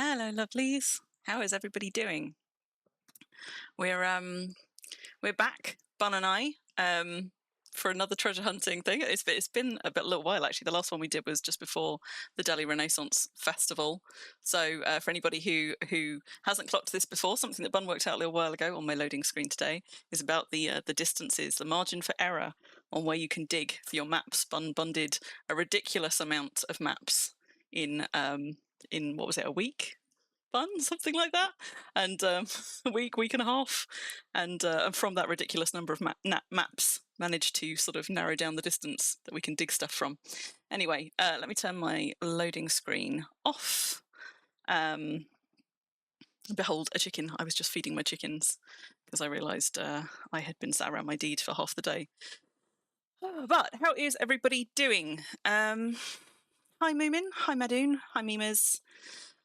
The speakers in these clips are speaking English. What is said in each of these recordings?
Hello, lovelies. How is everybody doing? We're back, Bun and I, for another treasure hunting thing. It's been a little while actually. The last one we did was just before the Delhi Renaissance Festival. So for anybody who hasn't clocked this before, something that Bun worked out a little while ago on my loading screen today is about the distances, the margin for error on where you can dig for your maps. Bun did a ridiculous amount of maps in what was it, a week? Fun, something like that, and a week and a half, and from that ridiculous number of maps, managed to sort of narrow down the distance that we can dig stuff from. Anyway, let me turn my loading screen off. Behold, a chicken. I was just feeding my chickens because I realised I had been sat around my deed for half the day. But how is everybody doing? Hi Moomin, hi Madoon, hi Memers.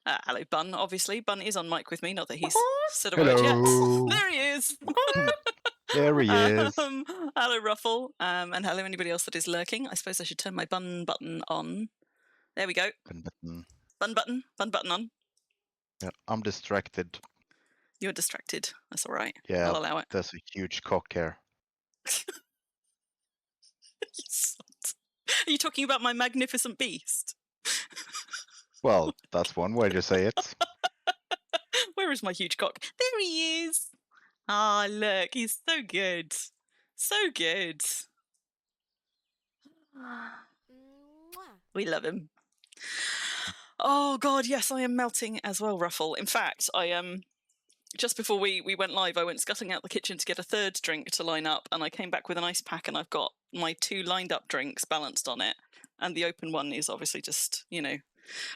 Hello, Bun, obviously. Bun is on mic with me, not that he's said a word yet. There he is! There he is. Hello, Ruffle, and hello, anybody else that is lurking. I suppose I should turn my bun button on. There we go. Bun button on. Yeah, I'm distracted. You're distracted. That's all right. Yeah, I'll allow it. There's a huge cock here. Are you talking about my magnificent beast? Well, that's one way to say it. Where is my huge cock? There he is! Ah, look, he's so good. So good. We love him. Oh God, yes, I am melting as well, Ruffle. In fact, I just before we went live, I went scuttling out the kitchen to get a third drink to line up, and I came back with an ice pack, and I've got my two lined up drinks balanced on it, and the open one is obviously just, you know,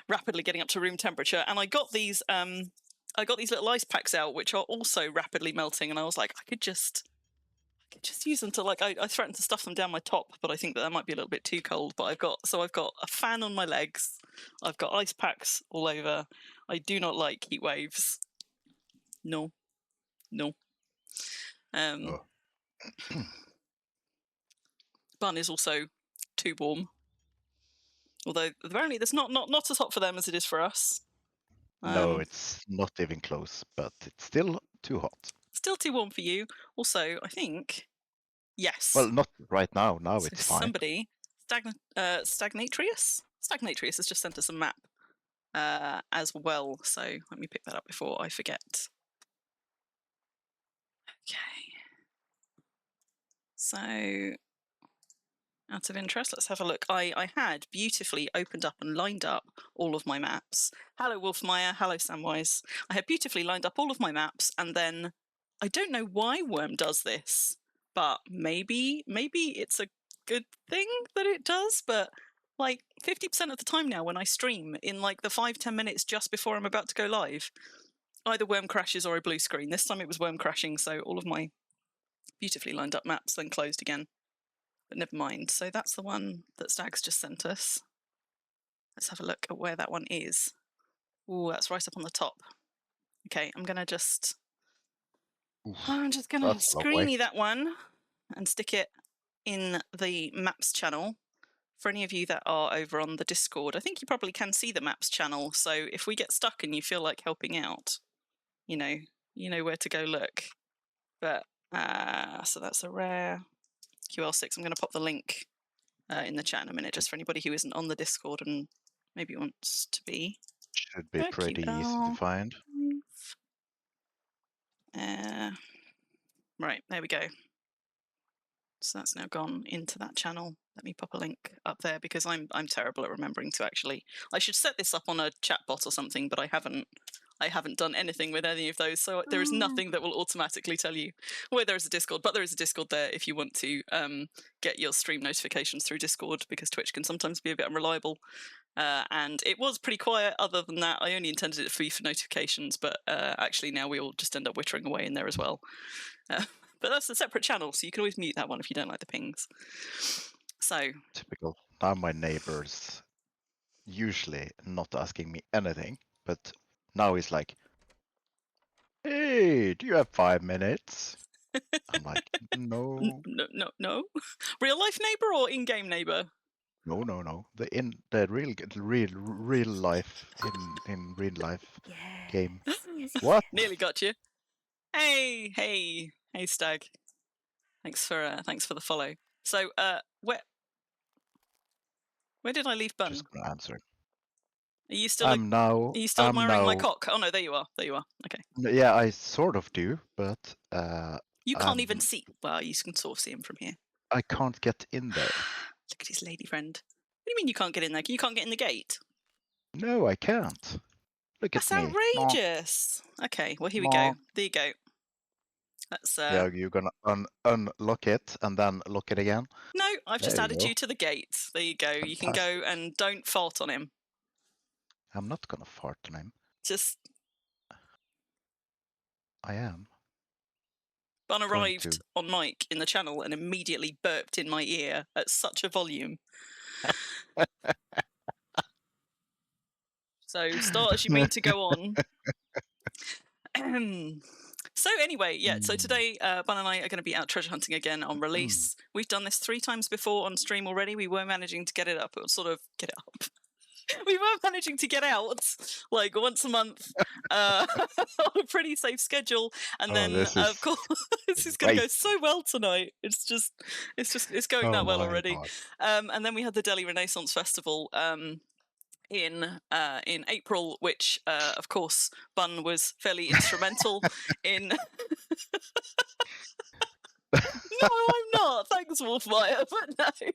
rapidly getting up to room temperature. And I got these little ice packs out, which are also rapidly melting, and I was like, I could just use them to, like, I threatened to stuff them down my top, but I think that might be a little bit too cold. But I've got a fan on my legs, I've got ice packs all over. I do not like heat waves. No. Bun is also too warm, although apparently it's not as hot for them as it is for us. No, it's not even close, but it's still too hot. Still too warm for you. Also, I think, yes. Well, not right now. Now so it's fine. Somebody, Stagnatrius has just sent us a map as well. So let me pick that up before I forget. Okay. So, out of interest, let's have a look. I had beautifully opened up and lined up all of my maps. Hello, Wolfmeyer. Hello, Samwise. I had beautifully lined up all of my maps, and then I don't know why Wurm does this, but maybe it's a good thing that it does, but like 50% of the time now when I stream, in like the 5-10 minutes just before I'm about to go live, either Wurm crashes or a blue screen. This time it was Wurm crashing, so all of my beautifully lined up maps then closed again. But never mind. So that's the one that Stag's just sent us. Let's have a look at where that one is. Oh, that's right up on the top. Okay, I'm just gonna screeny that one and stick it in the maps channel for any of you that are over on the Discord, I think you probably can see the maps channel. So if we get stuck and you feel like helping out, you know where to go look. But so that's a rare QL6. I'm going to pop the link in the chat in a minute, just for anybody who isn't on the Discord and maybe wants to be. Should be pretty easy to find. Right, there we go. So that's now gone into that channel. Let me pop a link up there because I'm terrible at remembering to actually. I should set this up on a chat bot or something, but I haven't. I haven't done anything with any of those, so there is nothing that will automatically tell you where there is a Discord. But there is a Discord there if you want to get your stream notifications through Discord, because Twitch can sometimes be a bit unreliable. And it was pretty quiet. Other than that, I only intended it for notifications, but actually now we all just end up wittering away in there as well. But that's a separate channel, so you can always mute that one if you don't like the pings. So typical. Now my neighbor's usually not asking me anything, but now he's like, "Hey, do you have 5 minutes?" I'm like, "No, no. Real life neighbor or in-game neighbor? no. The real life in real life game. What? Nearly got you. Hey, Stag. Thanks for the follow. So where did I leave Bun? Just gonna answer. Are you still I'm now. Are you still I'm admiring my now. cock? Oh no, there you are. Okay. Yeah, I sort of do, but You can't even see. Well, you can sort of see him from here. I can't get in there. Look at his lady friend. What do you mean you can't get in there? You can't get in the gate? No, I can't. Look at me. That's outrageous. Okay, well here we go. There you go. That's Yeah, you're gonna unlock it and then lock it again. No, I've just added you to the gate. There you go. Fantastic. You can go and don't fart on him. I'm not gonna fart on him. Just. I am. Bun arrived on mic in the channel and immediately burped in my ear at such a volume. So start as you mean to go on. So anyway, yeah, so today Bun and I are going to be out treasure hunting again on release. We've done this 3 times before on stream already. We were managing to get it up, we were managing to get out like once a month on a pretty safe schedule, and then of course this is going to go so well tonight. It's going that well already. And then we had the Delhi Renaissance Festival in April, which of course Bun was fairly instrumental in. No, I'm not. Thanks, Wolfmire, but no.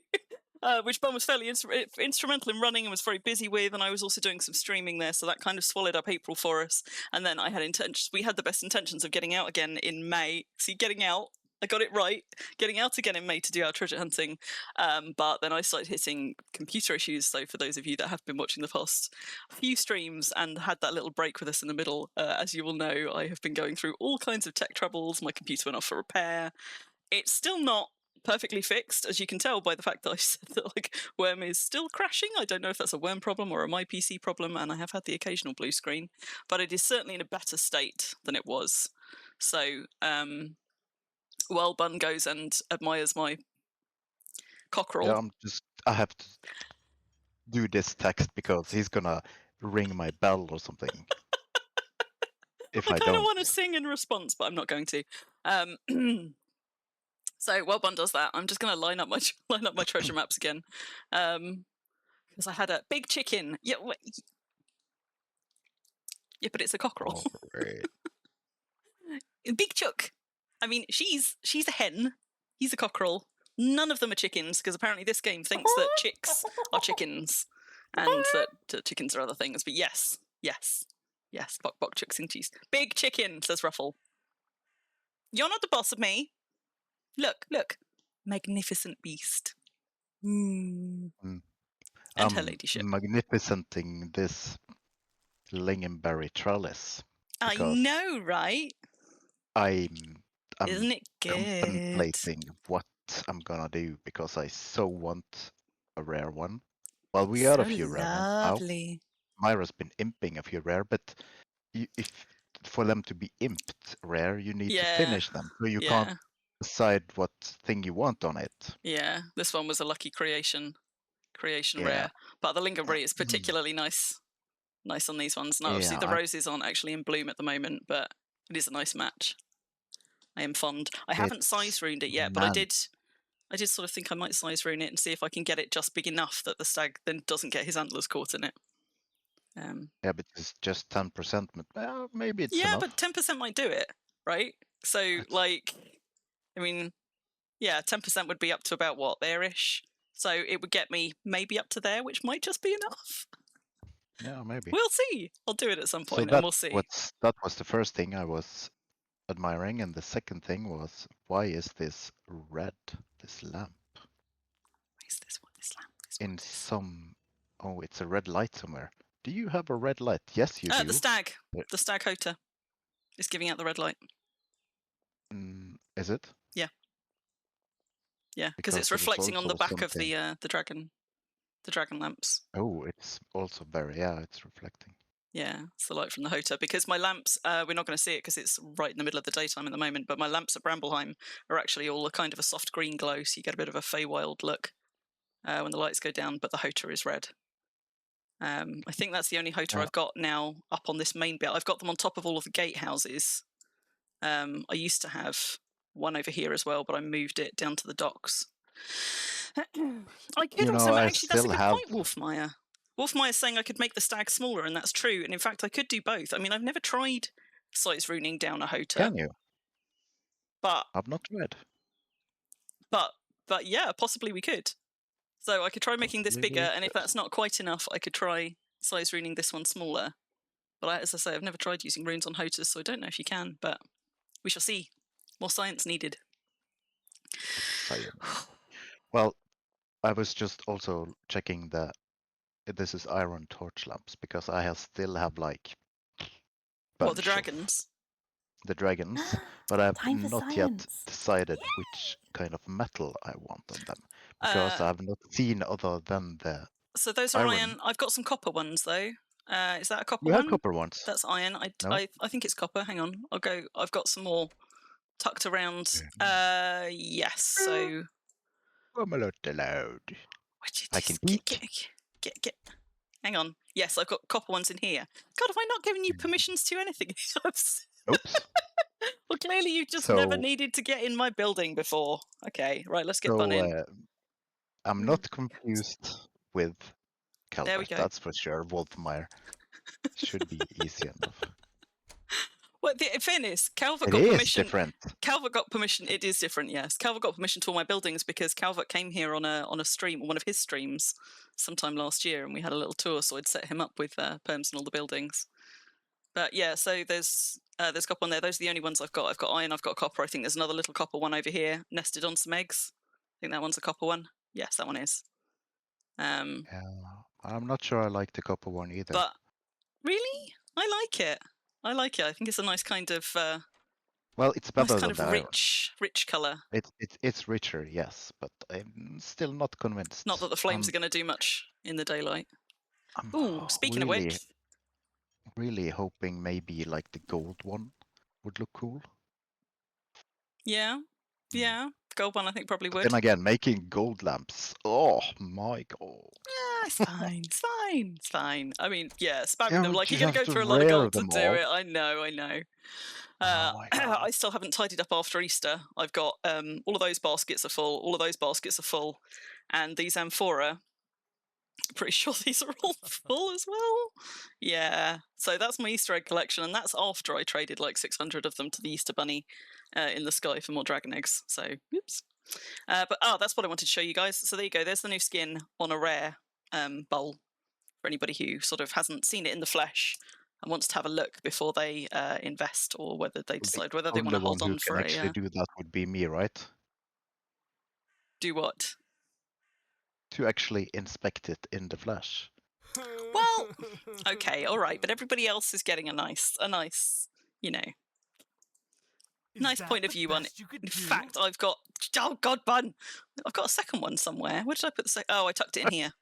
Which Bun was fairly instrumental in running and was very busy with, and I was also doing some streaming there, so that kind of swallowed up April for us. And then I had we had the best intentions of getting out again in May. See, getting out, I got it right, getting out again in May to do our treasure hunting. But then I started hitting computer issues. So for those of you that have been watching the past few streams and had that little break with us in the middle, as you will know, I have been going through all kinds of tech troubles. My computer went off for repair. It's still not perfectly fixed, as you can tell by the fact that I said that like Wurm is still crashing. I don't know if that's a Wurm problem or a my PC problem, and I have had the occasional blue screen, but it is certainly in a better state than it was. So while Bun goes and admires my cockerel. Yeah, I have to do this text because he's gonna ring my bell or something. If I kind of want to sing in response, but I'm not going to. So while Bun does that, I'm just going to line up my treasure maps again, because I had a big chicken. Yeah, but it's a cockerel. Oh, right. Big Chuck. I mean, she's a hen. He's a cockerel. None of them are chickens, because apparently this game thinks that chicks are chickens and that chickens are other things. But yes. Bok chicks and cheese. Big chicken, says Ruffle. You're not the boss of me. Look. Magnificent beast. And her ladyship. Magnificenting this lingonberry trellis. I know, right? I'm Isn't it good? Contemplating what I'm gonna do because I so want a rare one. Well, we got a few rare ones now. Myra's been imping a few rare, but if for them to be imped rare, you need to finish them, so you can't decide what thing you want on it. Yeah, this one was a lucky creation. creation rare. But the lingonberry is particularly nice on these ones. And obviously the roses aren't actually in bloom at the moment, but it is a nice match. I am fond. I haven't size runed it yet, but I did sort of think I might size rune it and see if I can get it just big enough that the stag then doesn't get his antlers caught in it. Yeah, but it's just 10%. Well, maybe it's yeah, enough. but 10% might do it, right? So, like, I mean, yeah, 10% would be up to about what, there-ish? So it would get me maybe up to there, which might just be enough. Yeah, maybe. We'll see. I'll do it at some point, So and we'll see. that was the first thing I was admiring, and the second thing was, why is this red, this lamp? Why is this one, this lamp? In some... Oh, it's a red light somewhere. Do you have a red light? Yes, you do. The stag. The stag hoter is giving out the red light. Is it? Yeah. Yeah, because it's reflecting on the back of the dragon lamps. Oh, it's also very, yeah, it's reflecting. Yeah, it's the light from the hoter. Because my lamps, we're not going to see it because it's right in the middle of the daytime at the moment, but my lamps at Brambleheim are actually all a kind of a soft green glow, so you get a bit of a Feywild look when the lights go down, but the hoter is red. I think that's the only hoter I've got now up on this main bit. I've got them on top of all of the gatehouses. I used to have one over here as well, but I moved it down to the docks. I could also, actually, that's a good point, Wolfmeyer. Wolfmeyer's saying I could make the stag smaller, and that's true. And in fact, I could do both. I mean, I've never tried size runing down a hoter. Can you? But I've not tried. But yeah, possibly we could. So I could try making this bigger, and if that's not quite enough, I could try size runing this one smaller. But as I say, I've never tried using runes on hoters, so I don't know if you can, but we shall see. More science needed. Well, I was just also checking that this is iron torch lamps, because I still have like... What, the dragons? The dragons, but I've not yet decided which kind of metal I want on them, because I have not seen other than the... So those are iron. I've got some copper ones though. Is that a copper one? You have copper ones. That's iron. I think it's copper. Hang on, I've got some more tucked around. Yes. So. I'm a lot allowed. I can get. Hang on. Yes, I've got copper ones in here. God, have I not given you permissions to anything? Oops. Well, clearly you just never needed to get in my building before. Okay, right, let's get Bun in. I'm not confused with Calvert. There we go. That's for sure. Wolfmeyer should be easy enough. Well, in fairness, Calvert got permission. It is different. Calvert got permission. It is different, yes. Calvert got permission to all my buildings because Calvert came here on a stream, one of his streams, sometime last year, and we had a little tour. So I'd set him up with perms in all the buildings. But yeah, so there's copper on there. Those are the only ones I've got. I've got iron. I've got copper. I think there's another little copper one over here, nested on some eggs. I think that one's a copper one. Yes, that one is. Yeah, I'm not sure I like the copper one either. But really, I like it. I think it's a nice kind of. Well, it's better nice than kind of rich color. It's richer, yes, but I'm still not convinced. Not that the flames are going to do much in the daylight. Ooh, speaking of which, really hoping maybe like the gold one would look cool. Yeah, gold one I think probably would. Then again, making gold lamps. Oh my god. Yeah, it's fine. I mean, yeah, spamming them like you're going to go through a lot of gold to do it. I know. I still haven't tidied up after Easter. I've got all of those baskets are full. And these amphora, pretty sure these are all full as well. Yeah, so that's my Easter egg collection, and that's after I traded like 600 of them to the Easter Bunny in the sky for more dragon eggs. So, oops. But that's what I wanted to show you guys. So there you go. There's the new skin on a rare bowl for anybody who sort of hasn't seen it in the flesh and wants to have a look before they invest, or whether they decide whether they want to hold on for a... actually do that would be me, right? Do what? To actually inspect it in the flesh. Well, okay, all right, but everybody else is getting a nice, you know, nice point of view on it. In fact, I've got, oh God, Bun, I've got a second one somewhere. Where did I put the second? Oh, I tucked it in here.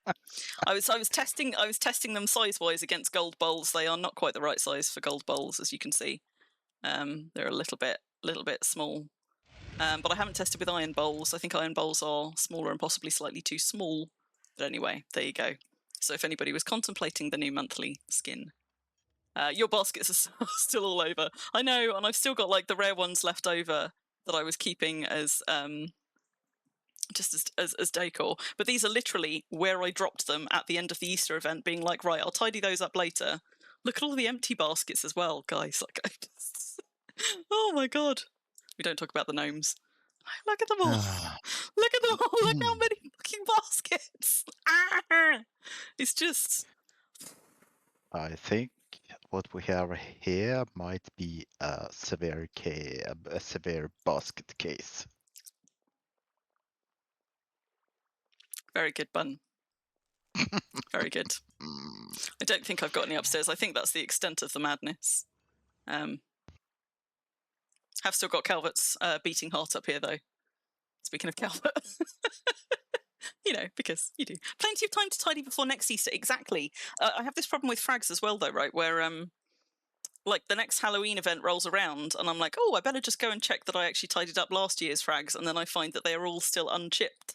I was testing them size-wise against gold bowls. They are not quite the right size for gold bowls, as you can see. They're a little bit small. But I haven't tested with iron bowls. I think iron bowls are smaller and possibly slightly too small But anyway, there you go. So if anybody was contemplating the new monthly skin, your baskets are still all over. I know, and I've still got like the rare ones left over that I was keeping as just as decor. But these are literally where I dropped them at the end of the Easter event, being like, right, I'll tidy those up later. Look at all the empty baskets as well, guys. Like, oh my god. We don't talk about the gnomes. Look at them all. Look at them all. Look how many fucking baskets. It's just... I think what we have here might be a severe basket case. Very good, Bun. Very good. I don't think I've got any upstairs. I think that's the extent of the madness. Have still got Calvert's beating heart up here, though. Speaking of Calvert. You know, because you do. Plenty of time to tidy before next Easter. Exactly. I have this problem with frags as well, though, right? Where, like, the next Halloween event rolls around, and I'm like, oh, I better just go and check that I actually tidied up last year's frags, and then I find that they are all still unchipped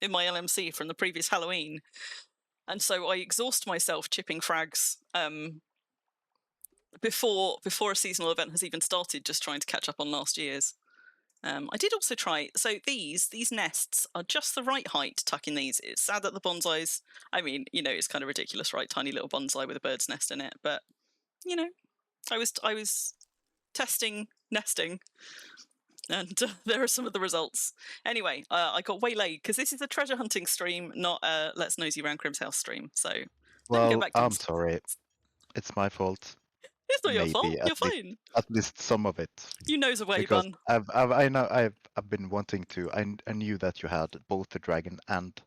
in my LMC from the previous Halloween. And so I exhaust myself chipping frags before a seasonal event has even started, just trying to catch up on last year's. I did also try, so these nests are just the right height to tuck in these. It's sad that the bonsais, I mean, you know, it's kind of ridiculous, right? Tiny little bonsai with a bird's nest in it. But, you know, I was testing nesting, and there are some of the results. Anyway, I got waylaid because this is a treasure hunting stream, not a Let's Nosy Round Crim's house stream. So, let me go back to I'm sorry. It's my fault. It's not your fault. You're fine. At least some of it. You knows a way, because Bun. I've been wanting to. I knew that you had both the dragon and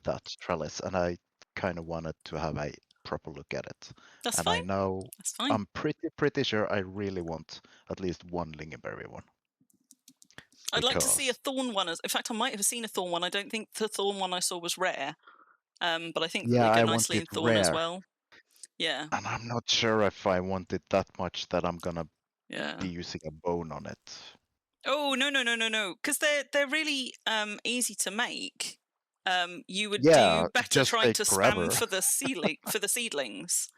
that trellis, and I kind of wanted to have a proper look at it. That's and fine. I know That's fine. I'm pretty sure I really want at least one lingonberry one. I'd like to see a thorn one. In fact, I might have seen a thorn one. I don't think the thorn one I saw was rare, but I think they go nicely in thorn as well. Yeah. And I'm not sure if I want it that much that I'm gonna be using a bone on it. Oh no! Because they're really easy to make. You would do better trying to spam for the seedlings.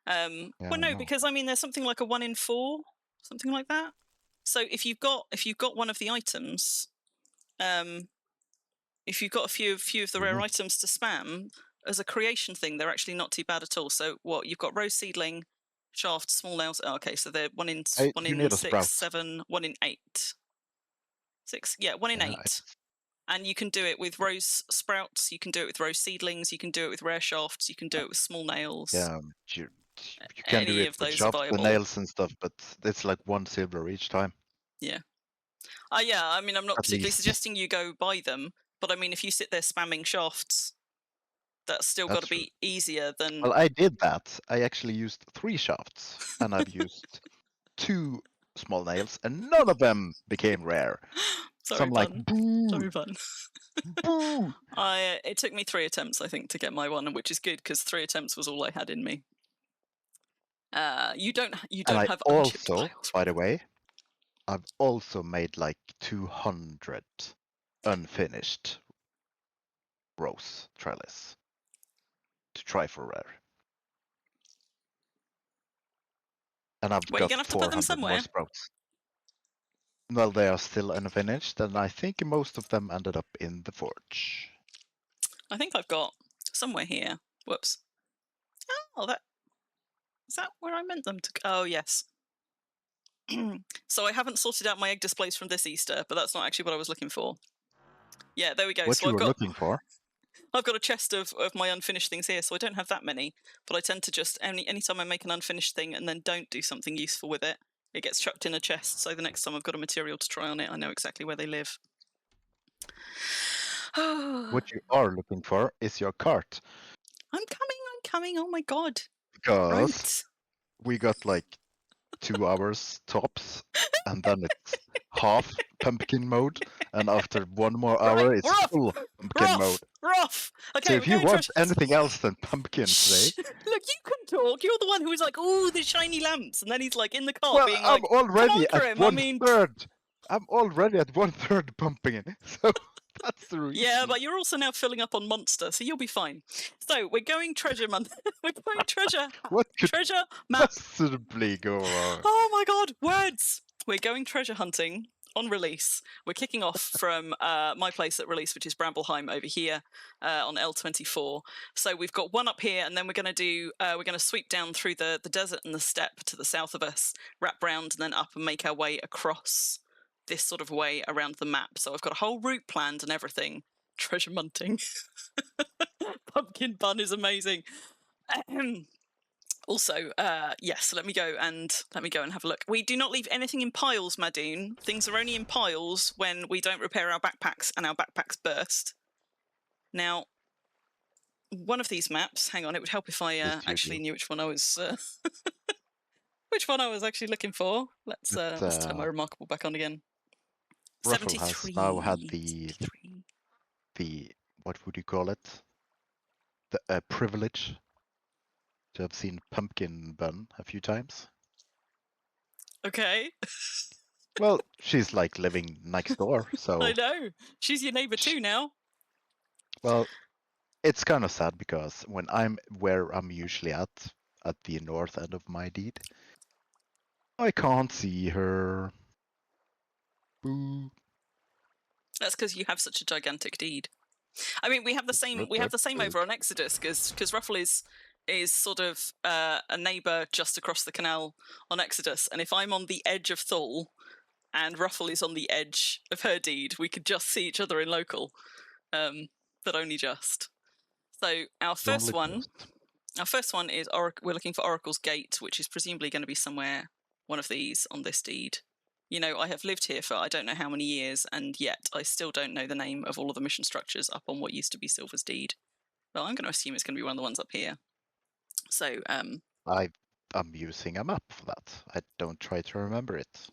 Well, no, because I mean, there's something like a 1 in 4, something like that. So if you've got one of the items, if you've got a few of the rare items to spam as a creation thing, they're actually not too bad at all. So what you've got: rose seedling, shaft, small nails. Oh, okay, so they're 1 in 6, 7, 1 in 8, 6. Yeah, 1 in 8. And you can do it with rose sprouts. You can do it with rose seedlings. You can do it with rare shafts. You can do it with small nails. Yeah, you can do it with shafts, the nails and stuff, but it's like 1 silver each time. Yeah. Yeah. I mean, I'm not particularly suggesting you go buy them, but I mean, if you sit there spamming shafts, that's still got to be easier than... Well, I did that. I actually used 3 shafts, and I've used 2 small nails, and none of them became rare. Sorry, like, boo! Sorry, Bun. Boo! It took me 3 attempts, I think, to get my one, which is good, because 3 attempts was all I had in me. You don't have unchipped tiles. By the way, I've also made like 200 unfinished rose trellis to try for rare. And I've got 400 more sprouts. Well, they are still unfinished, and I think most of them ended up in the forge. I think I've got somewhere here. Whoops. Oh, is that where I meant them to go? Oh, yes. So I haven't sorted out my egg displays from this Easter, but that's not actually what I was looking for. Yeah, there we go. What you were looking for? I've got a chest of my unfinished things here, so I don't have that many, but I tend to just, anytime I make an unfinished thing and then don't do something useful with it, it gets chucked in a chest, so the next time I've got a material to try on it, I know exactly where they live. What you are looking for is your cart. I'm coming, oh my god. Because we got like 2 hours tops, and then it's half pumpkin mode, and after 1 more hour it's full pumpkin mode. Rough! Okay, so if you want anything else than pumpkin today... Look, you can talk. You're the one who was like, oh, the shiny lamps, and then he's like in the car being like, I'm already at 1/3. I'm already at 1/3 pumpkin, so That's the reason. Yeah, but you're also now filling up on monster, so you'll be fine. So we're going treasure month. We're going treasure. What could treasure map. possibly go wrong? Oh my god, words! We're going treasure hunting on release. We're kicking off from my place at release, which is Bramblesheim over here on L24. So we've got one up here, and then we're going to do. We're going to sweep down through the desert and the steppe to the south of us, wrap round, and then up and make our way across this sort of way around the map. So I've got a whole route planned and everything. Treasure munting. Pumpkin bun is amazing. Also, yes, let me go and have a look. We do not leave anything in piles, Madoon. Things are only in piles when we don't repair our backpacks and our backpacks burst. Now, one of these maps. Hang on, it would help if I actually knew which one I was. Which one I was actually looking for. Let's turn my remarkable back on again. Ruffle 73. has now had the what would you call it? The privilege to have seen Pumpkin Bun a few times. Okay. Well, she's like living next door, so I know. She's your neighbour too now. Well, it's kind of sad because when I'm where I'm usually at the north end of my deed, I can't see her. Boo. That's because you have such a gigantic deed. I mean, we have the same. We have the same over on Exodus because Ruffle is sort of a neighbour just across the canal on Exodus, and if I'm on the edge of Thule and Ruffle is on the edge of her deed, we could just see each other in local, but only just. So our first one is we're looking for Oracle's Gate, which is presumably going to be somewhere one of these on this deed. You know, I have lived here for I don't know how many years, and yet I still don't know the name of all of the mission structures up on what used to be Silver's deed. Well, I'm going to assume it's going to be one of the ones up here. So, I'm using a map for that. I don't try to remember it.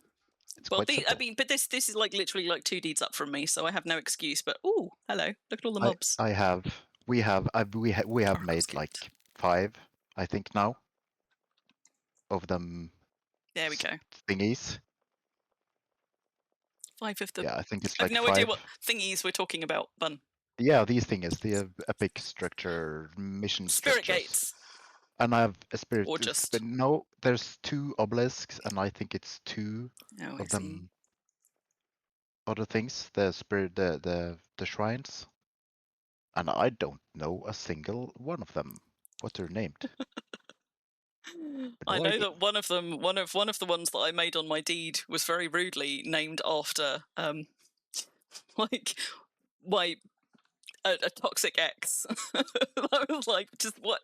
It's well, quite simple. I mean, but this is like literally like 2 deeds up from me, so I have no excuse. But oh, hello, look at all the mobs. We have made like 5, I think now, of them. There we go. Thingies. 5 of them. Yeah, I think it's like I've no 5. idea what thingies we're talking about, Bun. Yeah, these things, the epic structure, mission Spirit structures. gates. And I have a spirit. Or just... But no, there's 2 obelisks, and I think it's 2 of them. Other things, the spirit, the shrines, and I don't know a single one of them. What they're named. I know that one of them, one of the ones that I made on my deed was very rudely named after, like a toxic ex. I was like, just what?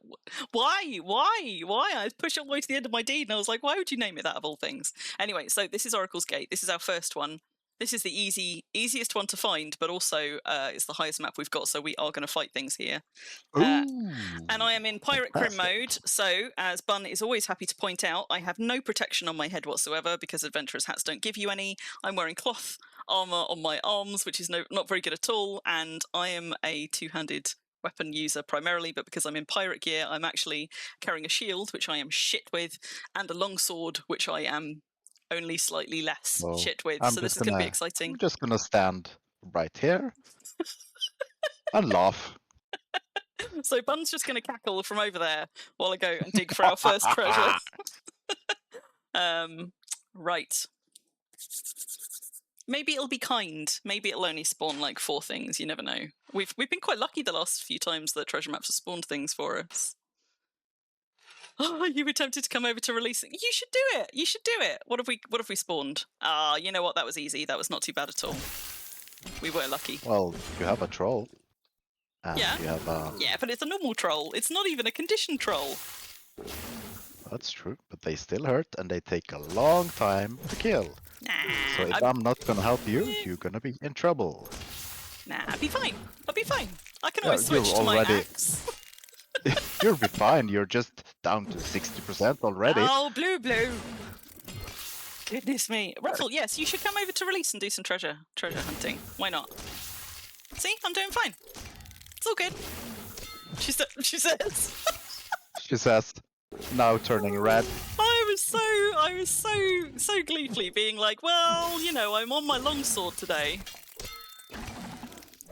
Why? I pushed it all the way to the end of my deed, and I was like, why would you name it that of all things? Anyway, so this is Oracle's Gate. This is our first one. This is the easiest one to find, but also it's the highest map we've got, so we are going to fight things here. And I am in Pirate Crim mode, so as Bun is always happy to point out, I have no protection on my head whatsoever because adventurer's hats don't give you any. I'm wearing cloth armour on my arms, which is not very good at all, and I am a 2-handed weapon user primarily, but because I'm in pirate gear, I'm actually carrying a shield, which I am shit with, and a longsword, which I am only slightly less shit with, so this is going to be exciting. I'm just going to stand right here and laugh. So Bun's just going to cackle from over there while I go and dig for our first treasure. Right. Maybe it'll be kind. Maybe it'll only spawn like 4 things. You never know. We've been quite lucky the last few times that treasure maps have spawned things for us. Oh, you were tempted to come over to release it. You should do it. You should do it. What have we spawned? Ah, you know what? That was easy. That was not too bad at all. We were lucky. Well, you have a troll. Yeah. You have a... Yeah, but it's a normal troll. It's not even a conditioned troll. That's true, but they still hurt and they take a long time to kill. Nah. So if I'm not gonna help you, you're gonna be in trouble. Nah, I'll be fine. I'll be fine. I can always switch to my axe. You'll be fine. You're just down to 60% already. Oh, blue. Goodness me. Ruffle, yes, you should come over to release and do some treasure hunting. Why not? See, I'm doing fine. It's all good. She says. She says, now turning red. I was so gleefully being like, well, you know, I'm on my longsword today.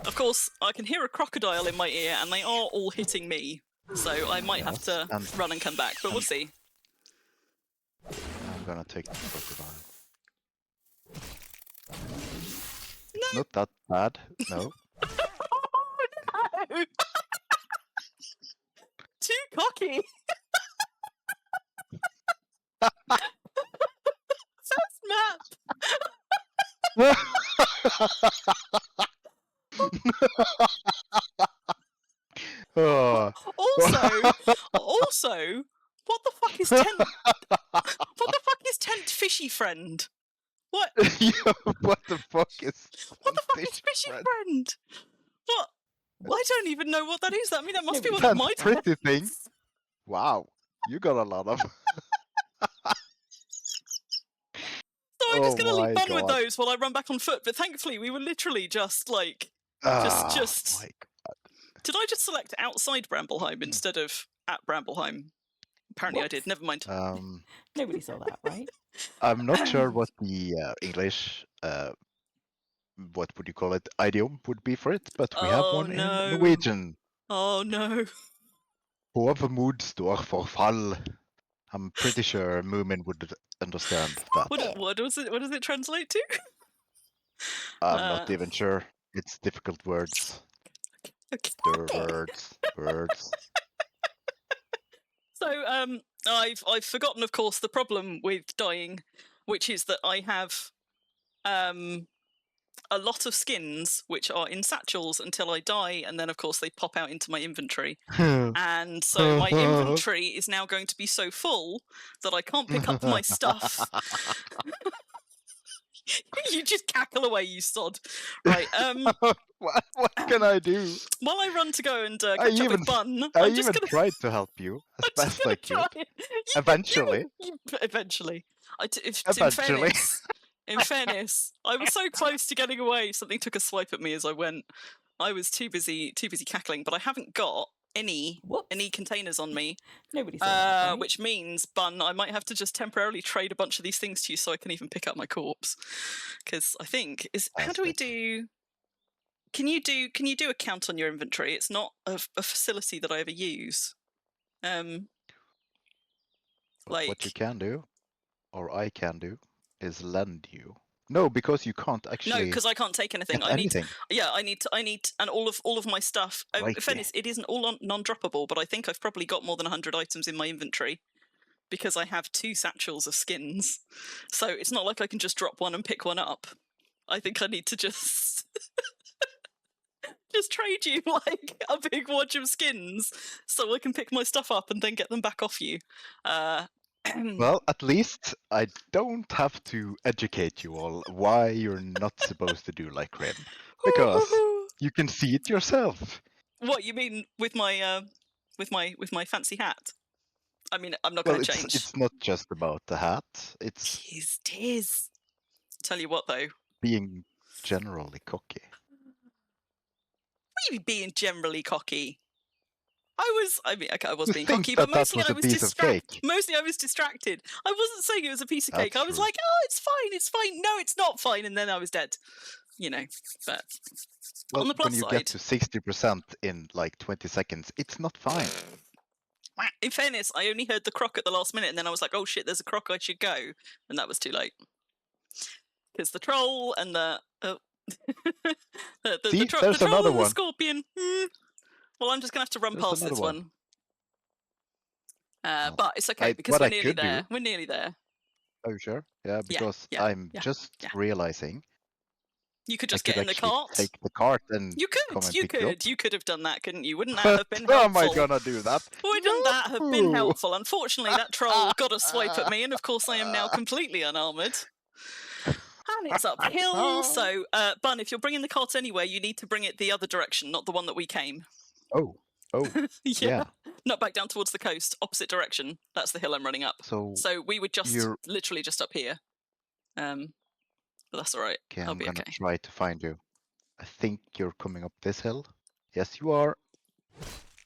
Of course, I can hear a crocodile in my ear, and they are all hitting me. So I might have to run and come back, but we'll see. I'm gonna take the crocodile. It's not that bad, no. Oh, no! Too cocky! First map! Oh. Also, what the fuck is tent? What the fuck is tent fishy friend? What? What the fuck is? What the fuck is fishy friend? What? I don't even know what that is. I mean, that must be one of my pretty things. Wow, you got a lot of. So I'm just gonna leave Bun with those while I run back on foot. But thankfully, we were literally just like, just. Did I just select outside Brambleheim instead of at Brambleheim? Apparently, I did. Never mind. Nobody saw that, right? I'm not sure what the English, what would you call it, idiom would be for it, but we have one in Norwegian. Oh no. Hovmod står for fall. I'm pretty sure Moomin would understand that. What does it translate to? I'm not even sure. It's difficult words. Okay. Words. So I've forgotten, of course, the problem with dying, which is that I have a lot of skins which are in satchels until I die, and then of course they pop out into my inventory. And so my inventory is now going to be so full that I can't pick up my stuff. You just cackle away, you sod. Right, what can I do? While I run to go and catch up with Bun, I'm just gonna tried to help you as best I could. Eventually. Eventually. Eventually. In fairness, I was so close to getting away. Something took a swipe at me as I went. I was too busy cackling, but I haven't got any containers on me. Nobody saw that, right? Which means, Bun, I might have to just temporarily trade a bunch of these things to you so I can even pick up my corpse. Because I think how do we do? Can you do a count on your inventory? It's not a facility that I ever use. What you can do, or I can do, is lend you. No, because you can't actually. No, because I can't take anything. I need, and all of my stuff. In fairness, it isn't all non-droppable, but I think I've probably got more than 100 items in my inventory because I have 2 satchels of skins. So it's not like I can just drop one and pick one up. I think I need to just trade you like a big wad of skins so I can pick my stuff up and then get them back off you. Well, at least I don't have to educate you all why you're not supposed to do like Crim, because you can see it yourself. What you mean with my fancy hat? I mean, I'm not going to change. It's not just about the hat. It's tis. Tell you what, though, being generally cocky. What do you mean being generally cocky? I was being cocky, but mostly I was distracted. Mostly I was distracted. I wasn't saying it was a piece of cake. I was like, oh, it's fine. No, it's not fine. And then I was dead. You know, but on the plus when you side, get to 60% in like 20 seconds, it's not fine. In fairness, I only heard the croc at the last minute, and then I was like, oh shit, there's a croc, I should go. And that was too late. Because the troll and the troll and the scorpion. Well, I'm just going to have to run past this one. But it's okay, because we're nearly there. We're nearly there. Oh, sure? Yeah, because I'm just realizing... You could just get in the cart. Take the cart and you could have done that, couldn't you? Wouldn't that have been helpful? How am I gonna do that? Wouldn't that have been helpful? Unfortunately, that troll got a swipe at me, and of course I am now completely unarmoured. And it's uphill, so Bun, if you're bringing the cart anywhere, you need to bring it the other direction, not the one that we came. Oh, yeah. Not back down towards the coast, opposite direction. That's the hill I'm running up. So we were literally just up here. But that's all right. Okay, I'm gonna try to find you. I think you're coming up this hill. Yes, you are.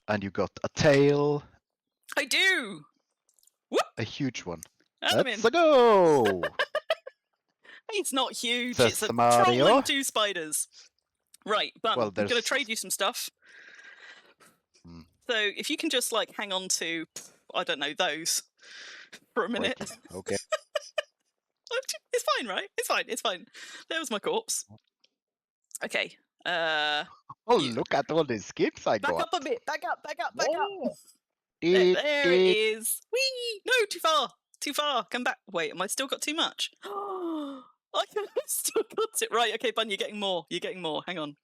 And you got a tail. I do. Whoop! A huge one. Let's go. It's not huge. It's a troll and 2 spiders. Right, Bun, Well, I'm going to there's- trade you some stuff. So if you can just like hang on to, I don't know, those for a minute. Crikey. Okay. It's fine, right? It's fine. It's fine. There was my corpse. Okay. Oh, You- look at all these skins I Back got. up a bit. Back up. Back up. Back up. Whoa. There it is. Whee! No, too far. Too far. Come back. Wait, am I still got too much? I still got it. Right, okay, Bun, you're getting more. You're getting more. Hang on.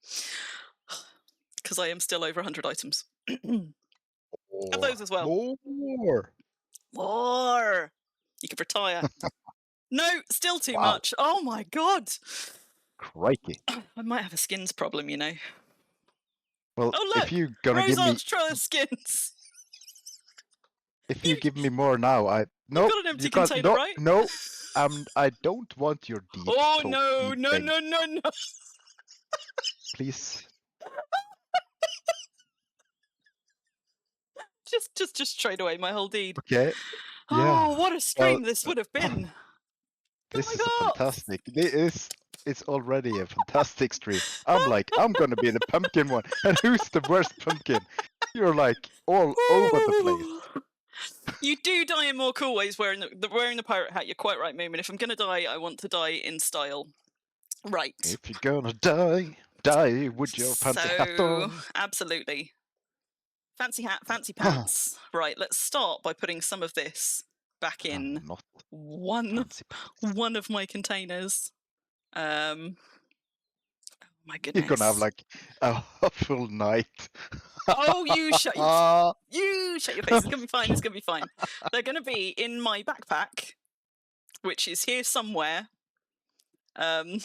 Because I am still over 100 items. Have those as well. More. More. You can retire. No, still too Wow. much. Oh my god. Crikey. I might have a skins problem, you know. Well, Oh look, if you gonna give me, Rose Arch skins. if you give me more now, no, got an empty you can't. container, No, right? no. I don't want your deep. Oh toe no, deep no, thing. no, no, no. Please. Just trade away my whole deed. Okay. Oh, Yeah. what a stream Well, this would have been. This my is a God. fantastic. It's already a fantastic stream. I'm gonna be the pumpkin one, and who's the worst pumpkin? You're like all over the place. You do die in more cool ways wearing the pirate hat. You're quite right, Moomin. If I'm gonna die, I want to die in style. Right. If you're gonna die, die with your fancy hat on. Absolutely. Fancy hat, fancy pants. Right, let's start by putting some of this back in Not one fancy pants. one of my containers. Oh my You're goodness. gonna have like a full night. Oh, you shut your face. It's gonna be fine. It's gonna be fine. They're gonna be in my backpack, which is here somewhere. Somewhere.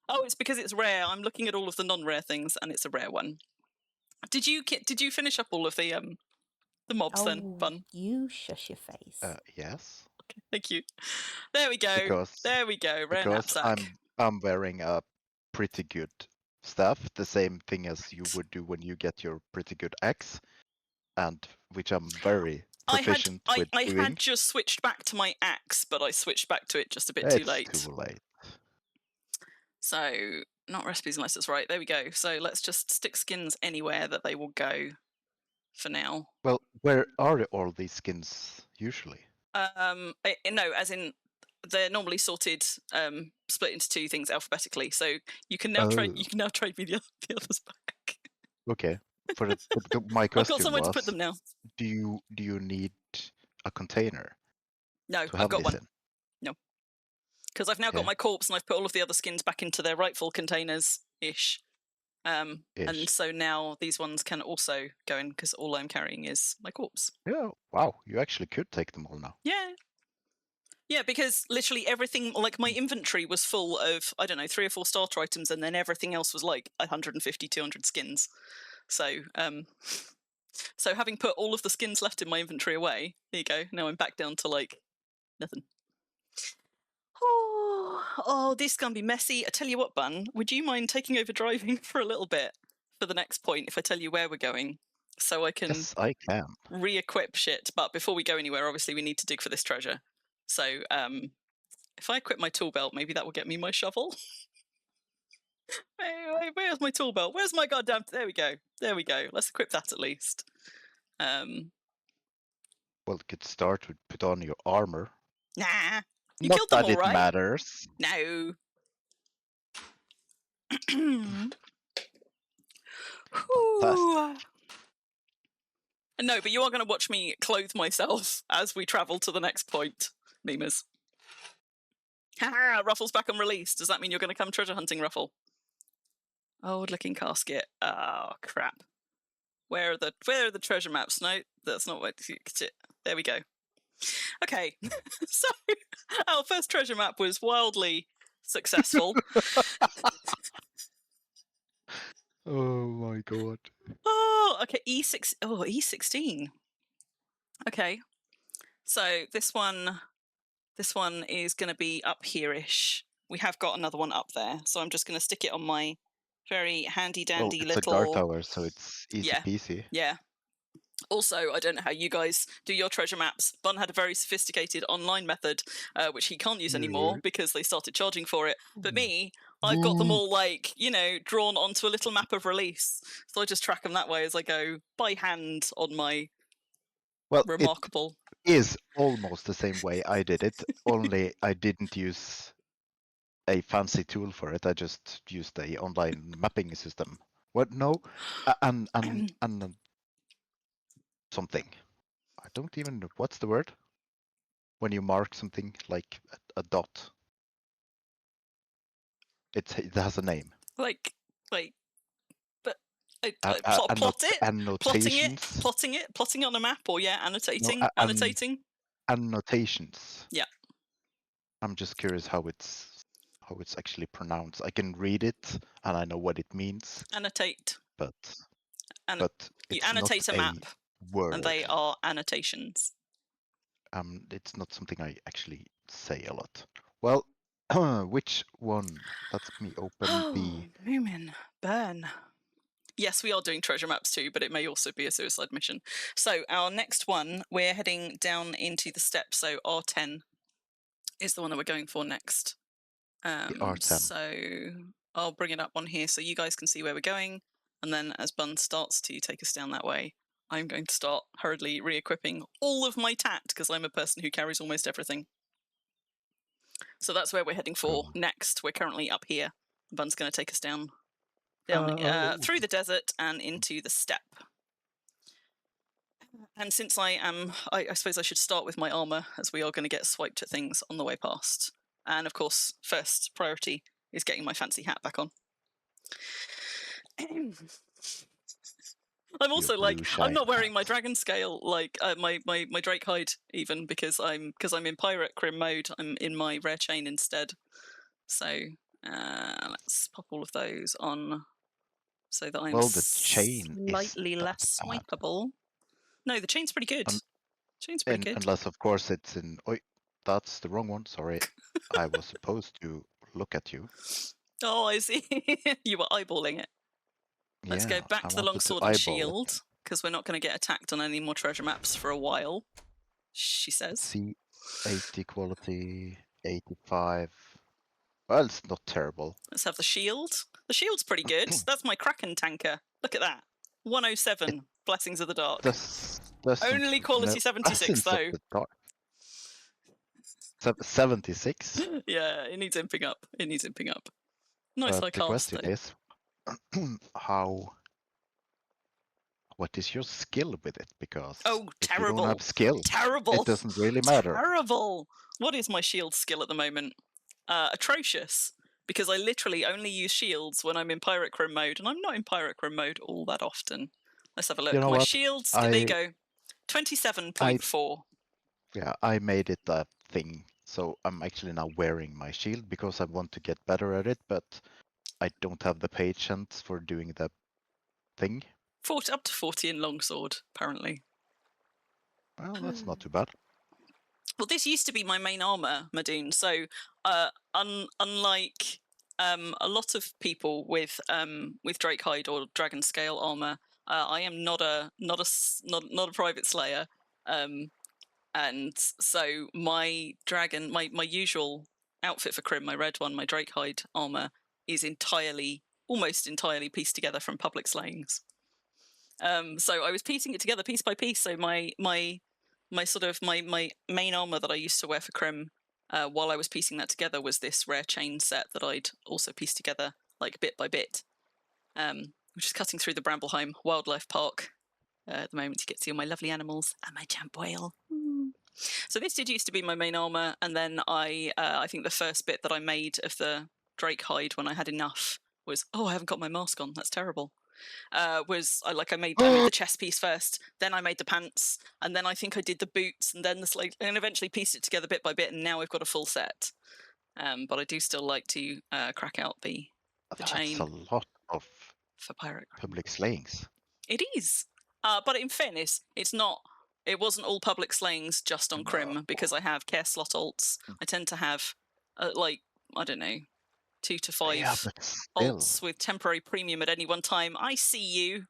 Oh, it's because it's rare. I'm looking at all of the non-rare things, and it's a rare one. Did you finish up all of the mobs then, Bun? You shush your face. Yes. Okay, thank you. There we go. There we go. Rare Because knapsack. I'm wearing a pretty good stuff, the same thing as you would do when you get your pretty good axe, and which I'm very proficient with doing. I had just switched back to my axe, but I switched back to it just a bit too late. It's too late. So, not recipes unless it's right. There we go. So let's just stick skins anywhere that they will go for now. Well, where are all these skins usually? No, as in they're normally sorted, split into two things alphabetically. So you can now trade. You can now trade me the others back. Okay. My question I've got somewhere was, to put them now. do you need a container? No, to have I've got this one. in? No, because I've now got my corpse and I've put all of the other skins back into their rightful containers ish. And so now these ones can also go in because all I'm carrying is my corpse. Yeah. Wow. You actually could take them all now. Yeah. Yeah, because literally everything, like my inventory was full of, I don't know, 3 or 4 starter items, and then everything else was like 150, 200 skins. So, so having put all of the skins left in my inventory away, there you go. Now I'm back down to like nothing. Oh, this is going to be messy. I tell you what, Bun, would you mind taking over driving for a little bit for the next point if I tell you where we're going? So I can, Yes, I can. Re-equip shit. But before we go anywhere, obviously we need to dig for this treasure. So if I equip my tool belt, maybe that will get me my shovel. Wait, where's my tool belt? Where's my goddamn... There we go. There we go. Let's equip that at least. Well, you could start with put on your armor. Nah. You Not killed them that all, it right? matters. No. No, but you are going to watch me clothe myself as we travel to the next point, memers. Haha, Ruffle's back on release. Does that mean you're going to come treasure hunting, Ruffle? Old-looking casket. Oh, crap. Where are the treasure maps? No, that's not what... There we go. Okay, so our first treasure map was wildly successful. Oh my god. Oh, okay, E6. Oh, E16. Okay, so this one is going to be up here-ish. We have got another one up there, so I'm just going to stick it on my very handy dandy It's little. a guard tower, so it's easy peasy. Yeah. Also, I don't know how you guys do your treasure maps. Bun had a very sophisticated online method, which he can't use anymore because they started charging for it. But me, I've got them all like, drawn onto a little map of release. So I just track them that way as I go by hand on my remarkable. It is almost the same way I did it, only I didn't use a fancy tool for it. I just used a online mapping system. What? No, and something. I don't even know what's the word when you mark something like a dot. It has a name. Like, but Plot it, annotations. plotting it on a map, or annotating, No, annotating. Annotations. Yeah. I'm just curious how it's actually pronounced. I can read it and I know what it means. Annotate. But you it's annotate not a map, word. and they are annotations. It's not something I actually say a lot. Well, which one? Let me open the Moomin Burn. Yes, we are doing treasure maps too, but it may also be a suicide mission. So our next one, we're heading down into the steps. So R10 is the one that we're going for next. the R10. So I'll bring it up on here so you guys can see where we're going. And then as Bun starts to take us down that way, I'm going to start hurriedly re-equipping all of my tact because I'm a person who carries almost everything. So that's where we're heading for next. We're currently up here. Bun's going to take us down through the desert and into the steppe. And since I suppose I should start with my armor, as we are going to get swiped at things on the way past. And of course, first priority is getting my fancy hat back on. I'm also I'm not wearing my dragon scale, like my drake hide even, because I'm in pirate Crim mode. I'm in my rare chain instead. So let's pop all of those on so that I'm the chain slightly less swipeable. No, the chain's pretty good. Chain's pretty good. Unless, of course, it's in. Oh, that's the wrong one. Sorry, I was supposed to look at you. Oh, I see. You were eyeballing it. Let's go back to the longsword and shield, because we're not going to get attacked on any more treasure maps for a while, she says. See, 80 quality, 85. Well, it's not terrible. Let's have the shield. The shield's pretty good. That's my Kraken tanker. Look at that. 107, Blessings of the Dark. Only quality 76, though. 76? Yeah, it needs imping up. Nice high cast, the question is, what is your skill with it? Because if you don't have skill, it doesn't really matter. Terrible. What is my shield skill at the moment? Atrocious, because I literally only use shields when I'm in Pirate Crim mode, and I'm not in Pirate Crim mode all that often. Let's have a look. You know my shields, there you go. 27.4. Yeah, I made it a thing. So I'm actually now wearing my shield because I want to get better at it, but I don't have the patience for doing the thing. Up to 40 in longsword, apparently. Well, that's not too bad. Well, this used to be my main armor, Madoon. So, unlike a lot of people with Drakehide or Dragon Scale armor, I am not a private slayer, and so my dragon, my usual outfit for Crim, my red one, my Drakehide armor, is almost entirely pieced together from public slayings. So I was piecing it together piece by piece. So my main armor that I used to wear for Crim, while I was piecing that together, was this rare chain set that I'd also pieced together like bit by bit. Which is cutting through the Brambleheim Wildlife Park at the moment to get to see all my lovely animals and my champ whale. So this did used to be my main armor, and then I think the first bit that I made of the Drake hide when I had enough was, I haven't got my mask on. That's terrible. I made the chest piece first, then I made the pants, and then I think I did the boots, and then and eventually pieced it together bit by bit, and now we've got a full set. But I do still like to crack out the chain. That's a lot of for pirate public slayings. It is, but in fairness, it wasn't all public slayings just on Crim, because I have care slot alts. I tend to have I don't know, 2 to 5 alts with temporary premium at any one time. I see you.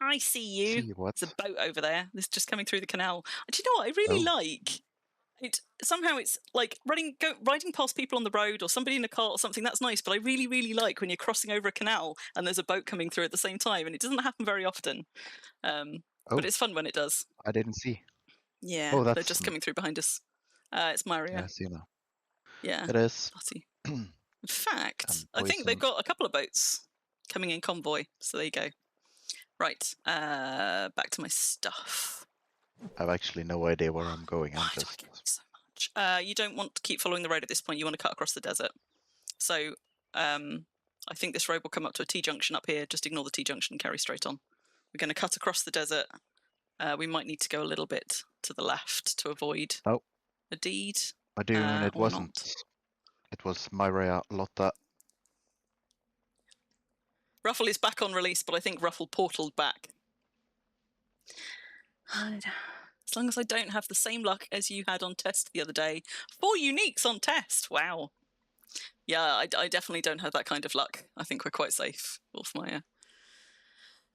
I see you. See what? There's a boat over there. This just coming through the canal. Do you know what I really like? Somehow it's like riding past people on the road or somebody in a car or something. That's nice, but I really, really like when you're crossing over a canal and there's a boat coming through at the same time, and it doesn't happen very often. But it's fun when it does. I didn't see. Yeah, they're just coming through behind us. It's Mario. Yeah, I see now. Yeah, it is. In fact, I think they've got a couple of boats coming in convoy. So there you go. Right, back to my stuff. I have actually no idea where I'm going. I'm just. So much. You don't want to keep following the road at this point. You want to cut across the desert. So I think this road will come up to a T-junction up here. Just ignore the T-junction and carry straight on. We're going to cut across the desert. We might need to go a little bit to the left to avoid a deed. I do, and it wasn't. Not. It was Myria Lotta. Ruffle is back on release, but I think Ruffle portaled back. As long as I don't have the same luck as you had on test the other day. 4 uniques on test. Wow. Yeah, I definitely don't have that kind of luck. I think we're quite safe, Wolfmeyer.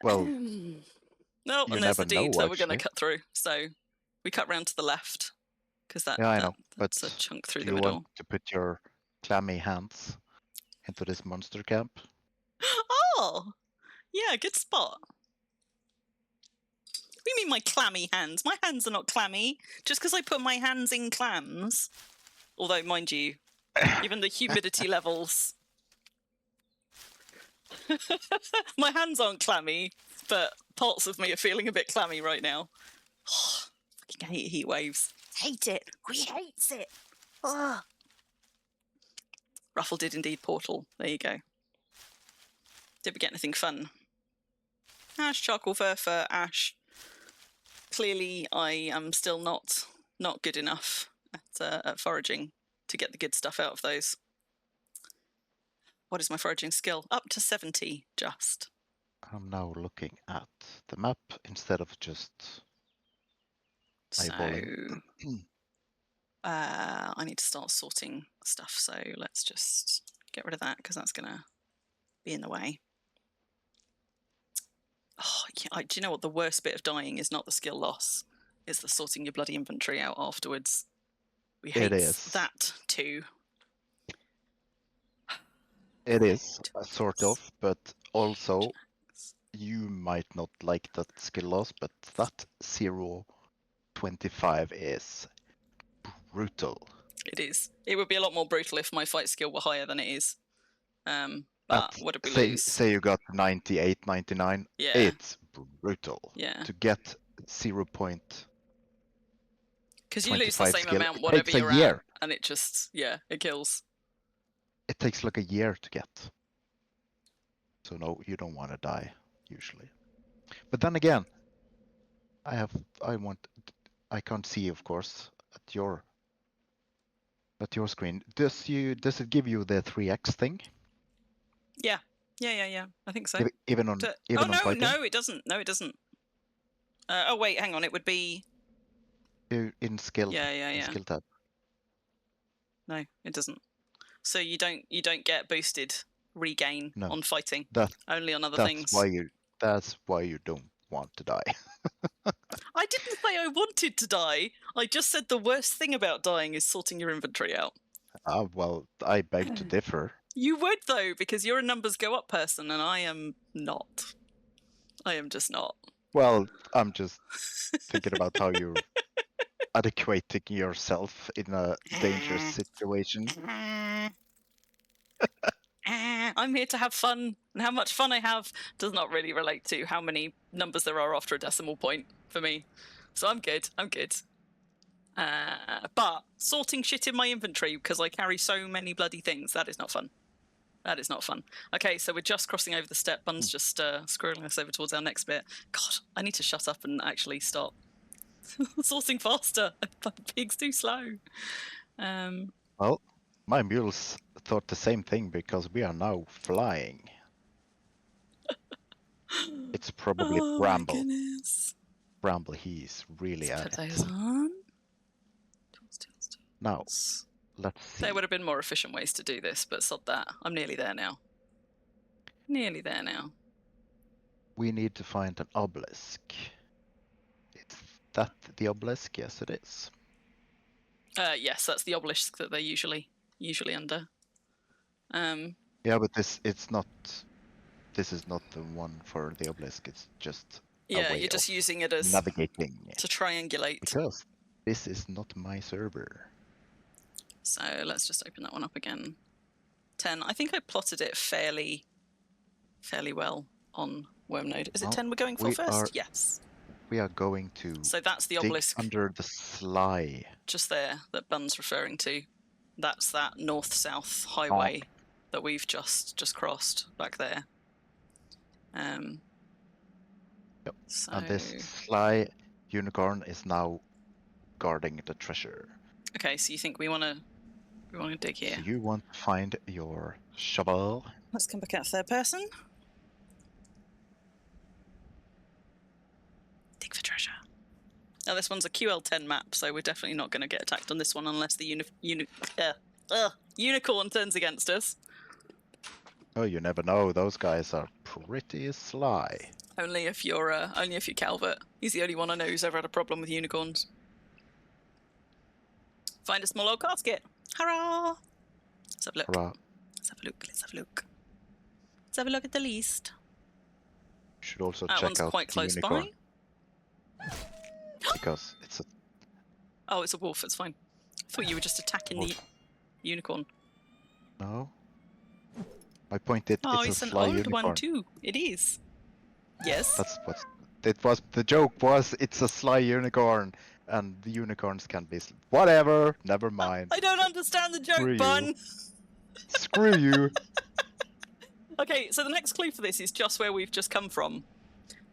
Well, no, and there's the deed that we're going to cut through. So we cut round to the left because that's a chunk through the middle. Do you want to put your clammy hands into this monster camp? Oh, yeah, good spot. What do you mean my clammy hands? My hands are not clammy. Just because I put my hands in clams. Although, mind you, given the humidity levels, my hands aren't clammy, but parts of me are feeling a bit clammy right now. Fucking hate heat waves. Hate it. We hates it. Ugh. Ruffle did indeed portal. There you go. Did we get anything fun? Ash, charcoal fur for Ash. Clearly, I am still not good enough at foraging to get the good stuff out of those. What is my foraging skill? Up to 70, just. I'm now looking at the map instead of just eyeballing. I need to start sorting stuff, so let's just get rid of that because that's going to be in the way. Oh, yeah, do you know what? The worst bit of dying is not the skill loss, it's the sorting your bloody inventory out afterwards. We hate that too. It is, sort of, but also you might not like that skill loss, but that 0.25 is brutal. It is. It would be a lot more brutal if my fight skill were higher than it is. But what did we lose? Say you got 98, 99. Yeah. It's brutal. Yeah. To get 0. Because you lose the same skill, amount whatever you're at, and it just, it kills. It takes like a year to get. So no, you don't want to die, usually. But then again, I can't see, of course, at your screen. Does it give you the 3x thing? Yeah. I think so. Even on fighting? No, it doesn't. No, it doesn't. Oh wait, hang on. It would be in skill. Yeah. Skill tab. No, it doesn't. So you don't get boosted regain on fighting. Only on other things. That's why you don't want to die. I didn't say I wanted to die. I just said the worst thing about dying is sorting your inventory out. Well, I beg to differ. You would, though, because you're a numbers go up person, and I am not. I am just not. Well, I'm just thinking about how you're adequating yourself in a dangerous situation. I'm here to have fun, and how much fun I have does not really relate to how many numbers there are after a decimal point for me. So I'm good. But sorting shit in my inventory because I carry so many bloody things, that is not fun. Okay, so we're just crossing over the step. Bun's just squirreling us over towards our next bit. God, I need to shut up and actually stop sorting faster. My pig's too slow. Well, my mules thought the same thing because we are now flying. It's probably Bramble. My goodness. Bramble, he's really at it. Put those on. Now, let's see. There would have been more efficient ways to do this, but sod that. I'm nearly there now. we need to find an obelisk. Is that the obelisk? Yes, it is. Yes, that's the obelisk that they're usually under. Yeah, but this is not the one for the obelisk. It's just Yeah, a way you're just of using it as navigating to triangulate. because this is not my server. So let's just open that one up again. 10. I think I plotted it fairly well on Wormnode. Is it 10 we're going for first? Yes. We are going to So that's the dig obelisk under the sly. just there that Bun's referring to. That's that north-south highway that we've just crossed back there. Yep. So... And this sly unicorn is now guarding the treasure. Okay, so you think we want to dig here? So you want to find your shovel? Let's come back out third person. Dig for treasure. Now this one's a QL10 map, so we're definitely not going to get attacked on this one unless the unicorn turns against us. Oh, you never know. Those guys are pretty sly. Only if you're Calvert. He's the only one I know who's ever had a problem with unicorns. Find a small old casket. Hurrah! Let's have a look. Hurrah. Let's have a look. Let's have a look. Let's have a look at the list. You should also That check one's out quite the close unicorn. by. Because it's a... Oh, it's a wolf. It's fine. I thought you were just attacking the unicorn. No. I pointed. Oh, it's it's a an sly old unicorn. one too. It is. Yes. That's what it was. The joke was it's a sly unicorn, and the unicorns can be whatever. Never mind. I don't understand the joke, Screw you. Bun. Screw you. Okay, so the next clue for this is just where we've just come from.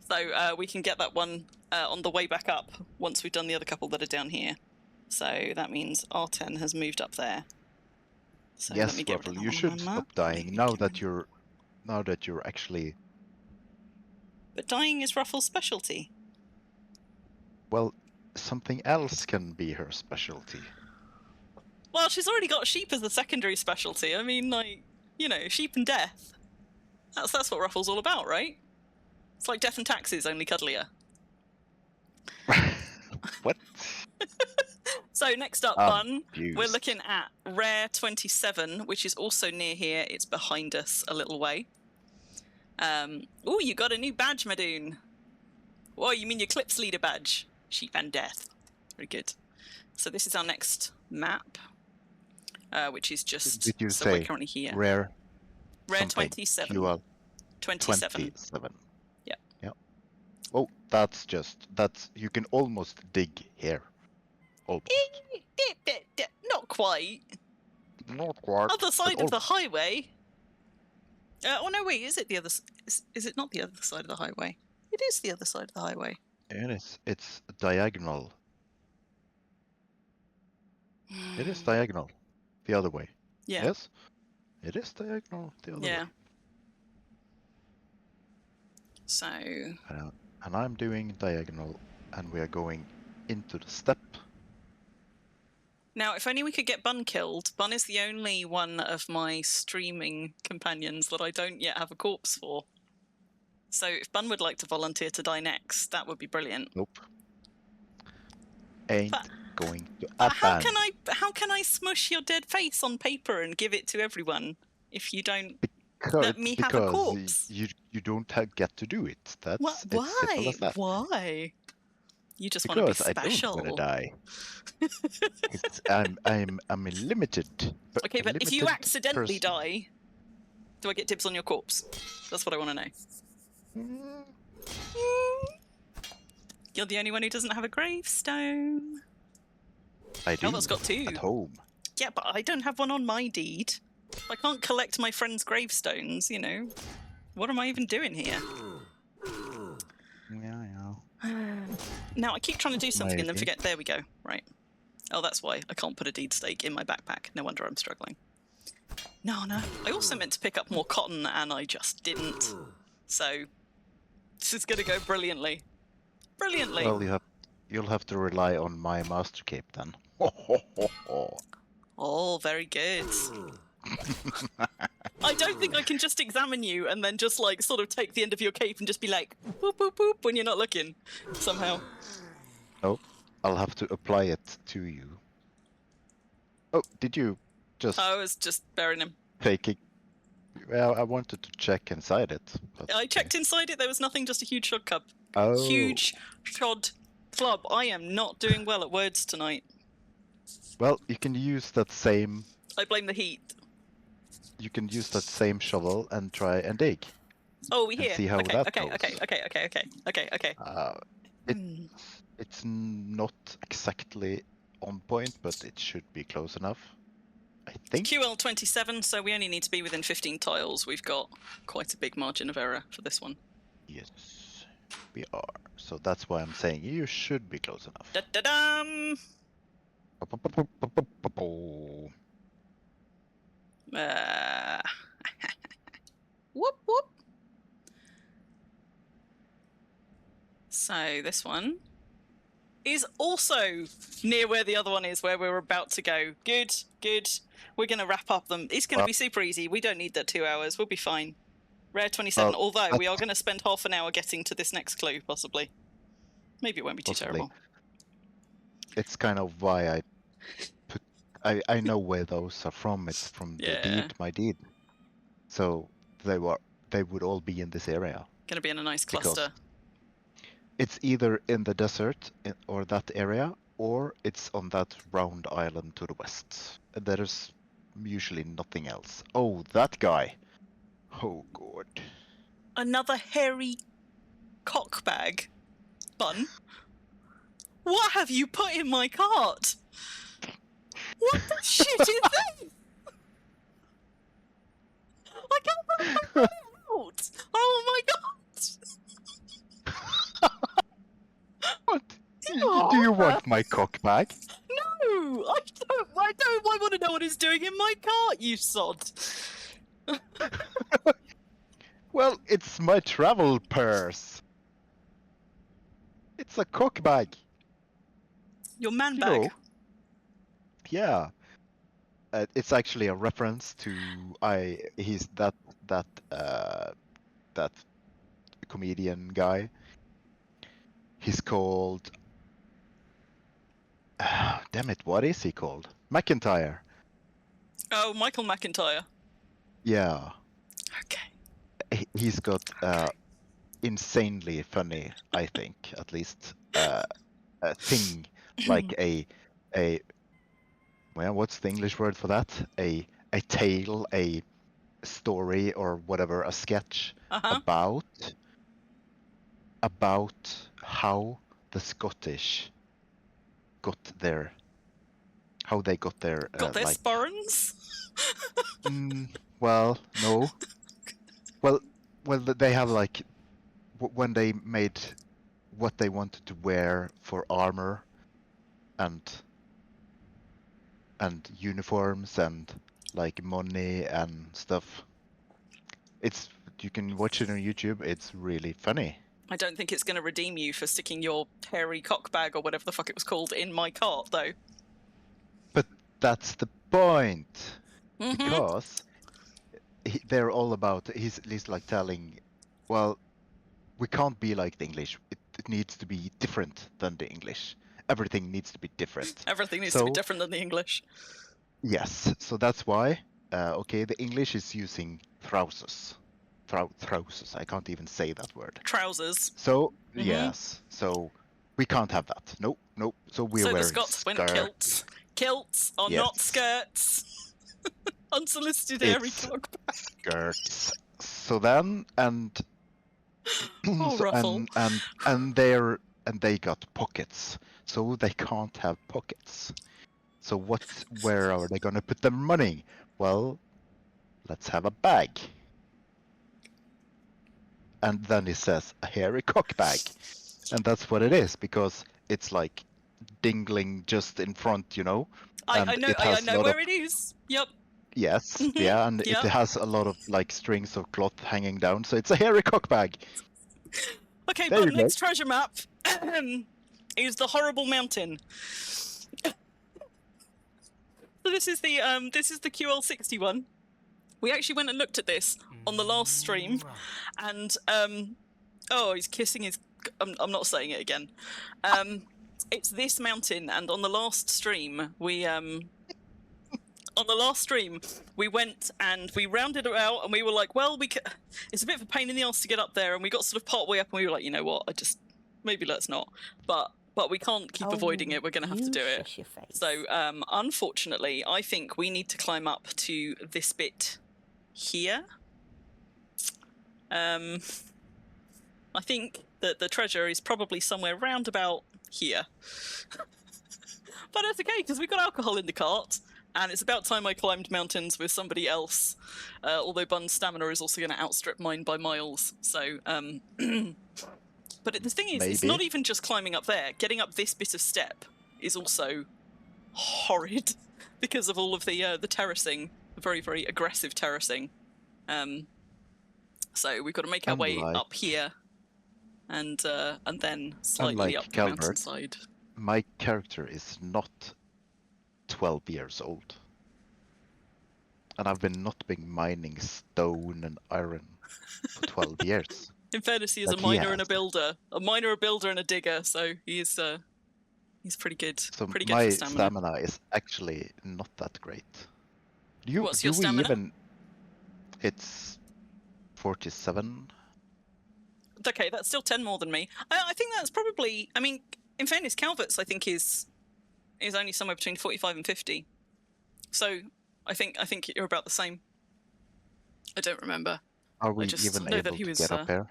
So we can get that one on the way back up once we've done the other couple that are down here. So that means R10 has moved up there. So Yes, let me get Ruffle, rid of you that should one stop map. dying now that you're actually. But dying is Ruffle's specialty. Well, something else can be her specialty. Well, she's already got sheep as a secondary specialty. I mean, like, you know, sheep and death. That's what Ruffle's all about, right? It's like death and taxes, only cuddlier. What? So next up, Bun, Confused. we're looking at Rare 27, which is also near here. It's behind us a little way. Oh, you got a new badge, Madoon. Whoa, you mean your Clips Leader badge? Sheep and Death. Very good. So this is our next map, which is just... Did you so say we're currently here. Rare 27. QL 27. Yeah. Yeah. Oh, that's you can almost dig here. Almost. Not quite. Not quite. Other side of the highway. Oh no, wait. Is it the other? Is it not the other side of the highway? It is the other side of the highway. It is. It's diagonal. It is diagonal. The other way. Yeah. Yes. It is diagonal the other way. Yeah. So. And I'm doing diagonal, and we are going into the step. Now, if only we could get Bun killed. Bun is the only one of my streaming companions that I don't yet have a corpse for. So if Bun would like to volunteer to die next, that would be brilliant. Nope. Ain't going to How happen. how can I smush your dead face on paper and give it to everyone if you don't let me have a corpse? You don't get to do it. That's What? it's simple Why? as that. Why? You just want to be special. I don't want to die. I'm a limited. Okay, but if you accidentally die, do I get dibs on your corpse? That's what I want to know. You're the only one who doesn't have a gravestone. I do. Calvert's got two. At home. Yeah, but I don't have one on my deed. I can't collect my friends' gravestones, you know. What am I even doing here? Yeah. Now, I keep trying to do something and then forget. There we go. Right. Oh, that's why I can't put a deed stake in my backpack. No wonder I'm struggling. No. I also meant to pick up more cotton and I just didn't. So, this is going to go brilliantly. Brilliantly. Well, you'll have to rely on my master cape then. Oh, very good. I don't think I can just examine you and then just like sort of take the end of your cape and just be like boop boop boop when you're not looking somehow. No, I'll have to apply it to you. Oh, did you just I was just burying him. take it? Well, I wanted to check inside it. But I checked inside it. There was nothing, just a huge shod club. Oh. Huge shod club. I am not doing well at words tonight. Well, you can use that same. I blame the heat. You can use that same shovel and try and dig. Oh, we And here. see how Okay, that okay, goes. okay. It's not exactly on point, but it should be close enough. I think. QL 27, so we only need to be within 15 tiles. We've got quite a big margin of error for this one. Yes, we are. So that's why I'm saying you should be close enough. Da-da-dum! Whoop, whoop. So this one is also near where the other one is, where we're about to go. Good, good. We're going to wrap up them. It's going to be super easy. We don't need that 2 hours. We'll be fine. Rare 27, although we are going to spend half an hour getting to this next clue, possibly. Maybe it won't be too terrible. It's kind of why I put... I know where those are from. It's from the deed, my deed. So they would all be in this area. Going to be in a nice cluster. It's either in the desert or that area, or it's on that round island to the west. There's usually nothing else. Oh, that guy. Oh, God. Another hairy cockbag. Bun. What have you put in my cart? What the shit is this? I can't find my way out. Oh my god. What? Do you want my cock bag? No, I don't. I want to know what it's doing in my cart, you sod. Well, it's my travel purse. It's a cock bag. Your man bag. Know. Yeah. It's actually a reference to he's that comedian guy. He's called damn it, what is he called? McIntyre. Oh, Michael McIntyre. Yeah. Okay. He's got insanely funny, I think, at least a thing like a well, what's the English word for that? A tale, a story, or whatever, a sketch about how the Scottish got their like, sporrans? Well, no. Well, they have like when they made what they wanted to wear for armor and uniforms and like money and stuff. You can watch it on YouTube. It's really funny. I don't think it's going to redeem you for sticking your hairy cock bag or whatever the fuck it was called in my cart, though. But that's the point, because they're all about. He's like telling, well, we can't be like the English. It needs to be different than the English. Everything needs to be different. Everything needs to be different than the English. Yes, so that's why. Okay, the English is using trousers. Trousers. I can't even say that word. Trousers. So yes, so we can't have that. Nope. So we're wearing the Scots went kilts. Kilts are not skirts. Unsolicited hairy cock bag. Skirts. So then and ruffle. and they got pockets, so they can't have pockets. So where are they gonna put their money? Well, let's have a bag. And then it says a hairy cock bag. And that's what it is, because it's like dingling just in front, you know? I know where it is. Yep. Yes, yeah, and it has a lot of like strings of cloth hanging down, so it's a hairy cock bag. Okay, but next treasure map is the horrible mountain. So this is the QL 61. We actually went and looked at this on the last stream, and oh, he's kissing his. I'm not saying it again. It's this mountain, and on the last stream we went and we rounded it out, and we were like, well, it's a bit of a pain in the ass to get up there, and we got sort of part way up, and we were like, you know what, maybe let's not. But we can't keep avoiding it. We're going to have to do it. Your face. So unfortunately, I think we need to climb up to this bit here. I think that the treasure is probably somewhere round about here. But that's okay, because we've got alcohol in the cart, and it's about time I climbed mountains with somebody else, although Bun's stamina is also going to outstrip mine by miles. So, but the thing is, it's not even just climbing up there. Getting up this bit of step is also horrid because of all of the terracing, very, very aggressive terracing. So we've got to make our way up here, and then slightly up the mountainside. My character is not 12 years old, and I've been mining stone and iron for 12 years. In fairness, he is a miner and a builder, and a digger, so he's pretty good. So pretty good my for stamina is actually not that great. What's your stamina? It's 47. Okay, that's still 10 more than me. I think that's probably. I mean, in fairness, Calvert's I think is only somewhere between 45 and 50. So I think you're about the same. I don't remember. Are we even able to get up there?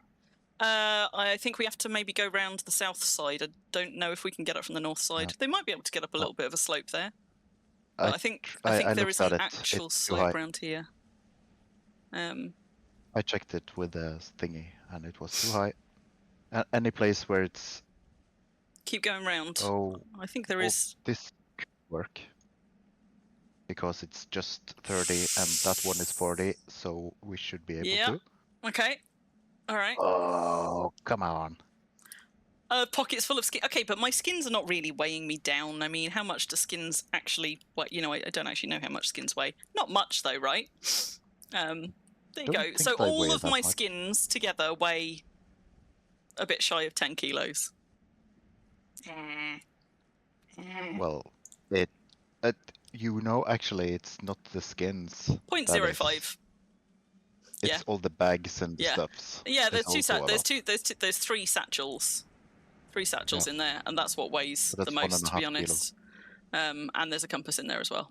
I think we have to maybe go round the south side. I don't know if we can get up from the north side. They might be able to get up a little bit of a slope there. But I think there is an actual slope around here. I checked it with the thingy, and it was too high. Any place where it's... Keep going round. Oh, I think there is... This could work. Because it's just 30, and that one is 40, so we should be able to. Okay. All right. Oh, come on. Pockets full of skin. Okay, but my skins are not really weighing me down. I mean, how much do skins actually... Well, you know, I don't actually know how much skins weigh. Not much, though, right? There you go. So all of my skins together weigh a bit shy of 10 kilos. Well, actually, it's not the skins. 0.05. It's all the bags and stuffs. Yeah, there's three satchels. Three satchels in there, and that's what weighs the most, to be honest. And there's a compass in there as well.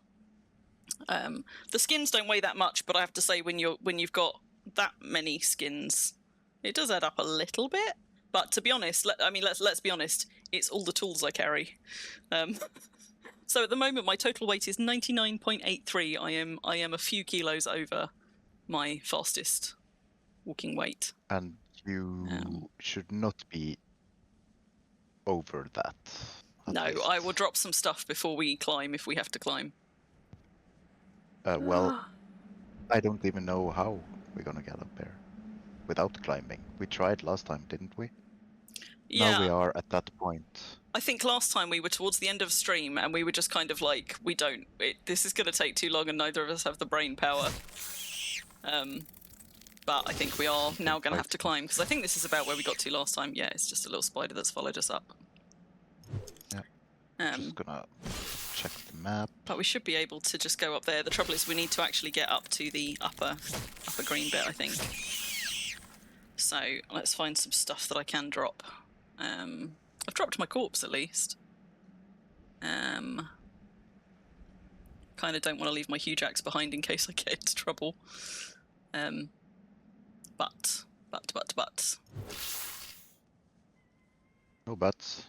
The skins don't weigh that much, but I have to say, when you've got that many skins, it does add up a little bit. But to be honest, let's be honest, it's all the tools I carry. So at the moment, my total weight is 99.83. I am a few kilos over my fastest walking weight. And you should not be over that. No, least. I will drop some stuff before we climb if we have to climb. Well, I don't even know how we're gonna get up there without climbing. We tried last time, didn't we? Yeah. Now we are at that point. I think last time we were towards the end of stream, and we were just kind of like, this is going to take too long, and neither of us have the brain power. But I think we are now going to have to climb, because I think this is about where we got to last time. Yeah, it's just a little spider that's followed us up. Yeah. Just gonna check the map. But we should be able to just go up there. The trouble is we need to actually get up to the upper green bit, I think. So let's find some stuff that I can drop. I've dropped my corpse at least. Kind of don't want to leave my huge axe behind in case I get into trouble. But. No buts.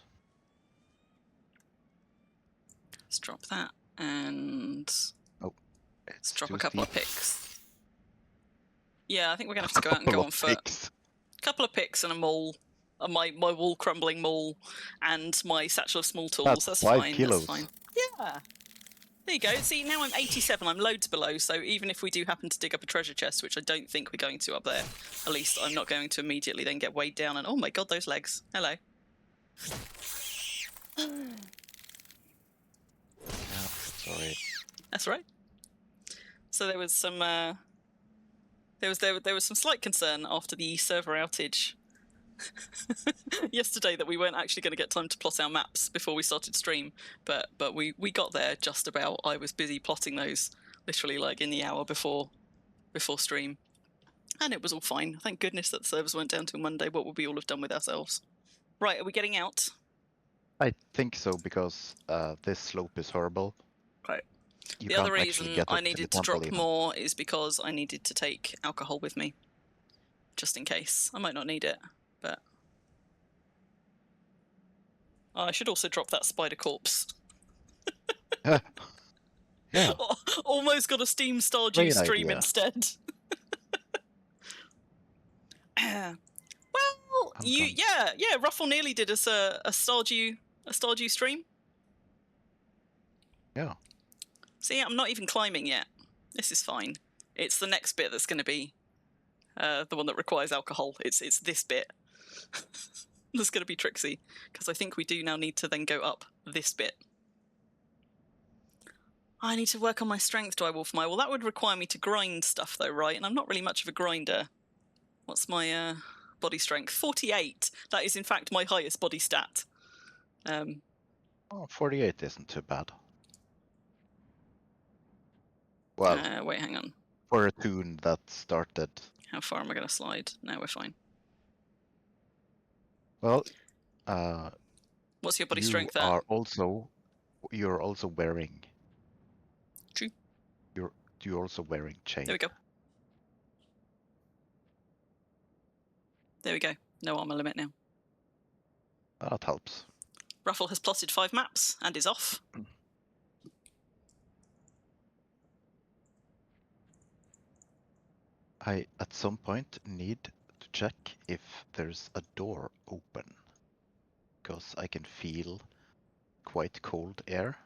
Let's drop that, and let's drop a couple of picks. Yeah, I think we're going to have to go out and go on foot. A couple of picks and a maul. My wall crumbling maul and my satchel of small tools. That's 5 fine. kilos. That's fine. Yeah. There you go. See, now I'm 87. I'm loads below. So even if we do happen to dig up a treasure chest, which I don't think we're going to up there, at least I'm not going to immediately then get weighed down. And oh my god, those legs. Hello. Sorry. That's right. So there was some there was some slight concern after the server outage yesterday that we weren't actually going to get time to plot our maps before we started stream, but we got there just about. I was busy plotting those literally like in the hour before stream, and it was all fine. Thank goodness that the servers went down till Monday. What would we all have done with ourselves? Right, are we getting out? I think so, because this slope is horrible. Right. You The can't other actually reason get I up to the needed to temple drop even. more is because I needed to take alcohol with me, just in case. I might not need it, but I should also drop that spider corpse. Yeah. Almost got a Steam Stardew Great stream idea. instead. Well, yeah. Ruffle nearly did us a Stardew stream. Yeah. See, I'm not even climbing yet. This is fine. It's the next bit that's going to be the one that requires alcohol. It's this bit that's going to be tricksy, because I think we do now need to then go up this bit. I need to work on my strength, do I, Wolfmire? Well, that would require me to grind stuff, though, right? And I'm not really much of a grinder. What's my body strength? 48. That is, in fact, my highest body stat. 48 isn't too bad. Well, wait, hang on. for a tune that started... How far am I going to slide? No, we're fine. Well, what's your body strength there? You're also wearing... True. You're also wearing chain. There we go. There we go. No armor limit now. That helps. Ruffle has plotted 5 maps and is off. I, at some point, need to check if there's a door open, because I can feel quite cold air,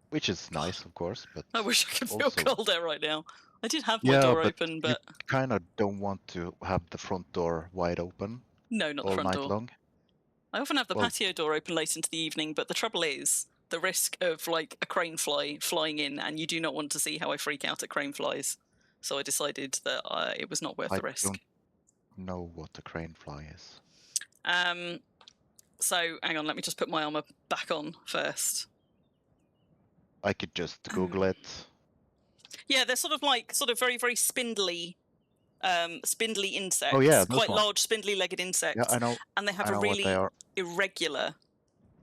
which is nice, of course, but I wish I could feel also... cold air right now. I did have my door open, but... you kind of don't want to have the front door wide open. No, not the all front night door. long. I often have the patio door open late into the evening, but the trouble is the risk of like a crane fly flying in, and you do not want to see how I freak out at crane flies. So I decided that it was not worth the risk. I don't know what a crane fly is. So hang on, let me just put my armor back on first. I could just Google it. Yeah, they're sort of very, very spindly insects. Oh yeah, quite large, spindly-legged insects. Yeah, I know. And they have a really irregular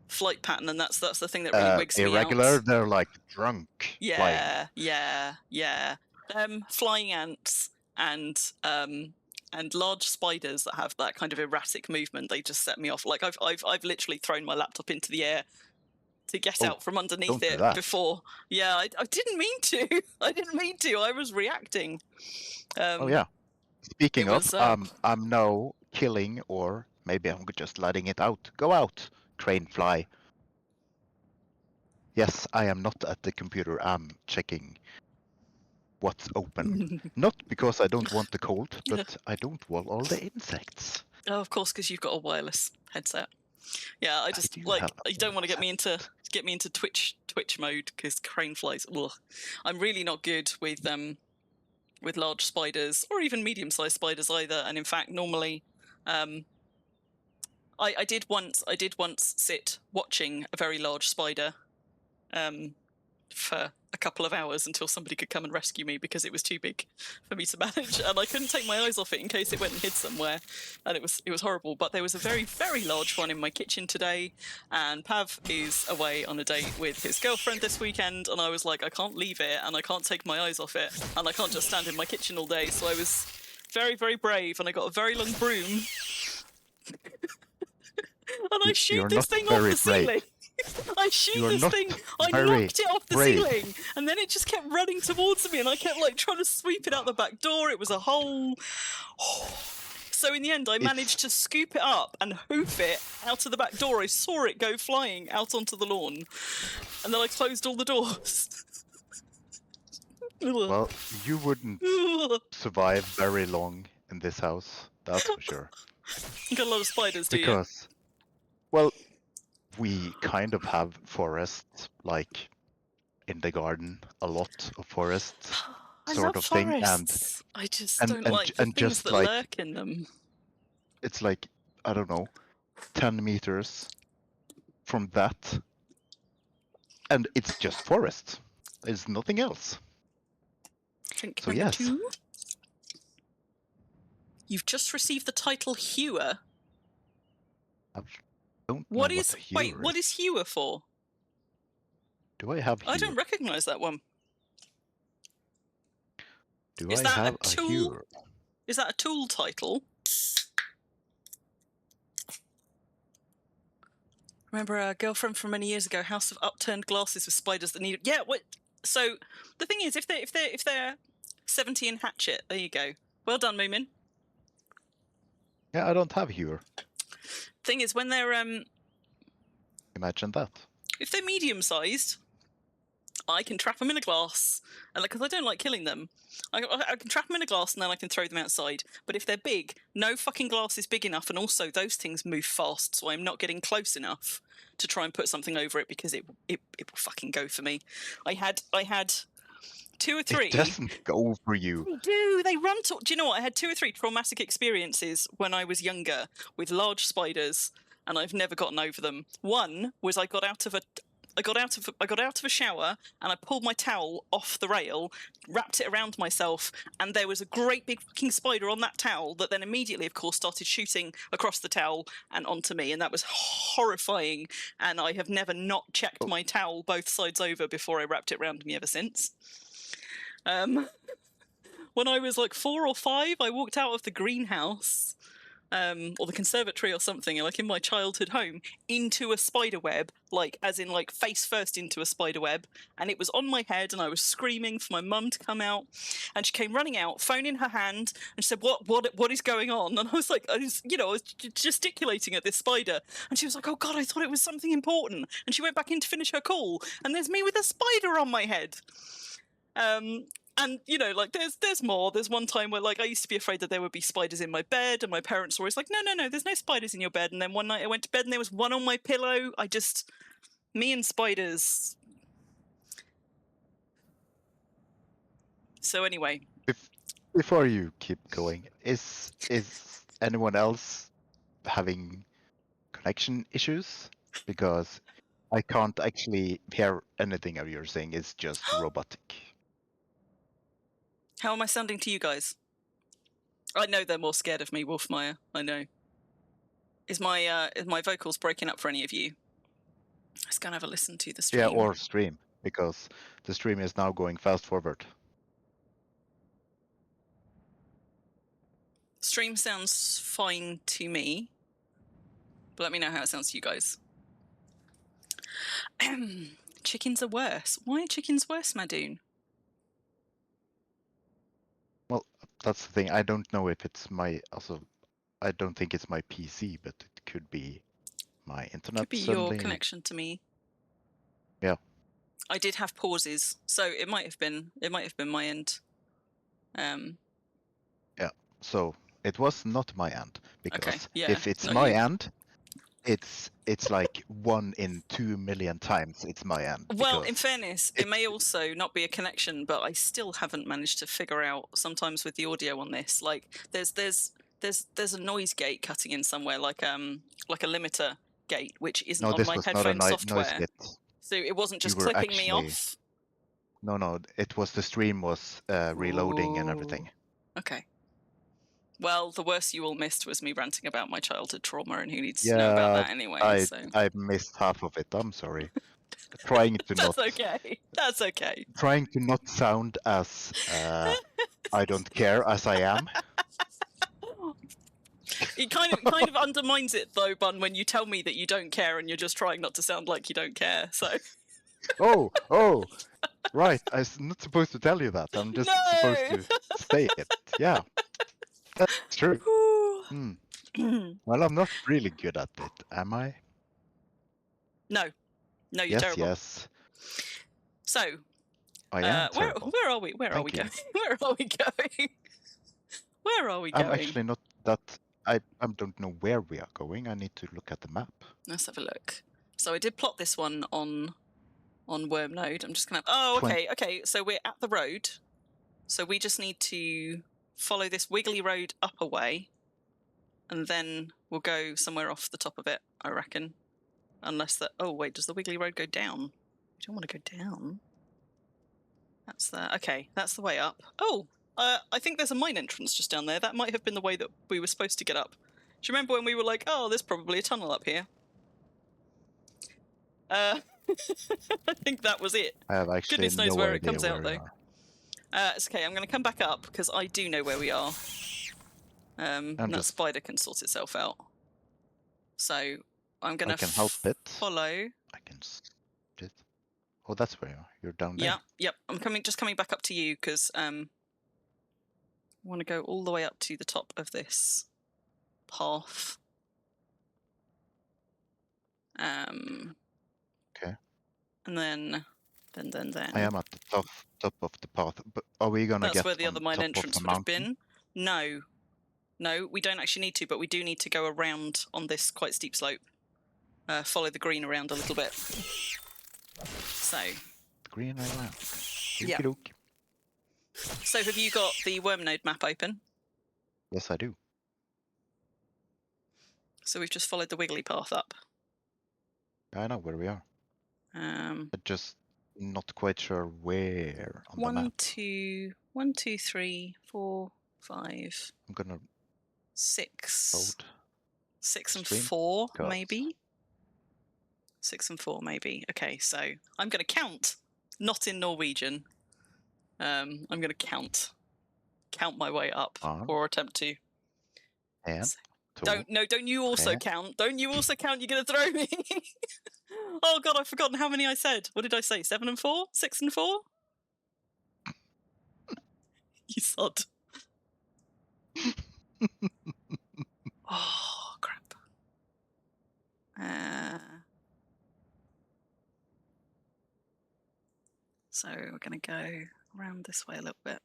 flight pattern, and that's the thing that really wigs me out. Irregular? They're like drunk. Yeah, flying. Yeah. Flying ants and large spiders that have that kind of erratic movement. They just set me off. Like I've literally thrown my laptop into the air to get out from underneath it before. Yeah, I didn't mean to. I was reacting. Oh yeah. Speaking of, I'm now killing, or maybe I'm just letting it out. Go out, crane fly. Yes, I am not at the computer. I'm checking what's open. Not because I don't want the cold, but I don't want all the insects. Oh, of course, because you've got a wireless headset. Yeah, I just you don't want to get me into Twitch mode, because crane flies. Ugh. I'm really not good with large spiders or even medium-sized spiders either. And in fact, normally, I did once sit watching a very large spider for a couple of hours until somebody could come and rescue me, because it was too big for me to manage, and I couldn't take my eyes off it in case it went and hid somewhere, and it was horrible. But there was a very, very large one in my kitchen today, and Pav is away on a date with his girlfriend this weekend, and I was like, I can't leave it, and I can't take my eyes off it, and I can't just stand in my kitchen all day. So I was very, very brave, and I got a very long broom and I shoot this thing off the ceiling. I shoot this thing, I knocked it off the ceiling, and then it just kept running towards me, and I kept like trying to sweep it out the back door. It was a whole... So in the end, I managed to scoop it up and hoof it out of the back door. I saw it go flying out onto the lawn, and then I closed all the doors. Well, you wouldn't survive very long in this house, that's for sure. You got a lot of spiders, do you? Because, well, we kind of have forests, like in the garden, a lot of forests. sort of thing, and I just don't like the things that lurk in them. It's like, I don't know, 10 meters from that, and it's just forest. There's nothing else. Drink so number yes. 2. You've just received the title Hewer. I don't know what Hewer Wait, what is Hewer for? Do I have Hewer? I don't recognise that one. Is that have a tool? Hewer? Is that a tool title? Remember a girlfriend from many years ago, House of Upturned Glasses with spiders that needed... Yeah, what? So the thing is, if they're 70 and Hatchet, there you go. Well done, Moomin. Yeah, I don't have Hewer. Thing is, when they're Imagine that. If they're medium-sized, I can trap them in a glass, and because I don't like killing them, I can trap them in a glass and then I can throw them outside. But if they're big, no fucking glass is big enough, and also those things move fast, so I'm not getting close enough to try and put something over it because it will fucking go for me. I had 2 or 3. It doesn't go for you. They do. They run to... Do you know what? I had 2 or 3 traumatic experiences when I was younger with large spiders, and I've never gotten over them. One was I got out of a shower and I pulled my towel off the rail, wrapped it around myself, and there was a great big fucking spider on that towel that then immediately, of course, started shooting across the towel and onto me, and that was horrifying. And I have never not checked my towel both sides over before I wrapped it around me ever since. When I was like 4 or 5, I walked out of the greenhouse, or the conservatory or something, like in my childhood home, into a spider web, like as in like face first into a spider web, and it was on my head, and I was screaming for my mum to come out, and she came running out, phone in her hand, and she said, what is going on? And I was like, I was gesticulating at this spider, and she was like, oh God, I thought it was something important. And she went back in to finish her call, and there's me with a spider on my head. And, like, there's more. There's one time where, like, I used to be afraid that there would be spiders in my bed, and my parents were always like, no, there's no spiders in your bed. And then one night I went to bed and there was one on my pillow. Me and spiders. So anyway. Before you keep going, is anyone else having connection issues? Because I can't actually hear anything of you're saying. It's just robotic. How am I sounding to you guys? I know they're more scared of me, Wolfmeyer. I know. Is my vocals breaking up for any of you? Let's go and have a listen to the stream. Yeah, or stream, because the stream is now going fast forward. Stream sounds fine to me, but let me know how it sounds to you guys. Chickens are worse. Why are chickens worse, Madoon? Well, that's the thing. I don't know if it's my... Also, I don't think it's my PC, but it could be my internet. Could be your connection to me. Yeah. I did have pauses, so it might have been my end. Yeah. So it was not my end, because okay. Yeah. if it's my end, it's like 1 in 2 million times it's my end. Well, in fairness, it may also not be a connection, but I still haven't managed to figure out sometimes with the audio on this. Like there's a noise gate cutting in somewhere, like a limiter gate, which isn't on my headphone software. Noise gate. So it wasn't just clipping me off. No, it was the stream was reloading and everything. Okay. Well, the worst you all missed was me ranting about my childhood trauma, and who needs to know about that anyway? I missed half of it. I'm sorry. Trying to That's okay. That's okay. Trying to not sound as I don't care as I am. It kind of undermines it though, Bun, when you tell me that you don't care and you're just trying not to sound like you don't care. So. Oh, right. I'm not supposed to tell you that. I'm just supposed to say it. Yeah, that's true. Well, I'm not really good at it, am I? No, you're terrible. Yes. So, I am terrible. Where are we? Where are we going? Where are we going? Where are we going? I'm actually not that. I don't know where we are going. I need to look at the map. Let's have a look. So I did plot this one on Wurm node. I'm just gonna. Oh, okay. So we're at the road. So we just need to follow this wiggly road up a way, and then we'll go somewhere off the top of it, I reckon. Unless that... Oh, wait, does the wiggly road go down? We don't want to go down. That's the... Okay, that's the way up. Oh, I think there's a mine entrance just down there. That might have been the way that we were supposed to get up. Do you remember when we were like, oh, there's probably a tunnel up here? I think that was it. I have actually Goodness knows no where it idea comes where out, we though. are. It's okay, I'm going to come back up, because I do know where we are. And that spider can sort itself out. So I'm going to can help it. follow. I can split. Oh, that's where you are. You're down there. Yeah, yep. I'm just coming back up to you, because I want to go all the way up to the top of this path. Okay. And then. I am at the top of the path. But are we gonna That's get where the on other mine top entrance of the would have mountain? been. No, we don't actually need to, but we do need to go around on this quite steep slope. Follow the green around a little bit. So. Green around. Yeah. Okey-doke. So have you got the worm node map open? Yes, I do. So we've just followed the wiggly path up. I know where we are. Um, But just not quite sure where on the map. 1, 2, 3, 4, 5, I'm gonna 6. load. 6 and Stream? 4, God. maybe? 6 and 4, maybe. Okay, so I'm going to count, not in Norwegian. I'm going to count my way up, or attempt to. And Don't you also count? Don't you also count? You're going to throw me. Oh God, I've forgotten how many I said. What did I say? 7 and 4? 6 and 4? You sod. Oh crap. So we're going to go around this way a little bit.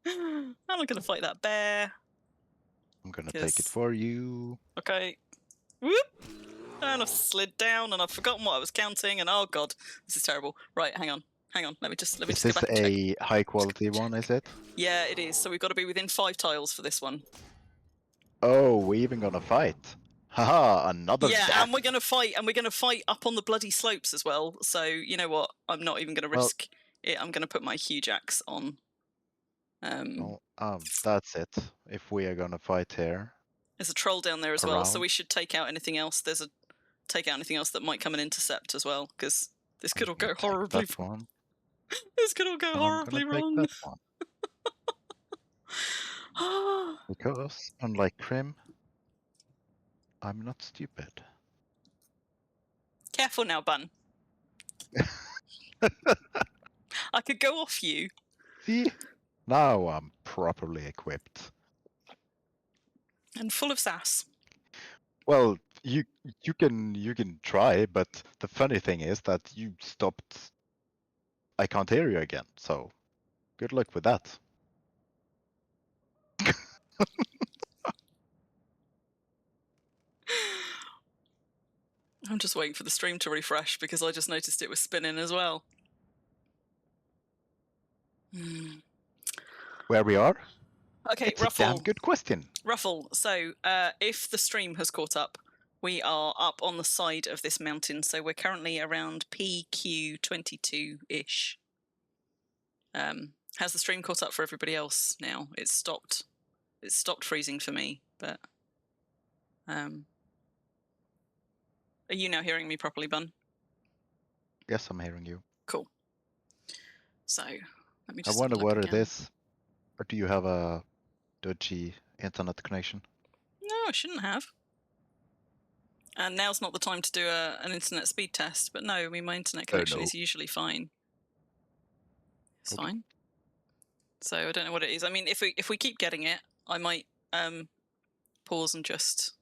I'm not going to fight that bear. I'm gonna take it for you. Okay. Whoop! And I've slid down and I've forgotten what I was counting and oh God, this is terrible. Right, hang on. Let me just go back and check. Is this a high quality one, is it? Yeah, it is. So we've got to be within 5 tiles for this one. Oh, we're even gonna fight. Haha, another death. And we're gonna fight up on the bloody slopes as well. So you know what? I'm not even gonna risk it. I'm gonna put my huge axe on. That's it. If we are gonna fight here. There's a troll down there as well, so we should take out anything else. Take out anything else that might come and intercept as well, because this could all go horribly wrong. This could all go horribly wrong. Because, unlike Crim, I'm not stupid. Careful now, Bun. I could go off you. See? Now I'm properly equipped. And full of sass. Well, you can try, but the funny thing is that you stopped. I can't hear you again, so good luck with that. I'm just waiting for the stream to refresh because I just noticed it was spinning as well. Where we are? Okay, it's Ruffle. A damn good question. Ruffle, so if the stream has caught up, we are up on the side of this mountain, so we're currently around PQ22-ish. Has the stream caught up for everybody else now? It's stopped freezing for me, but are you now hearing me properly, Bun? Yes, I'm hearing you. Cool. So let me just. I wonder what it is. Or do you have a dodgy internet connection? No, I shouldn't have. And now's not the time to do an internet speed test, but no, I mean, my internet connection is usually fine. It's fine. So I don't know what it is. I mean, if we keep getting it, I might pause and just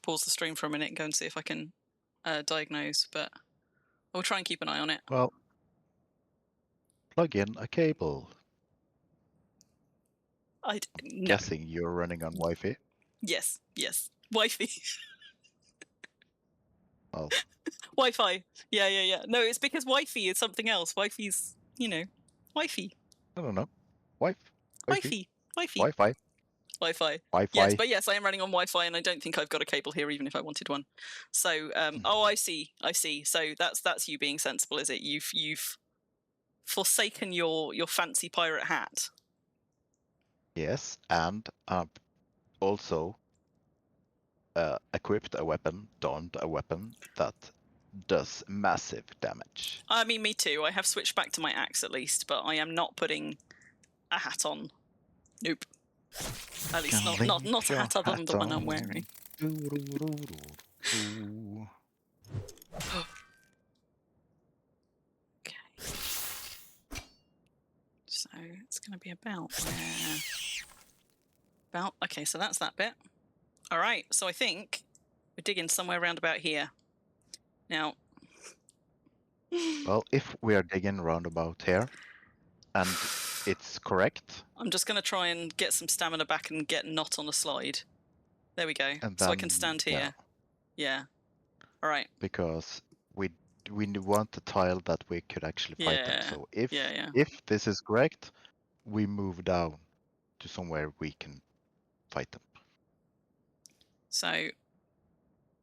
pause the stream for a minute and go and see if I can diagnose, but I'll try and keep an eye on it. Well, plug in a cable. No. Guessing you're running on Wi-Fi. Yes, Wi-Fi. Well, Wi-Fi. Yeah. No, it's because Wi-Fi is something else. Wi-Fi's, Wi-Fi. I don't know. Wi-Fi. Wi-Fi. Wi-Fi. Yes, yes, I am running on Wi-Fi, and I don't think I've got a cable here, even if I wanted one. So, oh, I see. So that's you being sensible, is it? You've forsaken your fancy pirate hat. Yes, and also equipped a weapon, donned a weapon that does massive damage. I mean, me too. I have switched back to my axe at least, but I am not putting a hat on. Nope. At least not a hat other than the one I'm wearing. Okay. So it's going to be about there. Okay, so that's that bit. All right, so I think we're digging somewhere around about here. Now. Well, if we are digging round about here, and it's correct. I'm just going to try and get some stamina back and get not on a slide. There we go. And so then, I can stand here. Yeah. All right. Because we want a tile that we could actually fight them. So if this is correct, we move down to somewhere we can fight them. So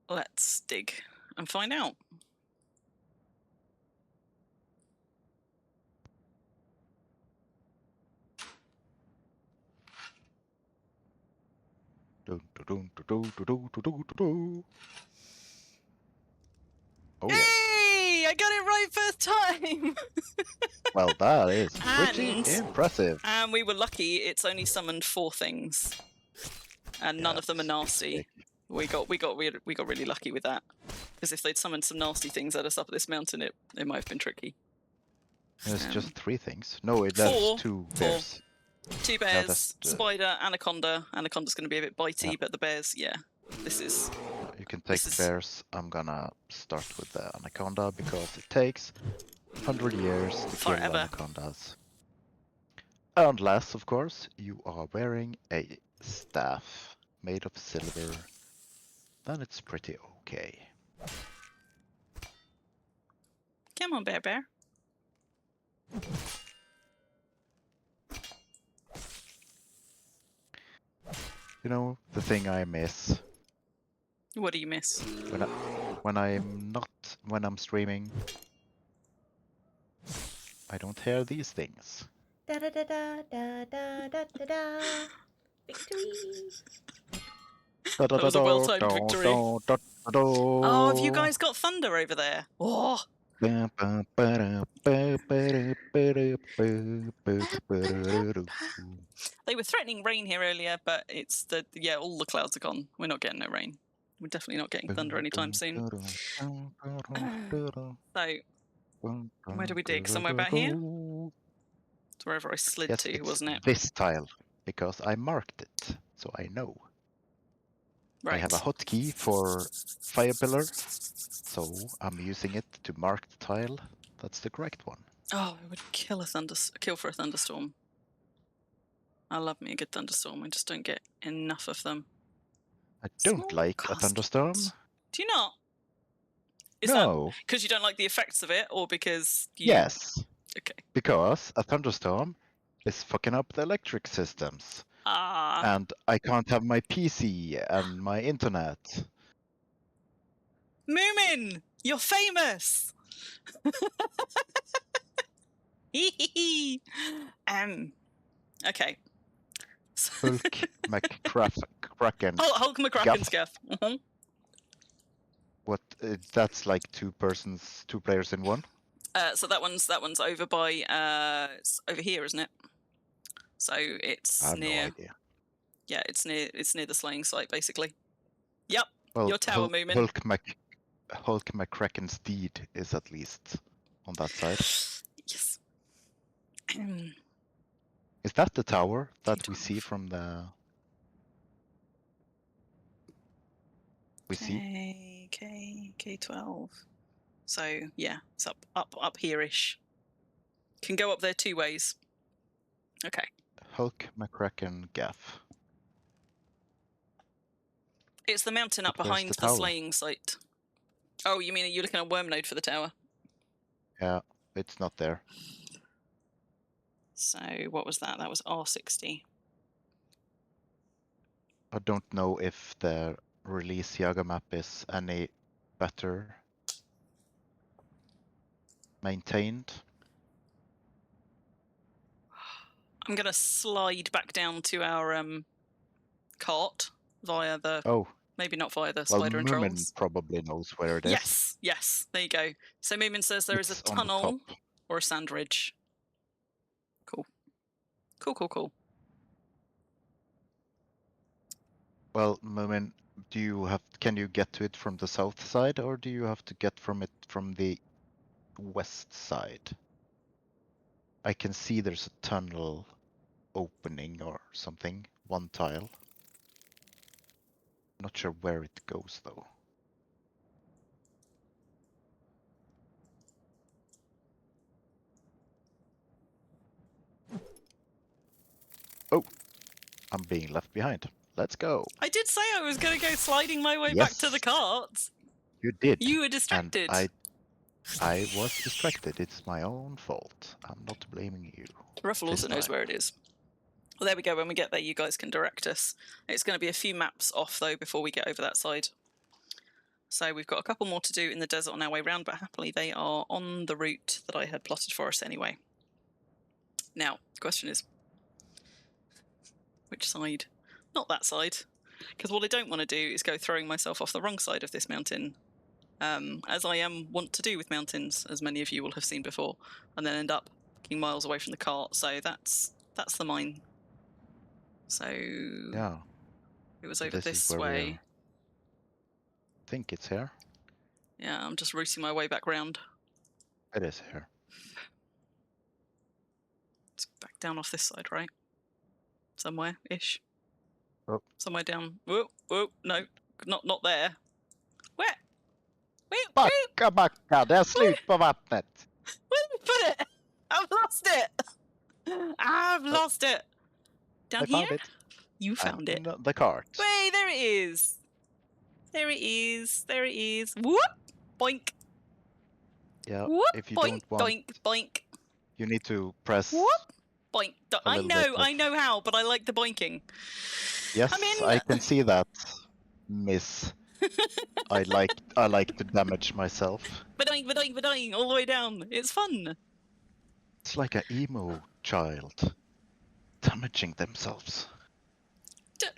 let's dig and find out. Oh, hey! I got it right first time! Well, that is pretty impressive. And we were lucky, it's only summoned 4 things. And none of them are nasty. We got really lucky with that. Because if they'd summoned some nasty things at us up this mountain, it might have been tricky. There's just 3 things. No, there's 2 bears. 2 bears, spider, anaconda. Anaconda's going to be a bit bitey, but the bears, this is... You can take the bears. I'm gonna start with the anaconda because it takes 100 years to kill anacondas. Unless, of course, you are wearing a staff made of silver. Then it's pretty okay. Come on, bear. You know, the thing I miss. What do you miss? When I'm streaming, I don't hear these things. Da da da da da da da da da. Victory! That was a well-timed victory. Oh, have you guys got thunder over there? Oh! They were threatening rain here earlier, but it's all the clouds are gone. We're not getting no rain. We're definitely not getting thunder anytime soon. So, where do we dig? Somewhere about here? It's wherever I slid to, wasn't it? This tile, because I marked it, so I know. Right. I have a hotkey for fire pillar, so I'm using it to mark the tile. That's the correct one. Oh, I would kill for a thunderstorm. I love me a good thunderstorm. I just don't get enough of them. I don't like a thunderstorm. Do you not? Is no. that because you don't like the effects of it, or because you... Yes. Okay. Because a thunderstorm is fucking up the electric systems. And I can't have my PC and my internet. Moomin! You're famous! Okay. Hulk McCracken. Hulk McCracken's gaff. What? That's like 2 players in one. So that one's over by it's over here, isn't it? So it's I have near. No idea. Yeah, it's near the slaying site, basically. Yep. Well, your tower, Moomin. Hulk McCracken's deed is at least on that side. Yes. Is that the tower that we see from the? See. K12. So yeah, it's up here-ish. Can go up there 2 ways. Okay. Hulk McCracken gaff. It's the mountain up behind the slaying site. Oh, you mean you're looking at Wurm node for the tower? Yeah, it's not there. So what was that? That was R60. I don't know if the release Yaga map is any better maintained. I'm going to slide back down to our cart via the... Oh. Maybe not via the Well, spider and Moomin trolls. probably knows where it is. Yes, yes, there you go. So Moomin says there is a tunnel or a sand ridge. Cool. Cool. Well, Moomin, can you get to it from the south side, or do you have to get from it from the west side? I can see there's a tunnel opening or something, one tile. Not sure where it goes though. Oh, I'm being left behind. Let's go. I did say I was going to go sliding my way back to the cart. You did. You were distracted. And I was distracted. It's my own fault. I'm not blaming you. Ruffle also knows where it is. Well, there we go. When we get there, you guys can direct us. It's going to be a few maps off, though, before we get over that side. So we've got a couple more to do in the desert on our way round, but happily they are on the route that I had plotted for us anyway. Now, the question is, which side? Not that side. Because what I don't want to do is go throwing myself off the wrong side of this mountain, as I want to do with mountains, as many of you will have seen before, and then end up fucking miles away from the cart. So that's the mine. So yeah, it was over this way. I think it's here. Yeah, I'm just routing my way back round. It is here. It's back down off this side, right? Somewhere-ish. Oh. Somewhere down. Whoa, no, not there. Where? Backa, det är slut på vattnet. Where did we put it? I've lost it. I've lost it. Down here? Found it. You found it. The cart. Wait, there it is. There it is. Whoop! Boink. Yeah. Whoop! If you Boink, don't want, boink, boink. you need to press. Whoop! Boink. I know how, but I like the boinking. Yes, I can see that, miss. I like to damage myself. Ba-doing, all the way down. It's fun. It's like an emo child damaging themselves.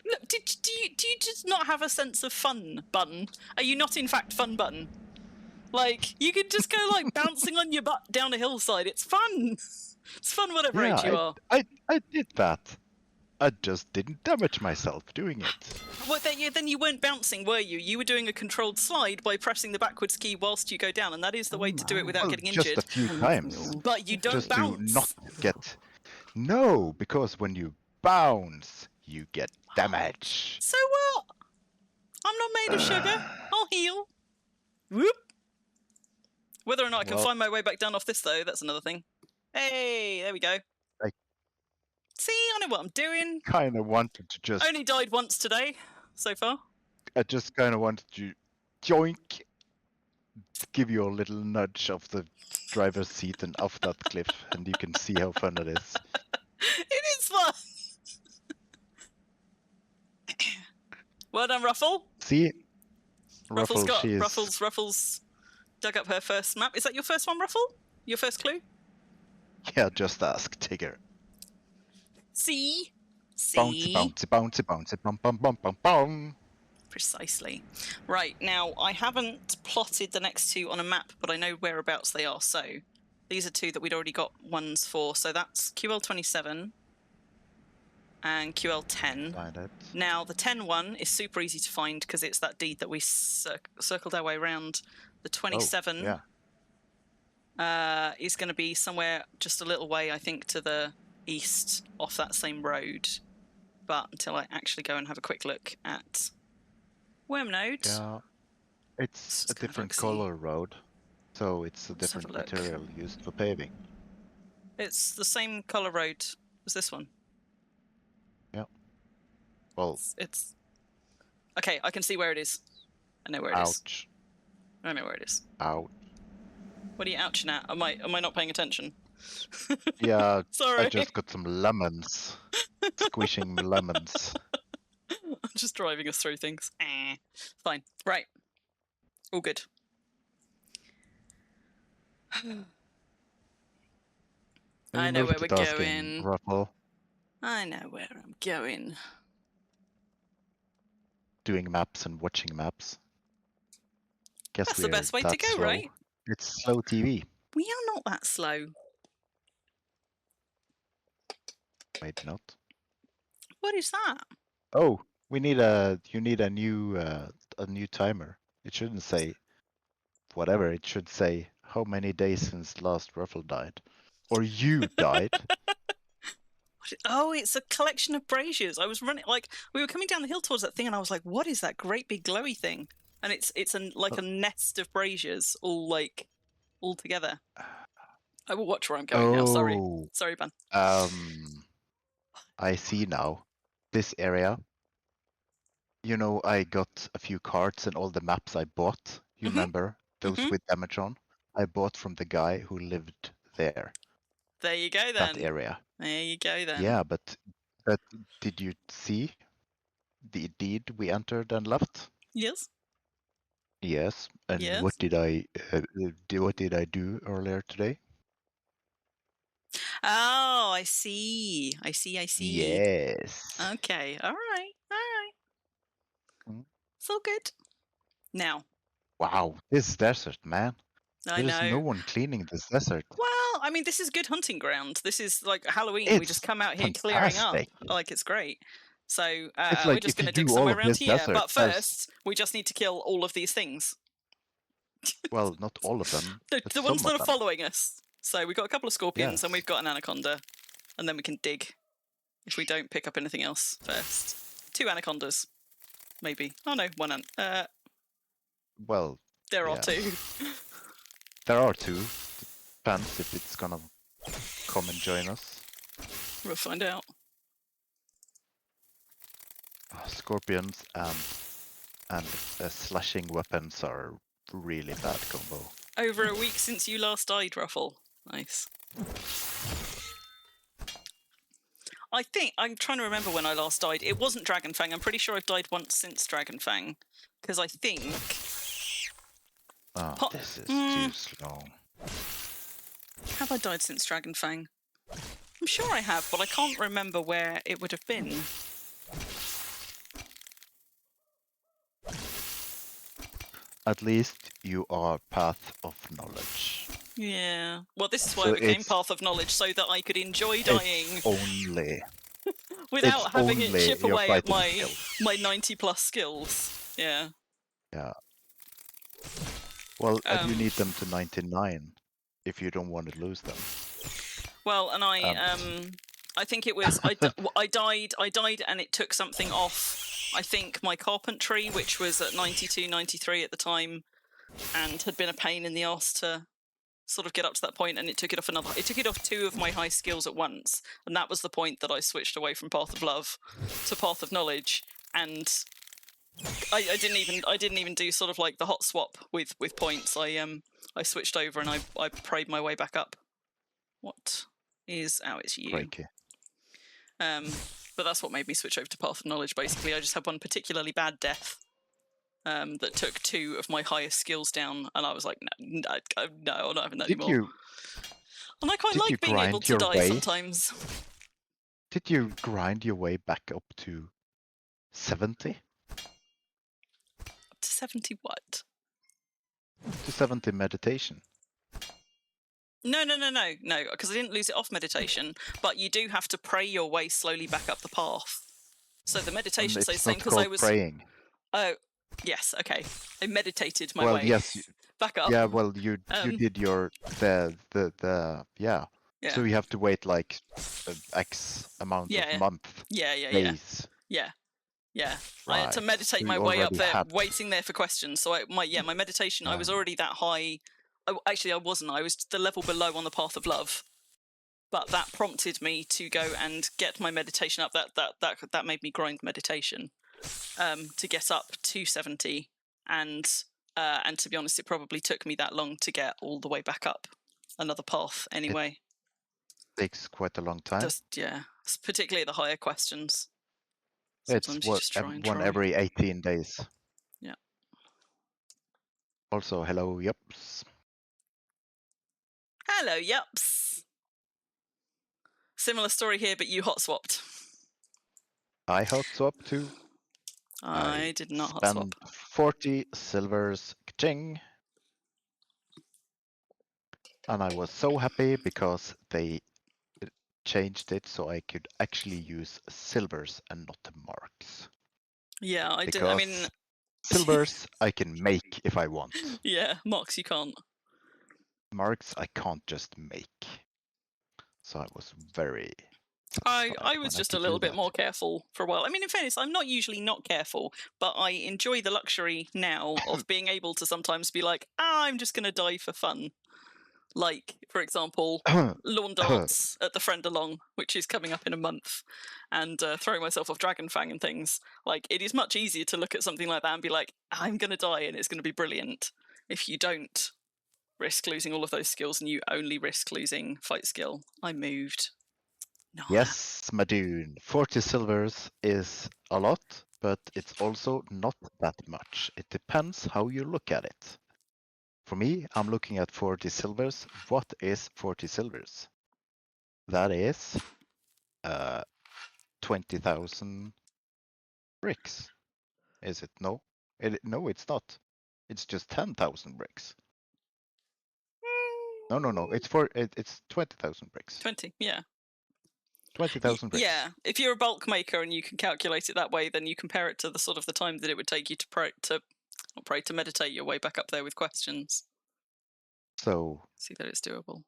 Look, do you just not have a sense of fun, Button? Are you not in fact fun, Button? Like, you could just go like bouncing on your butt down a hillside. It's fun. It's fun whatever age you are. I did that. I just didn't damage myself doing it. Well, then you weren't bouncing, were you? You were doing a controlled slide by pressing the backwards key whilst you go down, and that is the way to do it without getting injured. Just a few times. But you don't just bounce. To not get... No, because when you bounce, you get damage. So what? I'm not made of sugar. I'll heal. Whoop. Whether or not I can find my way back down off this, though, that's another thing. Hey, there we go. See, I know what I'm doing. Kind of wanted to just... Only died once today, so far. I just kind of wanted to joink, give you a little nudge off the driver's seat and off that cliff, and you can see how fun it is. It is fun. Well done, Ruffle. See? Ruffles dug up her first map. Is that your first one, Ruffle? Your first clue? Yeah, just ask Tigger. See? Bouncy, bum. Precisely. Right, now, I haven't plotted the next two on a map, but I know whereabouts they are. So, these are two that we'd already got ones for. So that's QL27 and QL10. Now, the 10 one is super easy to find because it's that deed that we circled our way around. The 27 is going to be somewhere just a little way, I think, to the east off that same road. But until I actually go and have a quick look at Wurm node. Yeah, it's a different color road, so it's a different material used for paving. It's the same color road as this one. Yeah. Well, it's okay. I can see where it is. I know where it is. Ouch. I know where it is. Out. What are you ouching at? Am I not paying attention? Yeah, Sorry. I just got some lemons. Squishing lemons. I'm just driving us through things. Fine. Right. All good. I know where we're going. Ruffle. I know where I'm going. Doing maps and watching maps. Guess That's the we're best way to that go, slow. right? It's slow TV. We are not that slow. Maybe not. What is that? Oh, you need a new timer. It shouldn't say whatever. It should say how many days since last Ruffle died, or you died. Oh, it's a collection of braziers. I was running, like, we were coming down the hill towards that thing, and I was like, "What is that great big glowy thing?" And it's a nest of braziers, all together. I will watch where I'm going now. Sorry, Ben. I see now. This area. You know, I got a few cards and all the maps I bought. You remember those with damage on? I bought from the guy who lived there. There you go, then. That area. There you go, then. Yeah, but did you see the deed we entered and left? Yes. Yes. And Yes. what did I do earlier today? Oh, I see. Yes. Okay. All right. It's all good. Now. Wow, this desert, man. I There's know. no one cleaning this desert. Well, I mean, this is good hunting ground. This is like Halloween. We just come out here clearing up. Like, it's great. So we're just going to dig somewhere around here. But first, we just need to kill all of these things. Well, not all of them. The ones that are following us. So we've got a couple of scorpions and we've got an anaconda. And then we can dig if we don't pick up anything else first. 2 anacondas. Maybe. Oh no, 1 well, there are 2. There are 2. Depends if it's gonna come and join us. We'll find out. Scorpions and slashing weapons are really bad combo. Over a week since you last died, Ruffle. Nice. I think I'm trying to remember when I last died. It wasn't Dragonfang. I'm pretty sure I've died once since Dragonfang, because I think. Oh, this is too slow. Have I died since Dragonfang? I'm sure I have, but I can't remember where it would have been. At least you are Path of Knowledge. Yeah. Well, this is why I became Path of Knowledge, so that I could enjoy dying. Only. Without having it chip away at my 90+ skills. Yeah. Yeah. Well, and you need them to 99 if you don't want to lose them. Well, and I think it was I died and it took something off. I think my carpentry, which was at 92, 93 at the time, and had been a pain in the arse to sort of get up to that point, and it took it off 2 of my high skills at once, and that was the point that I switched away from Path of Love to Path of Knowledge, and I didn't even do sort of like the hot swap with points. I switched over and I prayed my way back up. What is it's you. Crikey. But that's what made me switch over to Path of Knowledge, basically. I just had one particularly bad death that took 2 of my highest skills down, and I was like, no, I'm not having that anymore. And I quite like being able to die sometimes. Did you grind your way back up to 70? Up to 70 what? To 70 meditation. No, because I didn't lose it off meditation, but you do have to pray your way slowly back up the path. So the meditation stays the same because I was praying. Oh, yes, okay. I meditated my way back up. Yeah, well, you did your yeah. So you have to wait like X amount of month. Days. Yeah. Right. I had to meditate my way up there, waiting there for questions. So my meditation, I was already that high. Actually, I wasn't. I was the level below on the Path of Love, but that prompted me to go and get my meditation up. That made me grind meditation to get up to 70, and And to be honest, it probably took me that long to get all the way back up another path anyway. It takes quite a long time. Yeah, particularly the higher questions. Sometimes it's you just try and one every 18 days. Yeah. Also, hello, yups. Hello, yups. Similar story here, but you hot swapped. I hot swap too. I did not hot swap. 40 silvers, ka-ching. And I was so happy because they changed it so I could actually use silvers and not marks. Yeah, I did. Because I mean, silvers I can make if I want. Yeah, marks you can't. Marks I can't just make. So I was very I was just a little bit more careful for a while. I mean, in fairness, I'm not usually not careful, but I enjoy the luxury now of being able to sometimes be like, I'm just going to die for fun. Like, for example, lawn darts at the friend along, which is coming up in a month, and throwing myself off Dragonfang and things. Like, it is much easier to look at something like that and be like, I'm going to die and it's going to be brilliant. If you don't risk losing all of those skills and you only risk losing fight skill. I moved. No. Yes, Madoon. 40 silvers is a lot, but it's also not that much. It depends how you look at it. For me, I'm looking at 40 silvers. What is 40 silvers? That is 20,000 bricks. Is it? No. No, it's not. It's just 10,000 bricks. No. It's 20,000 bricks. 20, yeah. 20,000 bricks. Yeah, if you're a bulk maker and you can calculate it that way, then you compare it to the sort of the time that it would take you to meditate your way back up there with questions. So see that it's doable.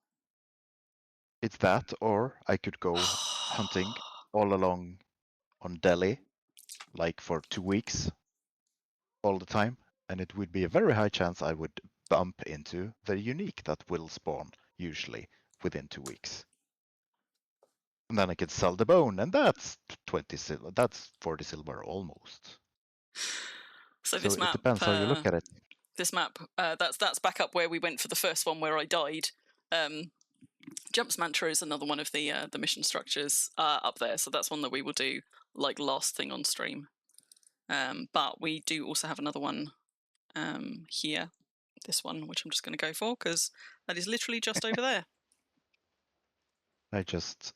It's that, or I could go hunting all along on Delhi, like for 2 weeks, all the time, and it would be a very high chance I would bump into the unique that will spawn usually within 2 weeks. And then I could sell the bone, and that's 20 silver. That's 40 silver almost. So this map, it depends how you look at it. This map, that's back up where we went for the first one where I died. Jumps Mantra is another one of the mission structures up there, so that's one that we will do like last thing on stream. But we do also have another one here, this one, which I'm just going to go for because that is literally just over there. I just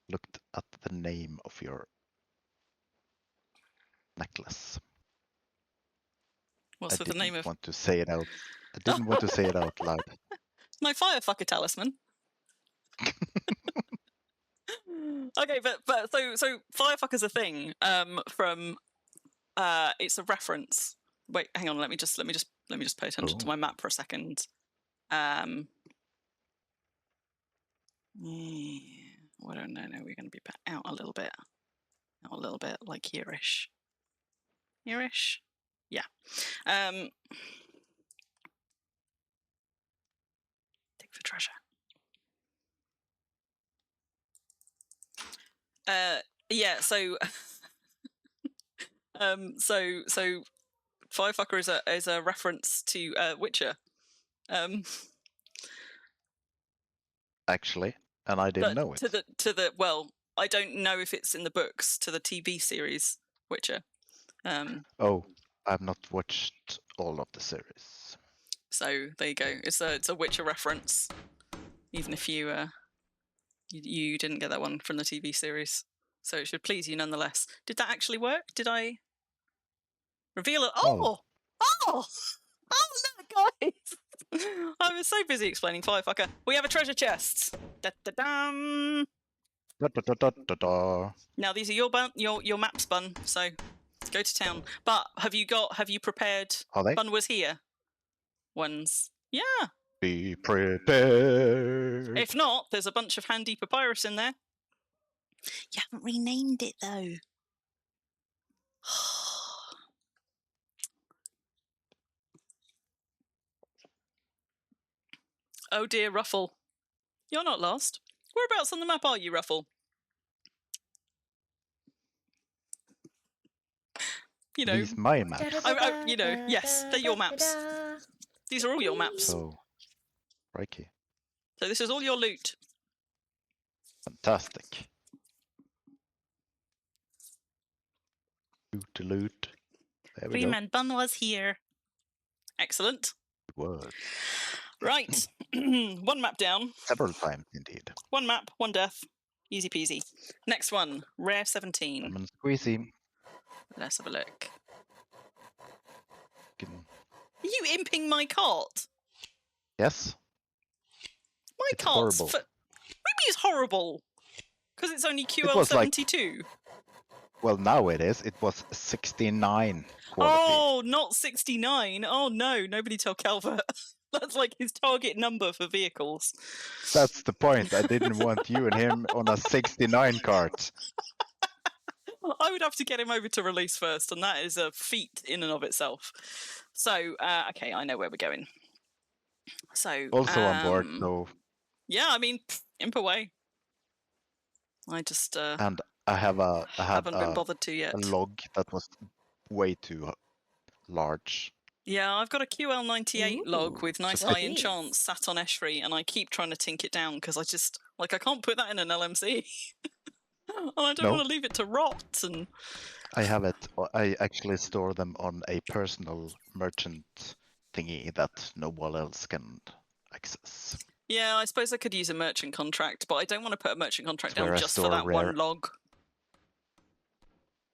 looked at the name of your necklace. What's the name of? Want to say it out. I didn't want to say it out loud. My firefucker talisman. Okay, but so firefucker's a thing from it's a reference. Wait, hang on, let me just pay attention to my map for a second. Yeah, well, no, we're going to be out a little bit, like here-ish. Here-ish, yeah. Dig for treasure. Yeah, so so firefucker is a reference to Witcher. Actually, and I didn't know it. To the well, I don't know if it's in the books, to the TV series Witcher. Oh, I've not watched all of the series. So there you go. It's a Witcher reference, even if you you didn't get that one from the TV series. So it should please you nonetheless. Did that actually work? Did I reveal it? Oh, look, guys! I was so busy explaining firefucker. We have a treasure chest. Da-da-dum. Now these are your maps, Bun. So go to town. But have you prepared? Are they? Bun was here. Ones. Yeah. Be prepared. If not, there's a bunch of handy papyrus in there. You haven't renamed it though. Oh dear, Ruffle. You're not lost. Whereabouts on the map are you, Ruffle? you know, These my maps. you know, yes, they're your maps. These are all your maps. So, crikey. So this is all your loot. Fantastic. Loot. There we Crim go. and Bunnlose here. Excellent. Word. Right. One map down. Several times indeed. One map, one death. Easy peasy. Next one, rare 17. Lemon squeezy. Let's have a look. Can... Are you imping my cart? Yes. My It's cart's horrible. What do you mean it's horrible? Because it's only QL was like- 72. Well, now it is. It was 69 quality. Oh, not 69. Oh no, nobody tell Calvert. That's like his target number for vehicles. That's the point. I didn't want you and him on a 69 cart. I would have to get him over to release first, and that is a feat in and of itself. So, okay, I know where we're going. So Also on board, so. Yeah, I mean, imp away. I just And I had haven't been bothered to yet. a log that was way too large. Yeah, I've got a QL98 log Ooh, with nice so high nice. enchants sat on Eschri, and I keep trying to tink it down because I just I can't put that in an LMC. And I don't No. want to leave it to rot. And I have it. I actually store them on a personal merchant thingy that no one else can access. yeah, I suppose I could use a merchant contract, but I don't want to put a merchant contract That's where down I just for store that rare- one log.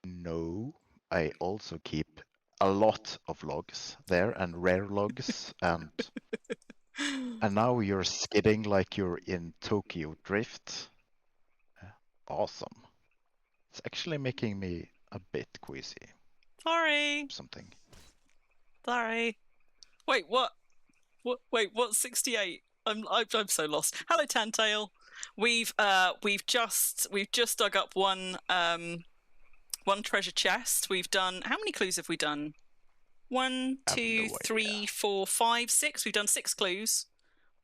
No, I also keep a lot of logs there and rare logs and now you're skidding like you're in Tokyo Drift. Awesome. It's actually making me a bit queasy. Sorry. Something. Sorry. Wait, what? Wait, what's 68? I'm so lost. Hello, Tantail. We've just dug up one treasure chest. We've done, how many clues have we done? 1, I have 2, no 3, idea. 4, 5, 6. We've done 6 clues.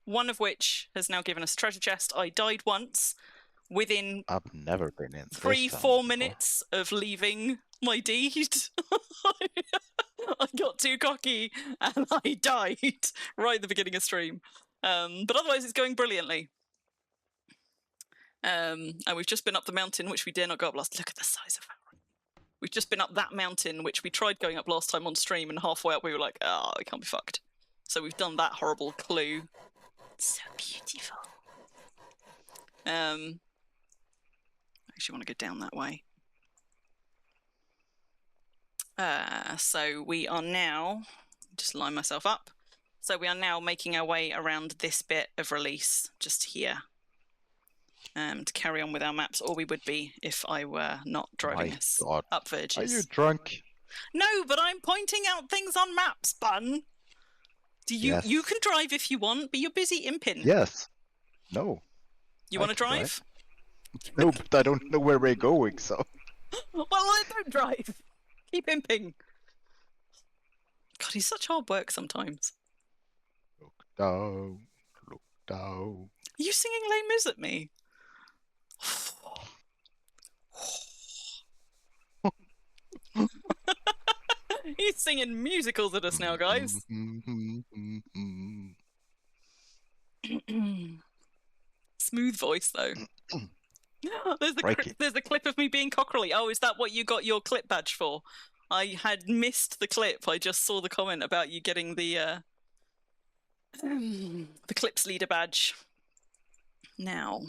One of which has now given us a treasure chest. I died once within I've never been in 3-4 this town minutes of leaving my deed. I got too cocky and I died right at the beginning of stream. But otherwise it's going brilliantly. And we've just been up the mountain, which we dare not go up last. Look at the size of our... We've just been up that mountain, which we tried going up last time on stream, and halfway up we were like, oh, we can't be fucked. So we've done that horrible clue. So beautiful. I actually want to go down that way. So we are now, just line myself up. So we are now making our way around this bit of release, just here, to carry on with our maps, or we would be if I were not driving My us God. up Are verges. you drunk? No, but I'm pointing out things on maps, Bun. You Yes. can drive if you want, but you're busy imping. Yes. No. You I want to can drive? No, but I don't know where we're going, so. Well, I don't drive. Keep imping. God, he's such hard work sometimes. Look down. Look down. Are you singing Les Mis at me? He's singing musicals at us now, guys. Smooth voice, though. There's the clip of me being cockerly. Oh, is that what you got your clip badge for? I had missed the clip. I just saw the comment about you getting the clips leader badge. Now,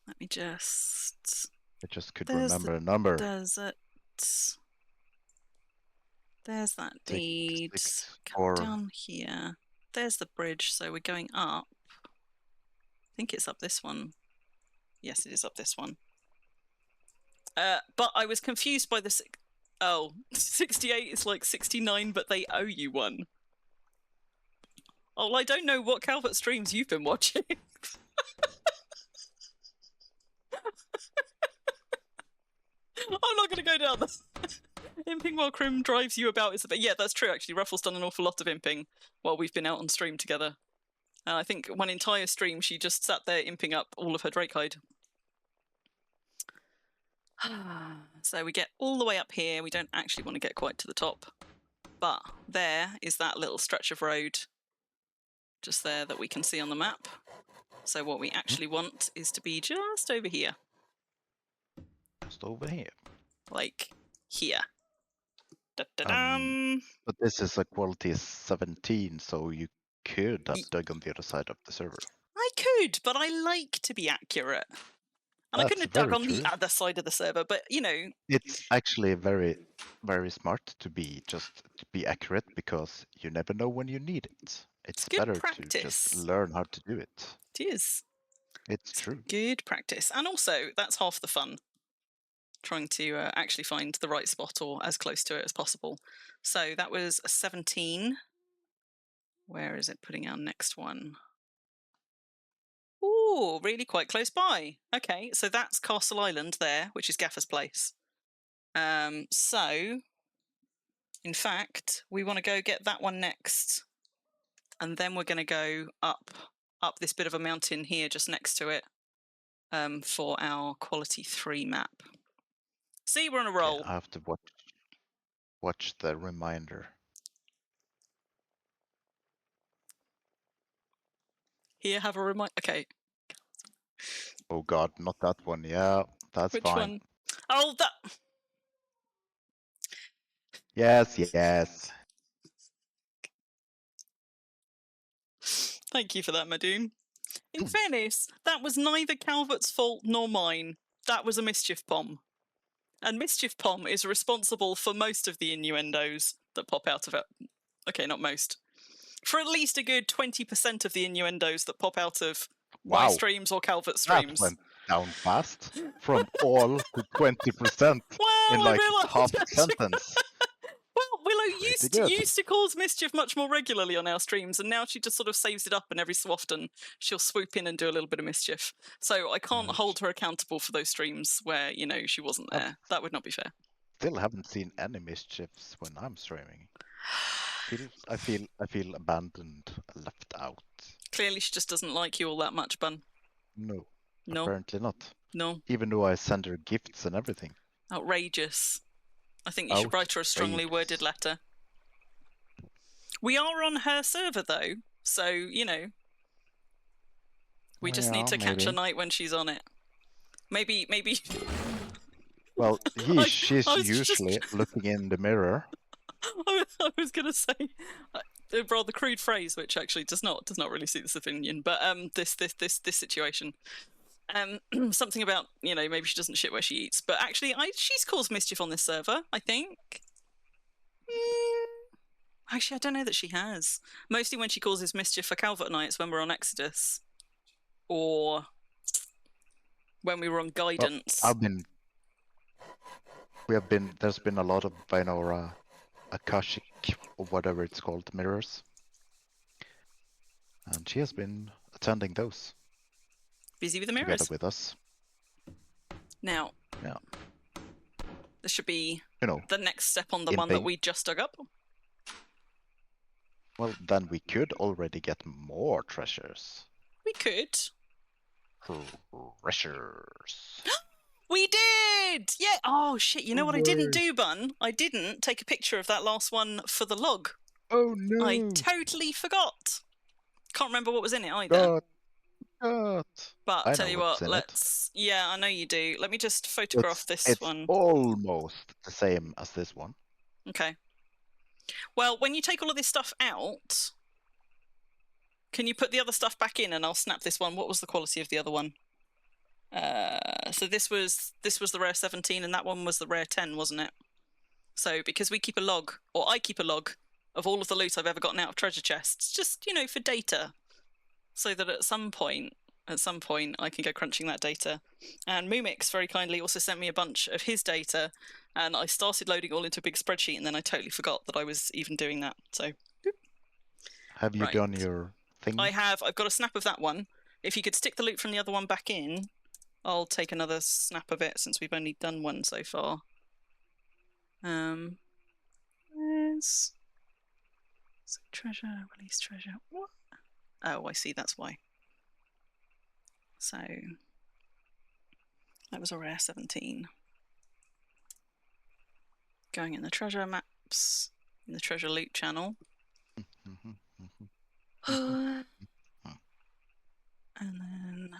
let me just... I just could remember a number. Desert. There's that deed. 6, Come 4. down here. There's the bridge, so we're going up. I think it's up this one. Yes, it is up this one. But I was confused by the... Oh, 68 is like 69, but they owe you one. Oh, well, I don't know what Calvert streams you've been watching. I'm not going to go down this. Imping while Crim drives you about is a bit... Yeah, that's true, actually. Ruffle's done an awful lot of imping while we've been out on stream together. I think one entire stream she just sat there imping up all of her Drakehide. So we get all the way up here. We don't actually want to get quite to the top. But there is that little stretch of road just there that we can see on the map. So what we actually want is to be just over here. Just over here. Like here. Da-da-dum. But this is a quality 17, so you could have dug on the other side of the server. I could, but I like to be accurate. And I couldn't have dug on the other side of the server, but you know. It's actually very, very smart to be accurate, because you never know when you need it. It's good better practice. to just learn how to do it. It is. It's true. Good practice. And also, that's half the fun. Trying to actually find the right spot or as close to it as possible. So that was a 17. Where is it putting our next one? Ooh, really quite close by. Okay, so that's Castle Island there, which is Gaffer's Place. So, in fact, we want to go get that one next. And then we're going to go up this bit of a mountain here just next to it for our quality 3 map. See, we're on a roll. Yeah, I have to watch the reminder. Here, have a reminder. Okay. Oh God, not that one. Yeah, that's Which fine. one? Oh, that. Yes, yes. Thank you for that, Madoon. In fairness, that was neither Calvert's fault nor mine. That was a Mischief Bomb. And Mischief Bomb is responsible for most of the innuendos that pop out of it. Okay, not most. For at least a good 20% of the innuendos that pop out of my streams or Calvert streams. That went down fast. From all to 20% well, in like half a sentence. Well, Willow used to cause mischief much more regularly on our streams, and now she just sort of saves it up, and every so often she'll swoop in and do a little bit of mischief. So I can't hold her accountable for those streams where, you know, she wasn't there. That would not be fair. Still haven't seen any mischiefs when I'm streaming. I feel abandoned, left out. Clearly she just doesn't like you all that much, Bun. No. Apparently not. No. Even though I send her gifts and everything. Outrageous. I think you should write her a strongly worded letter. We are on her server, though, so, you know, we just need to catch a night when she's on it. Maybe... Well, she's usually looking in the mirror. I was going to say a rather crude phrase, which actually does not really suit this opinion, but this situation. Something about, you know, maybe she doesn't shit where she eats, but actually she's caused mischief on this server, I think. Actually, I don't know that she has. Mostly when she causes mischief for Calvert nights when we're on Exodus, or when we were on Guidance. Well, there's been a lot of Binora Akashic, or whatever it's called, mirrors. And she has been attending those. Busy with the mirrors. Together with us. Now, yeah. This should be, you know, the next step on the one that we just dug up. Well, then we could already get more treasures. We could. Treasures. We did! Yeah. Oh, shit. You know what I didn't do, Bun? I didn't take a picture of that last one for the log. Oh, no. I totally forgot. Can't remember what was in it either. God. But I tell you what, let's... Yeah, I know you do. Let me just photograph this one. It's almost the same as this one. Okay. Well, when you take all of this stuff out, can you put the other stuff back in and I'll snap this one? What was the quality of the other one? So this was the rare 17 and that one was the rare 10, wasn't it? So because we keep a log, or I keep a log, of all of the loot I've ever gotten out of treasure chests, just, you know, for data, so that at some point I can go crunching that data. And Mumix very kindly also sent me a bunch of his data, and I started loading it all into a big spreadsheet, and then I totally forgot that I was even doing that. So, have you done your thing? I have. I've got a snap of that one. If you could stick the loot from the other one back in, I'll take another snap of it since we've only done one so far. There's treasure, release treasure. What? Oh, I see. That's why. So that was a rare 17. going in the treasure maps, in the treasure loot channel. And then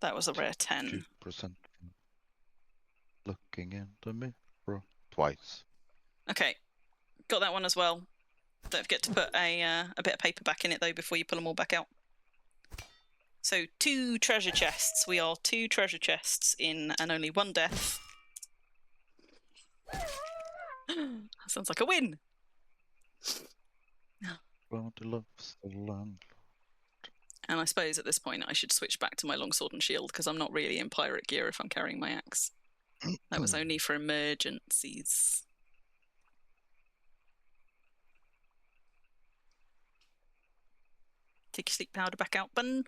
that was a rare 10. 2% looking in the mirror twice. Okay, got that one as well. Don't forget to put a bit of paper back in it though before you pull them all back out. So 2 treasure chests. We are 2 treasure chests in and only 1 death. That sounds like a win. Bawdy loves the landlord. And I suppose at this point I should switch back to my longsword and shield because I'm not really in pirate gear if I'm carrying my axe. That was only for emergencies. Take your sleep powder back out, bun.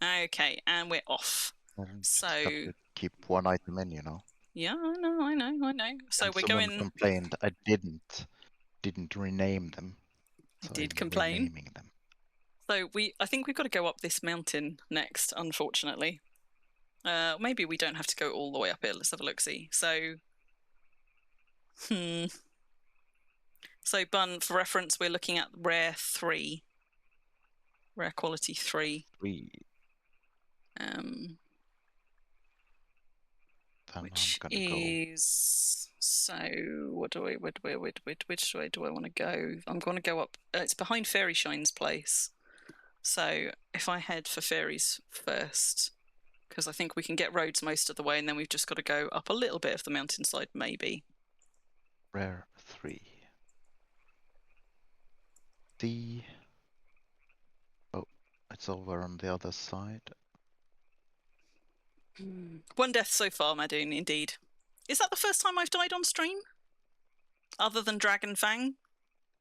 Okay, and we're off. So have to keep 1 item in, you know. Yeah, I know. So and we're someone going. complained I didn't rename them. So I did I'm complain. renaming them. So I think we've got to go up this mountain next, unfortunately. Maybe we don't have to go all the way up here. Let's have a look-see. So, So, Bun, for reference, we're looking at rare 3. Rare quality 3. 3. Which is... So, which way do I want to go? I'm going to go up... it's behind Fairy Shine's place. So, if I head for Fairies first... Because I think we can get roads most of the way, and then we've just got to go up a little bit of the mountainside, maybe. Rare 3. D. Oh, it's over on the other side. 1 death so far, Madoon, indeed. Is that the first time I've died on stream? Other than Dragon Fang?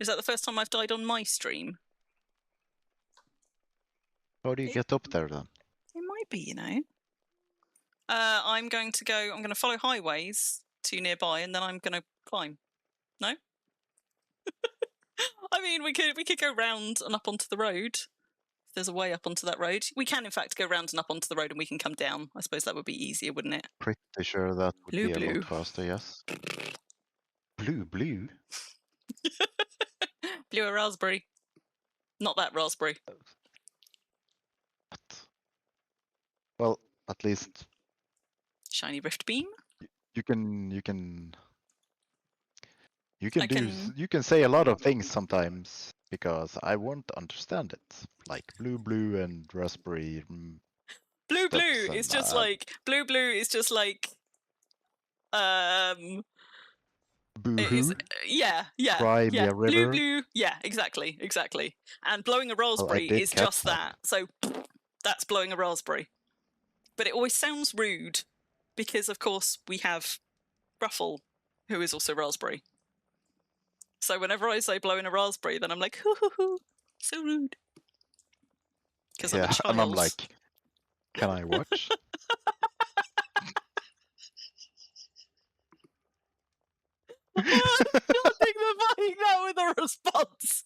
Is that the first time I've died on my stream? How do you get up there then? It might be, you know. I'm going to follow highways to nearby, and then I'm going to climb. No? I mean, we could go round and up onto the road. If there's a way up onto that road. We can, in fact, go round and up onto the road, and we can come down. I suppose that would be easier, wouldn't it? Pretty sure that would be a Blue. lot faster, yes. Blue. Blue or raspberry? Not that raspberry. Well, at least Shiny Rift Beam. you can say a lot of things sometimes because I won't understand it. Like blue and raspberry. Blue is just like Boo-hoo. Yeah. Cry me a river. Blue. Yeah, exactly. And blowing a raspberry is just that. So that's blowing a raspberry. But it always sounds rude because, of course, we have Ruffle, who is also raspberry. So whenever I say blowing a raspberry, then I'm like, hoo, so rude. Because I'm a child. And I'm like, can I watch? I think they're buying that with a response.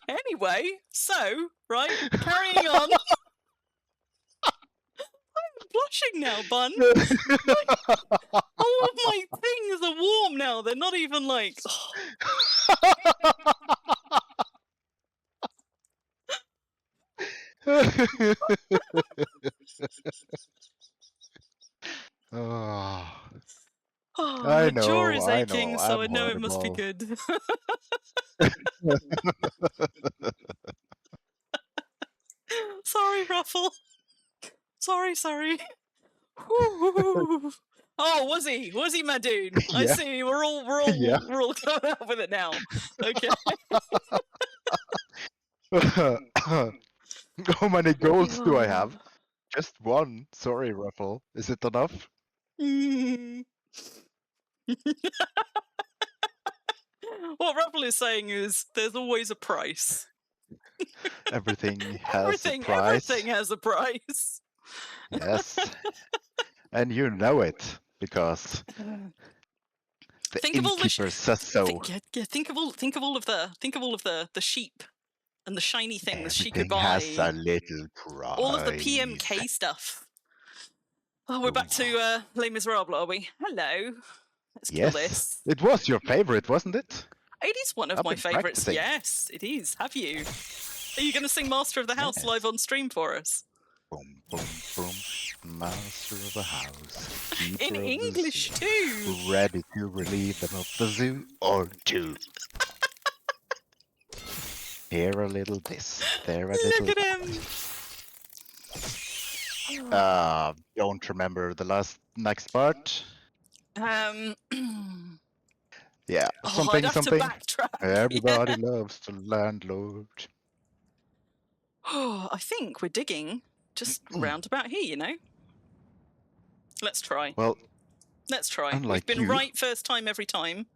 Anyway, so, right, carrying on. I'm blushing now, Bun. All of my things are warm now. They're not even like... I the jaw is know, aching, so I know it must be horrible. good. Sorry, Ruffle. Sorry. Oh, was he, Madoon? Yeah. I see. We're all going out with it now. Okay. How many goals do I have? Just 1. Sorry, Ruffle. Is it enough? What Ruffle is saying is there's always a price. Everything has a price. Everything has a price. Yes. And you know it because the innkeeper says so. Think of all of the sheep and the shiny things she Everything could buy. has a little price. All of the PMK stuff. Oh, we're back to Les Miserables, are we? Hello. Let's kill this. It was your favorite, wasn't it? It is one of I've my been favourites. practicing. Yes, it is. Have you? Are you going to sing Master of the House live on stream for us? Boom, boom, boom. Master of the house. In Keeper of English the zoo, too. ready to relieve them of the zoo or two. Here a little this, there a little Look at him. Don't remember the next part. Yeah, I'd have to backtrack. Everybody loves the landlord. Oh, I think we're digging just round about here, you know. Let's try. Well, let's try. Unlike We've been you, right first time every time,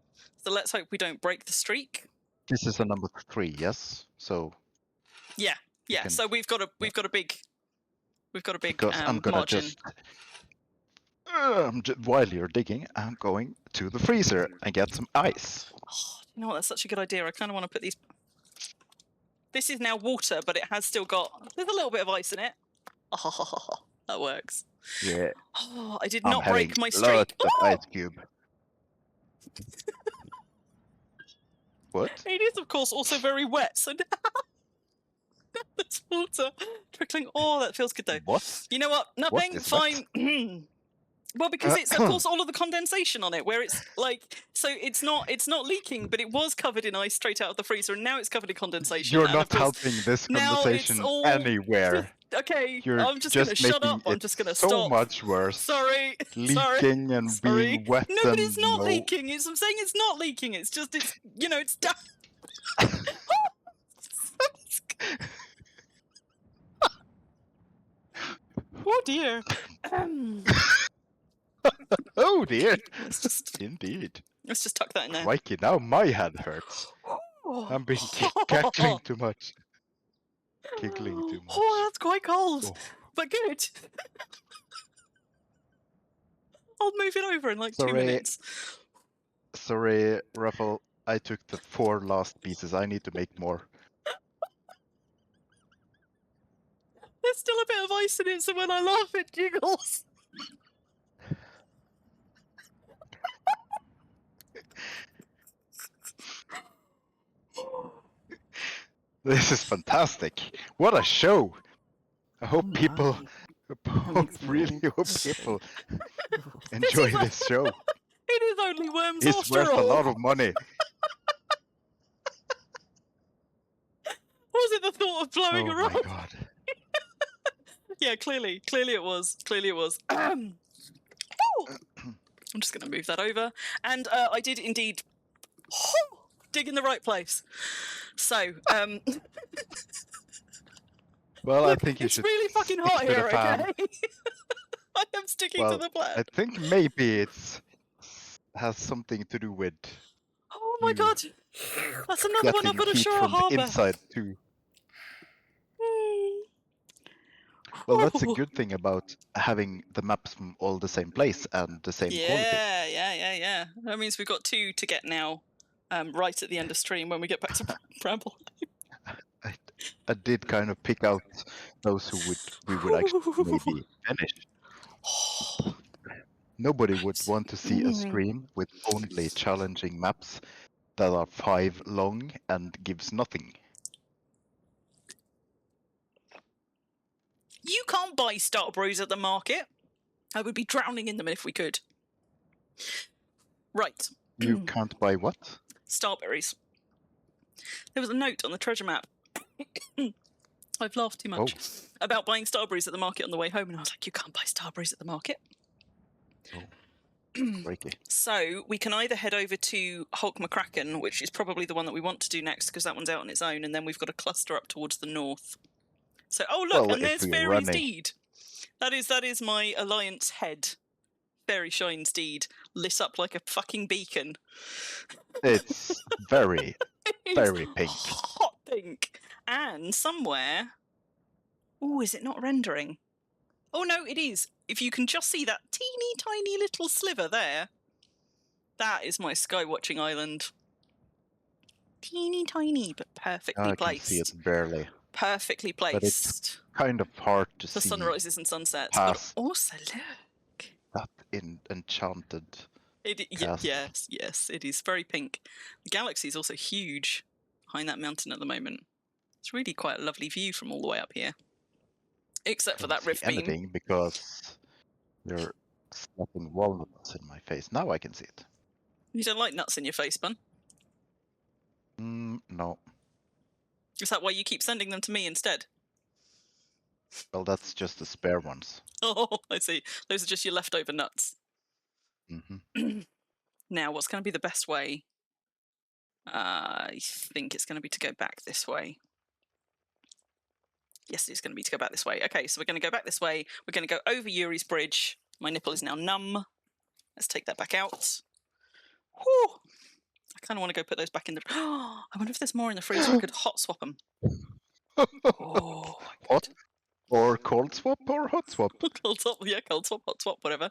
so let's hope we don't break the streak. This is a number 3, yes. So yeah. can, so we've got a big because I'm gonna margin. while you're digging, I'm going to the freezer and get some ice. Oh, you know what? That's such a good idea. I kind of want to put these. This is now water, but it has still got. There's a little bit of ice in it. Oh, that works. Yeah. Oh, I did not break my streak. Lots of ice cube. What? It is, of course, also very wet. So there's water trickling. Oh, that feels good though. What? You know what? Nothing. What is fine. Well, because it's of course all of the condensation on it, where it's like, so it's not leaking, but it was covered in ice straight out of the freezer, and now it's covered in condensation. You're not helping this conversation anywhere. Okay, You're I'm just gonna shut up. I'm just gonna stop. So much worse. Sorry. Leaking and being wet. No, but it's not leaking. I'm saying it's not leaking. It's just it's done. Oh dear. Oh dear. Indeed. Let's just tuck that in there. Crikey, now my head hurts. I'm being cackling too much. Giggling too much. Oh, that's quite cold, but good. I'll move it over in like 2 minutes. Sorry, Ruffle. I took the 4 last pieces. I need to make more. There's still a bit of ice in it, so when I laugh, it jiggles. This is fantastic. What a show. I hope people really hope people enjoy this show. It is only worms It's after worth all. a lot of money. Was it the thought of blowing her Oh up? my god. Yeah, clearly it was. I'm just going to move that over. And I did indeed dig in the right place. So, well, look, I think you it's should. It's really fucking hot here, okay? I am sticking to the plan. I think maybe it has something to do with. Oh my god! That's another one I've got to show a harbour. Inside too. Well, that's a good thing about having the maps from all the same place and the same quality. Yeah. That means we've got 2 to get now, right at the end of stream when we get back to Bramble. I did kind of pick out those who we would actually maybe finish. Nobody would want to see a stream with only challenging maps that are 5 long and gives nothing. You can't buy Starberries at the market. I would be drowning in them if we could. Right. You can't buy what? Starberries. There was a note on the treasure map. I've laughed too much about buying Starberries at the market on the way home, and I was like, you can't buy Starberries at the market. So we can either head over to Hulk McCracken, which is probably the one that we want to do next because that one's out on its own, and then we've got a cluster up towards the north. So, look, and there's Fairy's Deed. That is my Alliance head. Fairy Shine's Deed, lit up like a fucking beacon. It's very pink. Hot pink. And somewhere... Oh, is it not rendering? Oh, no, it is. If you can just see that teeny tiny little sliver there, that is my sky watching island. teeny tiny, but perfectly I can see placed. it barely. Perfectly placed. But it's kind of hard to for see sunrises and sunsets. past But also, look. that enchanted cast. Yes, it is very pink. The galaxy is also huge behind that mountain at the moment. It's really quite a lovely view from all the way up here. Except for Can't that see rift beam. anything because you're slapping walnuts in my face. Now I can see it. You don't like nuts in your face, Bun? No. Is that why you keep sending them to me instead? Well, that's just the spare ones. Oh, I see. Those are just your leftover nuts. Mm-hmm. Now, what's going to be the best way? I think it's going to be to go back this way. Yes, it's going to be to go back this way. Okay, so we're going to go back this way. We're going to go over Yuri's bridge. My nipple is now numb. Let's take that back out. Whew. I kind of want to go put those back in the... Oh, I wonder if there's more in the freezer. I could hot swap them. Oh, Hot or cold swap or hot swap? cold swap, yeah, cold swap, hot swap, whatever.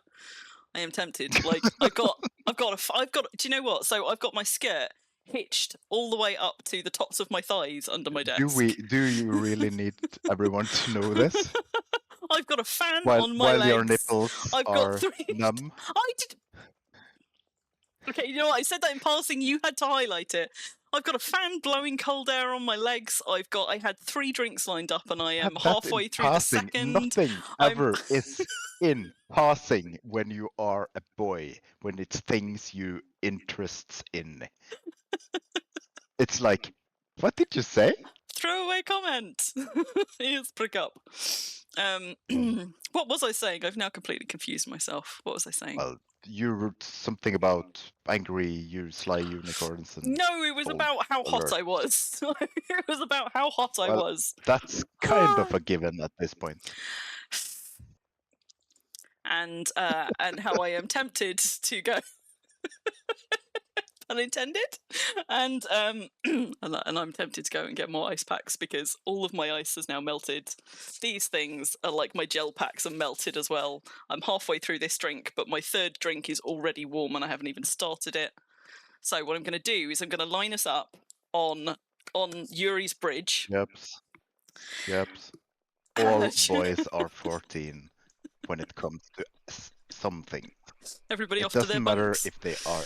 I am tempted. Like I've got. Do you know what? So I've got my skirt hitched all the way up to the tops of my thighs under my desk. Do you really need everyone to know this? I've got a fan While on my legs. your nipples I've are got 3. numb. I did. Okay, you know what? I said that in passing. You had to highlight it. I've got a fan blowing cold air on my legs. I had 3 drinks lined up, and I am halfway through the second. Nothing ever is in passing when you are a boy. When it's things you interests in. It's like, what did you say? Throwaway comment. Here's prick up. What was I saying? I've now completely confused myself. What was I saying? Well, you wrote something about angry, you sly unicorns. And no, it was about how hot I was. It was about how hot I was. That's kind of a given at this point. And how I am tempted to go. Unintended, and I'm tempted to go and get more ice packs because all of my ice has now melted. These things are like my gel packs are melted as well. I'm halfway through this drink, but my 3rd drink is already warm and I haven't even started it. So what I'm going to do is I'm going to line us up on Yuri's bridge. Yep. All boys are 14 when it comes to something. Everybody it off to their doesn't matter bunks. if they are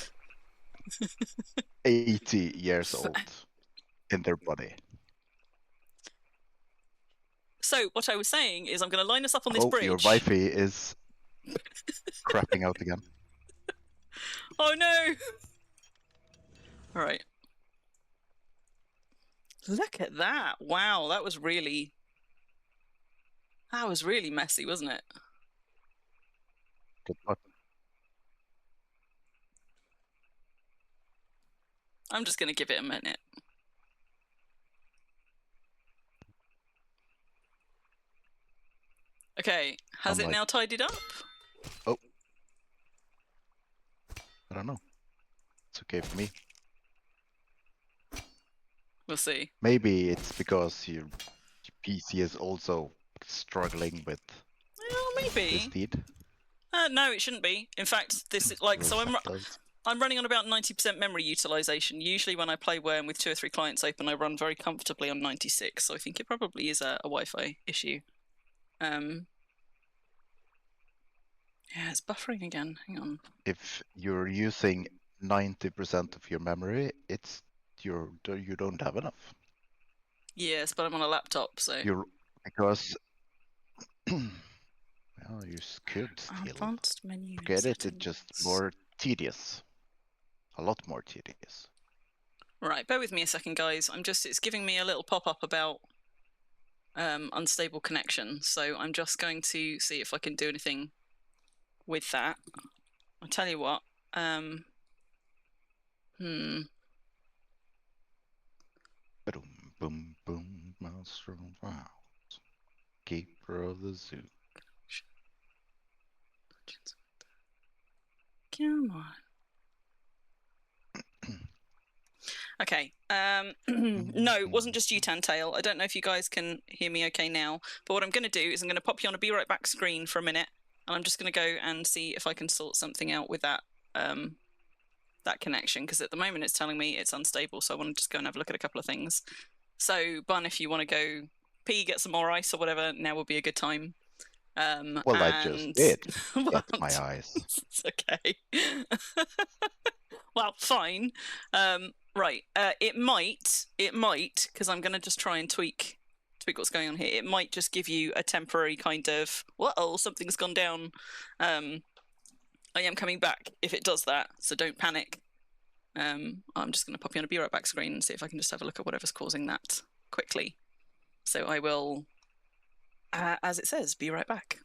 80 years old in their body. So what I was saying is I'm going to line us up on this bridge. Your Wi-Fi is crapping out again. Oh no! All right. Look at that! Wow, that was really messy, wasn't it? Good luck. I'm just going to give it a minute. Okay, has it now tidied up? Oh. I don't know. It's okay for me. We'll see. Maybe it's because your PC is also struggling with maybe. this feed. No, it shouldn't be. In fact, this is like, so I'm running on about 90% memory utilization. Usually when I play Wurm with 2 or 3 clients open, I run very comfortably on 96. So I think it probably is a Wi-Fi issue. Yeah, it's buffering again. Hang on. If you're using 90% of your memory, you don't have enough. Yes, but I'm on a laptop, so. Because well, you could still advanced menu. Forget it. It's just more tedious. A lot more tedious. Right, bear with me a second, guys. It's giving me a little pop-up about unstable connection, so I'm just going to see if I can do anything with that. I'll tell you what. Boom, boom, boom, monster of keeper of the zoo. Come on. Okay. No, it wasn't just you, Tantail. I don't know if you guys can hear me okay now, but what I'm going to do is I'm going to pop you on a Be Right Back screen for a minute, and I'm just going to go and see if I can sort something out with that that that connection, because at the moment it's telling me it's unstable, so I want to just go and have a look at a couple of things. So, Bun, if you want to go pee, get some more ice or whatever, now would be a good time. Well, I just did well, get my eyes. It's okay. Well, fine. Right. It might, because I'm going to just try and tweak what's going on here. It might just give you a temporary kind of, whoa, something's gone down. I am coming back if it does that, so don't panic. I'm just going to pop you on a Be Right Back screen and see if I can just have a look at whatever's causing that quickly. So I will, as it says, be right back.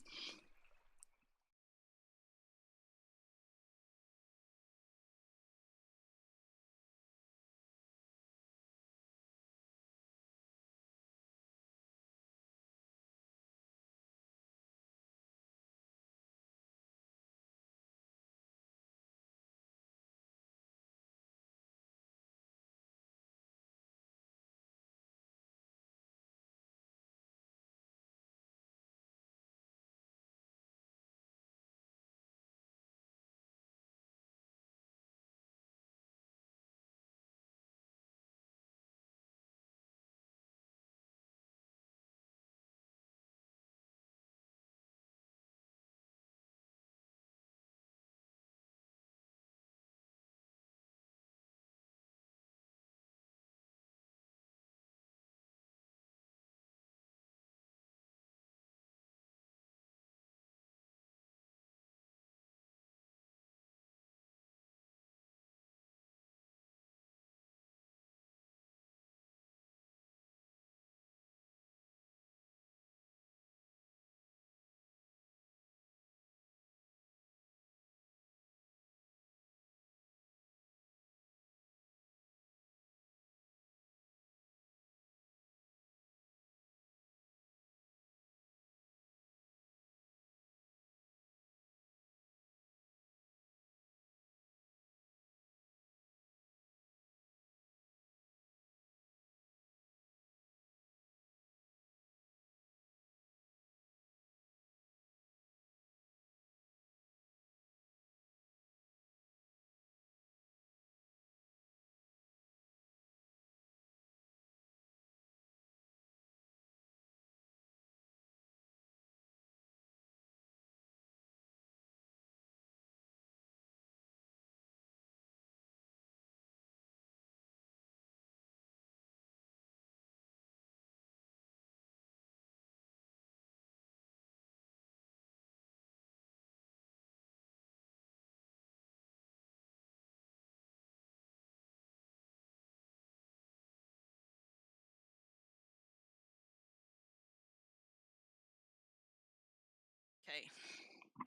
Okay,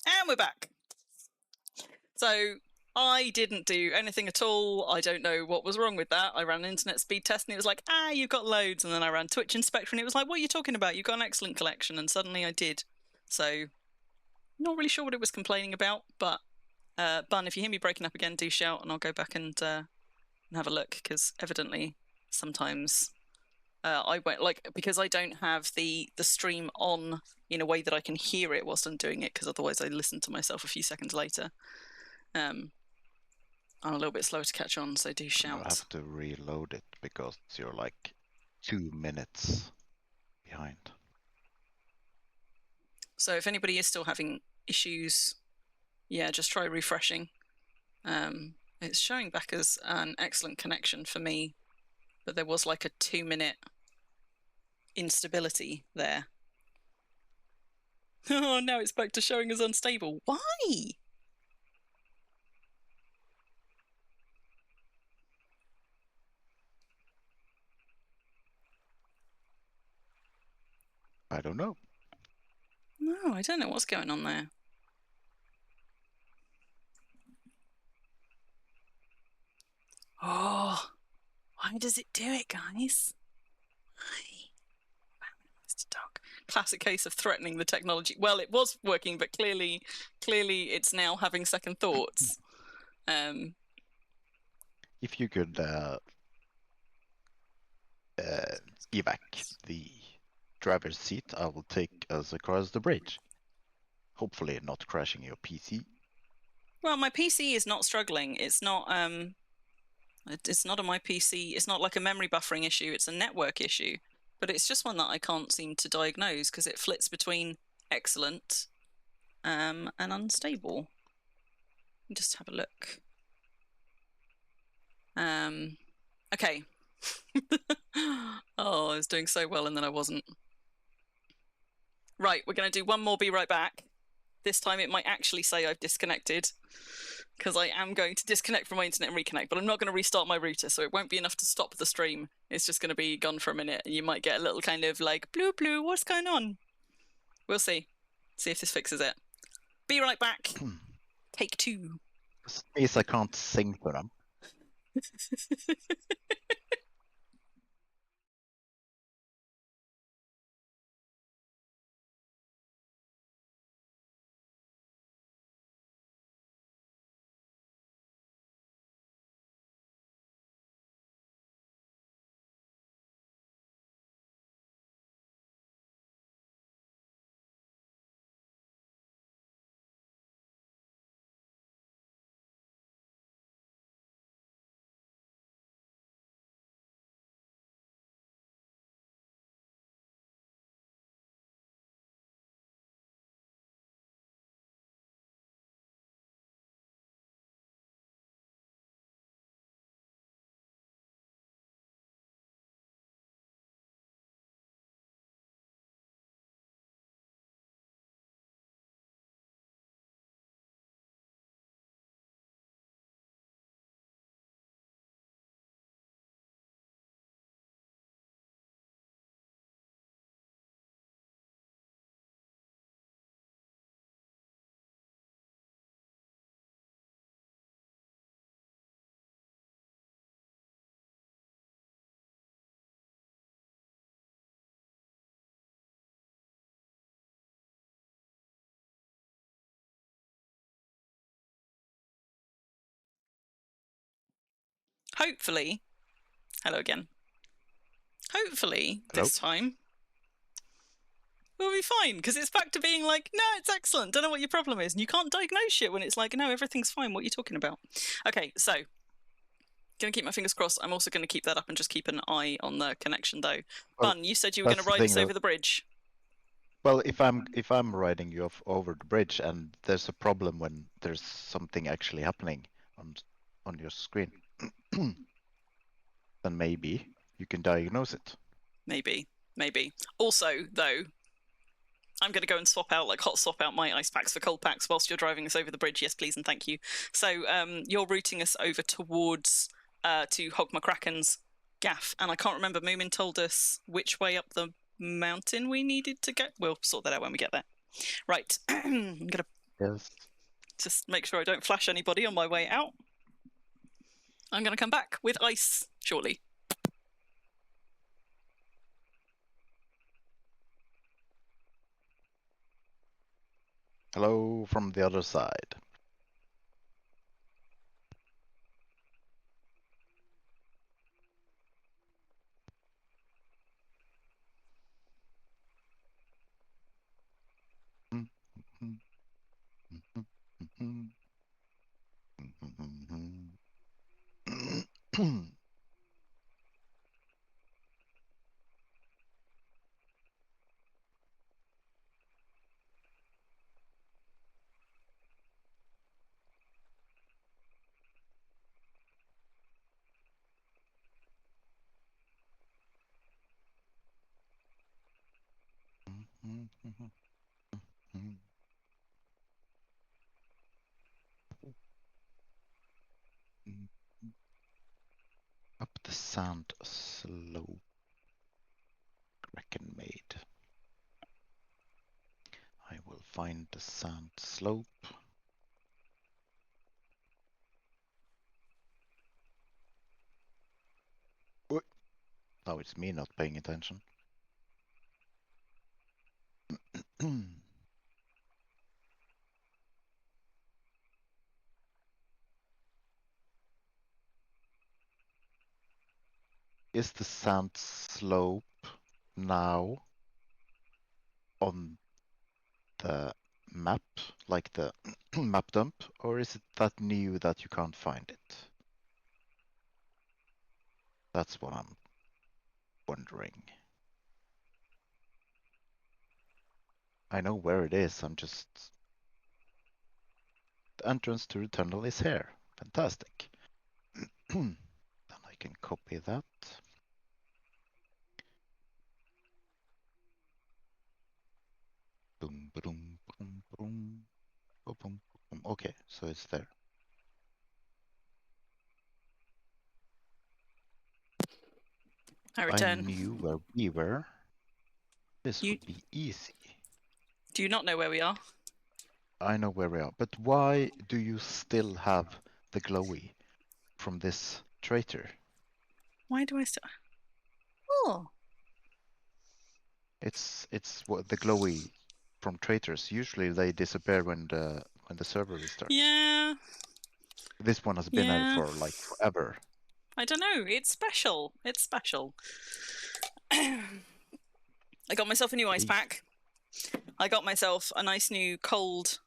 and we're back. So I didn't do anything at all. I don't know what was wrong with that. I ran an internet speed test and it was like, you've got loads. And then I ran Twitch Inspector and it was like, what are you talking about? You've got an excellent collection. And suddenly I did. So not really sure what it was complaining about. But Bun, if you hear me breaking up again, do shout and I'll go back and have a look, because evidently sometimes I won't, like, because I don't have the stream on in a way that I can hear it whilst I'm doing it, because otherwise I listen to myself a few seconds later. I'm a little bit slow to catch on, so do shout. You have to reload it because you're like 2 minutes behind. So if anybody is still having issues, yeah, just try refreshing. It's showing back as an excellent connection for me, but there was like a 2-minute instability there. Oh, now it's back to showing as unstable. Why? I don't know. No, I don't know what's going on there. Oh, why does it do it, guys? Why? Dog. Classic case of threatening the technology. Well, it was working, but clearly it's now having second thoughts. If you could evac the driver's seat, I will take us across the bridge. Hopefully not crashing your PC. Well, my PC is not struggling. It's not on my PC. It's not like a memory buffering issue. It's a network issue. But it's just one that I can't seem to diagnose because it flits between excellent and unstable. Just have a look. Okay. Oh, I was doing so well and then I wasn't. Right, we're going to do one more be right back. This time it might actually say I've disconnected because I am going to disconnect from my internet and reconnect, but I'm not going to restart my router, so it won't be enough to stop the stream. It's just going to be gone for a minute and you might get a little kind of like, blue, blue, what's going on? We'll see. See if this fixes it. Be right back. Take 2. Space I can't sing for them. Hopefully, hello again. Hopefully, Hello? this time we'll be fine because it's back to being like, no, it's excellent. Don't know what your problem is. And you can't diagnose shit when it's like, no, everything's fine. What are you talking about? Okay, so gonna keep my fingers crossed. I'm also gonna keep that up and just keep an eye on the connection though. Well, Bun, you said you were gonna that's the ride thing, us though. over the bridge. Well, if I'm riding you over the bridge and there's a problem when there's something actually happening on your screen, then maybe you can diagnose it. Maybe. Also, though, I'm going to go and swap out my ice packs for cold packs whilst you're driving us over the bridge. Yes, please and thank you. So you're routing us over towards to Hog McCracken's gaff, and I can't remember. Moomin told us which way up the mountain we needed to go. We'll sort that out when we get there. Right, I'm going to just make sure I don't flash anybody on my way out. I'm going to come back with ice shortly. Hello from the other side. Up the sand slope Kraken made. I will find the sand slope. Now it's me not paying attention. Is the sand slope now on the map, like the map dump, or is it that new that you can't find it? That's what I'm wondering. I know where it is, I'm just... The entrance to the tunnel is here. Fantastic. Then I can copy that. Boom, boom, boom, boom, boom, boom, boom. Okay, so it's there. I I return. knew where we were. This would be easy. Do you not know where we are? I know where we are, but why do you still have the glowy from this traitor? Why do I still... Oh. It's what the glowy from traitors. Usually they disappear when the server restarts. Yeah. This one has been out for like forever. I don't know. It's special. It's special. I got myself a new ice pack. I got myself a nice new cold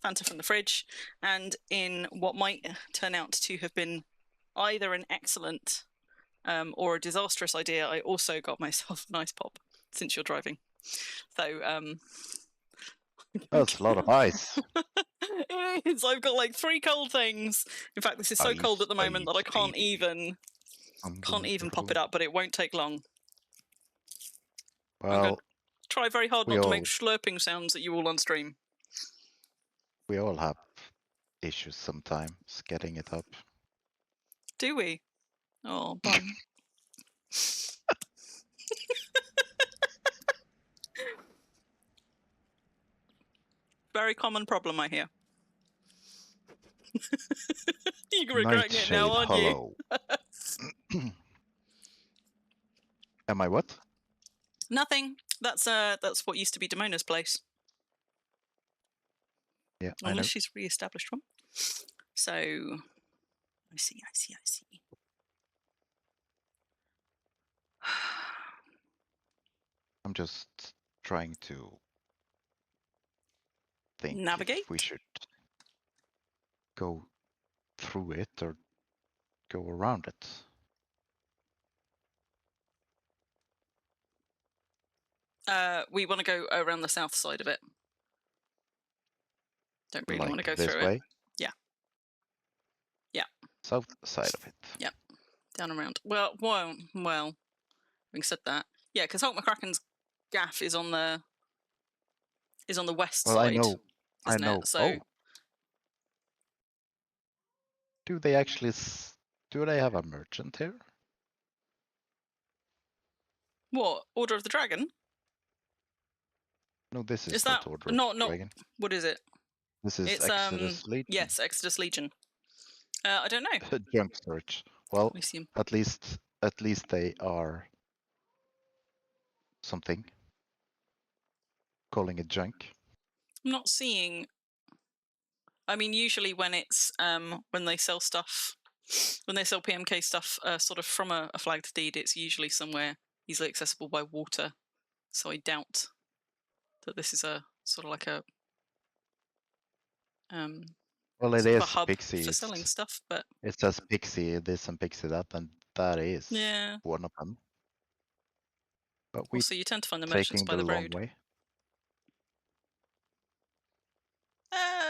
Fanta from the fridge, and in what might turn out to have been either an excellent or a disastrous idea, I also got myself an ice pop, since you're driving. So that's a lot of ice. It is. I've got like 3 cold things. In fact, this is so cold at the moment that I can't even pop it up, but it won't take long. Well, I'm going to try very hard not to make all, slurping sounds at you all on stream. We all have issues sometimes getting it up. Do we? Oh, bum. Very common problem, I hear. You're regretting it now, aren't you? Am I what? Nothing. That's what used to be Damona's place. Yeah, unless she's re-established one. So, I see. I'm just trying to think Navigate. if we should go through it or go around it. We want to go around the south side of it. Don't really like want to go this through way? it. Yeah. Yeah. South side of it. Yep. Down around. Well. Having said that, yeah, because Hulk McCracken's gaff is on the west side. I know. It? So. Oh. Do they actually? Do they have a merchant here? What? Order of the Dragon? No, this is that not Order of the Dragon. What is it? This is Exodus Legion. Yes, Exodus Legion. I don't know. Junk search. Well, at least they are something. Calling it junk. I'm not seeing. I mean, usually when it's when they sell stuff, when they sell PMK stuff, sort of from a flagged deed, it's usually somewhere easily accessible by water. So I doubt that this is a sort of like a well, it is a hub Pixie for selling stuff, but it says Pixie this and Pixie that, and that is one of them. But we also you tend to find the merchants by the road. Long way.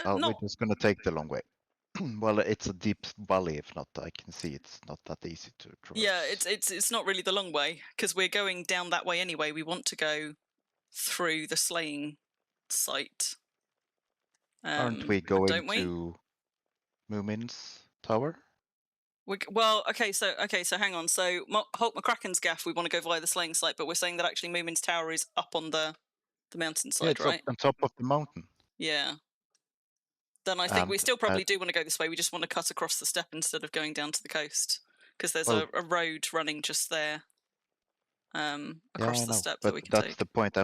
We're just gonna take the long way. Well, it's a deep valley. If not, I can see it's not that easy to traverse. Yeah, it's not really the long way because we're going down that way anyway. We want to go through the slaying site. Aren't we going to Moomin's Tower? Okay, so hang on. So Hulk McCracken's gaff, we want to go via the slaying site, but we're saying that actually Moomin's Tower is up on the mountainside, it's right? Up on top of the mountain. Yeah. Then I think we still probably do want to go this way. We just want to cut across the steppe instead of going down to the coast because there's a road running just there across the steppe that we can take. That's the point.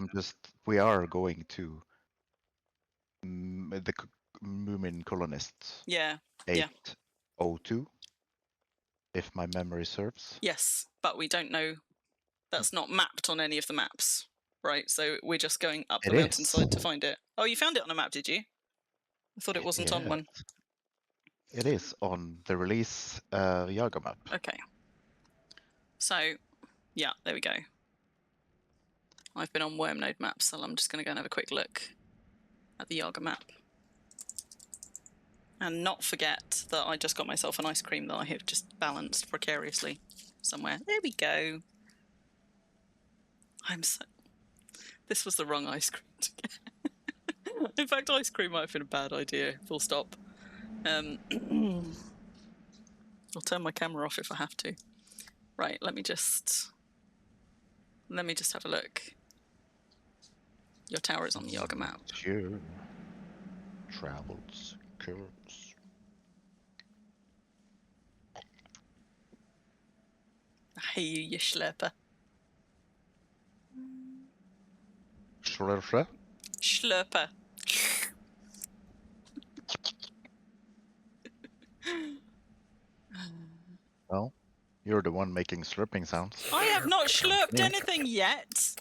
We are going to the Moomin colonists. Yeah. 802, if my memory serves. Yes, but we don't know. That's not mapped on any of the maps, right? So we're just going up the mountainside to find it. Oh, you found it on a map, did you? I thought it wasn't on one. It is on the release Yaga map. Okay. So, yeah, there we go. I've been on Wurm node maps, so I'm just going to go and have a quick look at the Yaga map. And not forget that I just got myself an ice cream that I have just balanced precariously somewhere. There we go. This was the wrong ice cream to get. In fact, ice cream might have been a bad idea, full stop. I'll turn my camera off if I have to. Right, let me just have a look. Your tower is on the Yaga map. Sure. Travels curves. Hey, you slurper. Slurper? Slurper. Well, you're the one making slurping sounds. I have not slurped anything yet.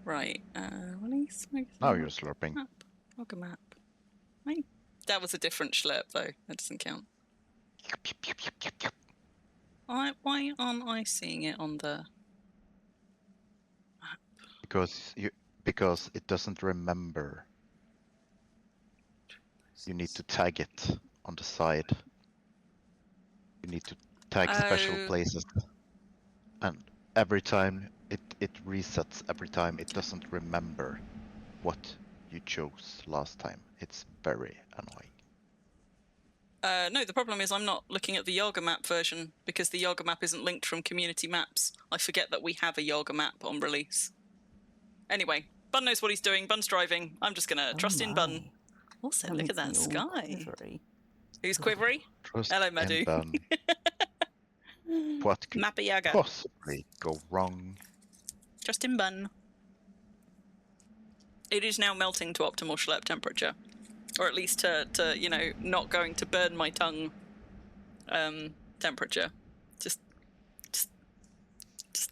Right. Release. Now you're slurping. Yaga map. That was a different slurp though. That doesn't count. Why aren't I seeing it on the map? Because it doesn't remember. You need to tag it on the side. You need to tag special places. And every time it resets every time, it doesn't remember what you chose last time. It's very annoying. No, the problem is I'm not looking at the Yaga map version because the Yaga map isn't linked from community maps. I forget that we have a Yaga map on release. Anyway, Bun knows what he's doing. Bun's driving. I'm just going to trust in Bun. Also, look at that sky. Quivery. Who's quivery? Trust Hello, Madhu. in Bun. What could Mappa Yaga. possibly go wrong? Trust in Bun. It is now melting to optimal schlep temperature. Or at least to you know, not going to burn my tongue temperature. Just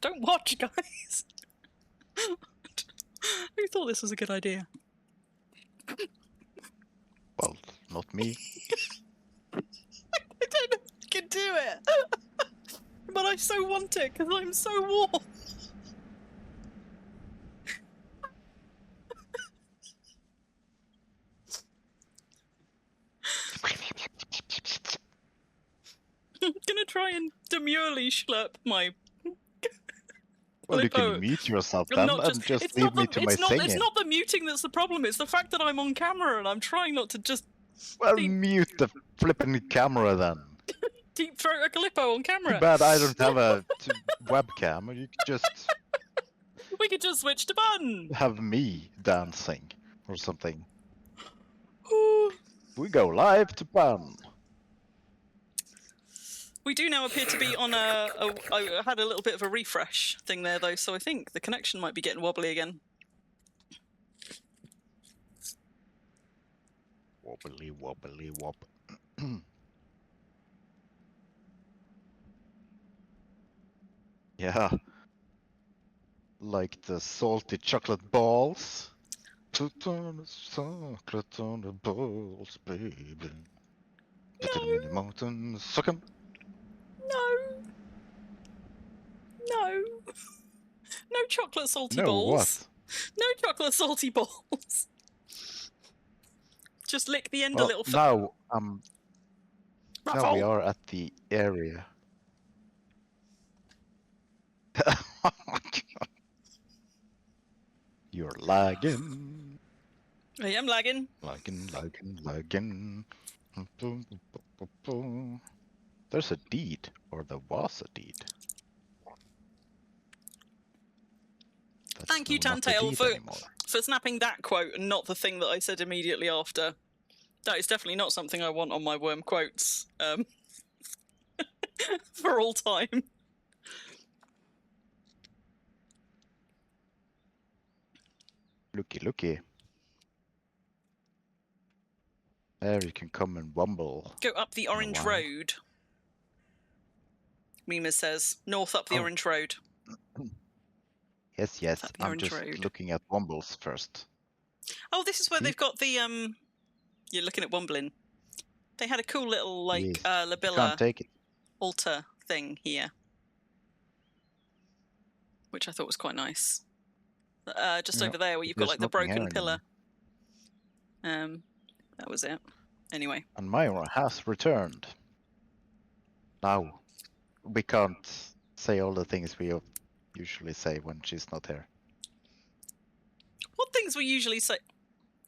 don't watch, guys. Who thought this was a good idea? Well, not me. I don't know if I can do it. But I so want it because I'm so warm. I'm gonna try and demurely schlep my. Well, you Lippo. can mute yourself then and just leave me to my singing. It's not the muting that's the problem. It's the fact that I'm on camera and I'm trying not to just Well, mute the flipping camera then. deep throat a Galippo on camera. Too bad I don't have a webcam. You could just We could just switch to Bun. have me dancing or something. We go live to Bun. We do now appear to be on I had a little bit of a refresh thing there though, so I think the connection might be getting wobbly again. Wobbly, wobbly, wob. Yeah. Like the salty chocolate balls. Put on the chocolate on the balls, baby. Put them in the mountain, suck 'em. No. No chocolate salty No, balls. what? No chocolate salty balls. Just lick the end a Well, little. now we are at the area. Oh my God. You're lagging. I am lagging. Lagging. There's a deed, or there was a deed. Thank you, Tantail, for snapping that quote and not the thing that I said immediately after. That is definitely not something I want on my Wurm quotes for all time. Looky. There you can come and wumble. Go up the orange road. Mima says, north up the orange road. Yes. I'm just looking at wumbles first. Oh, this is where See? they've got the You're looking at Womblin. They had a cool little like Yes. You Labilla can't take it. altar thing here, which I thought was quite nice. Just Yeah, over there where you've got there's like the nothing broken here pillar. That was it. Anyway. And Myra has returned. Now, we can't say all the things we usually say when she's not here. What things we usually say?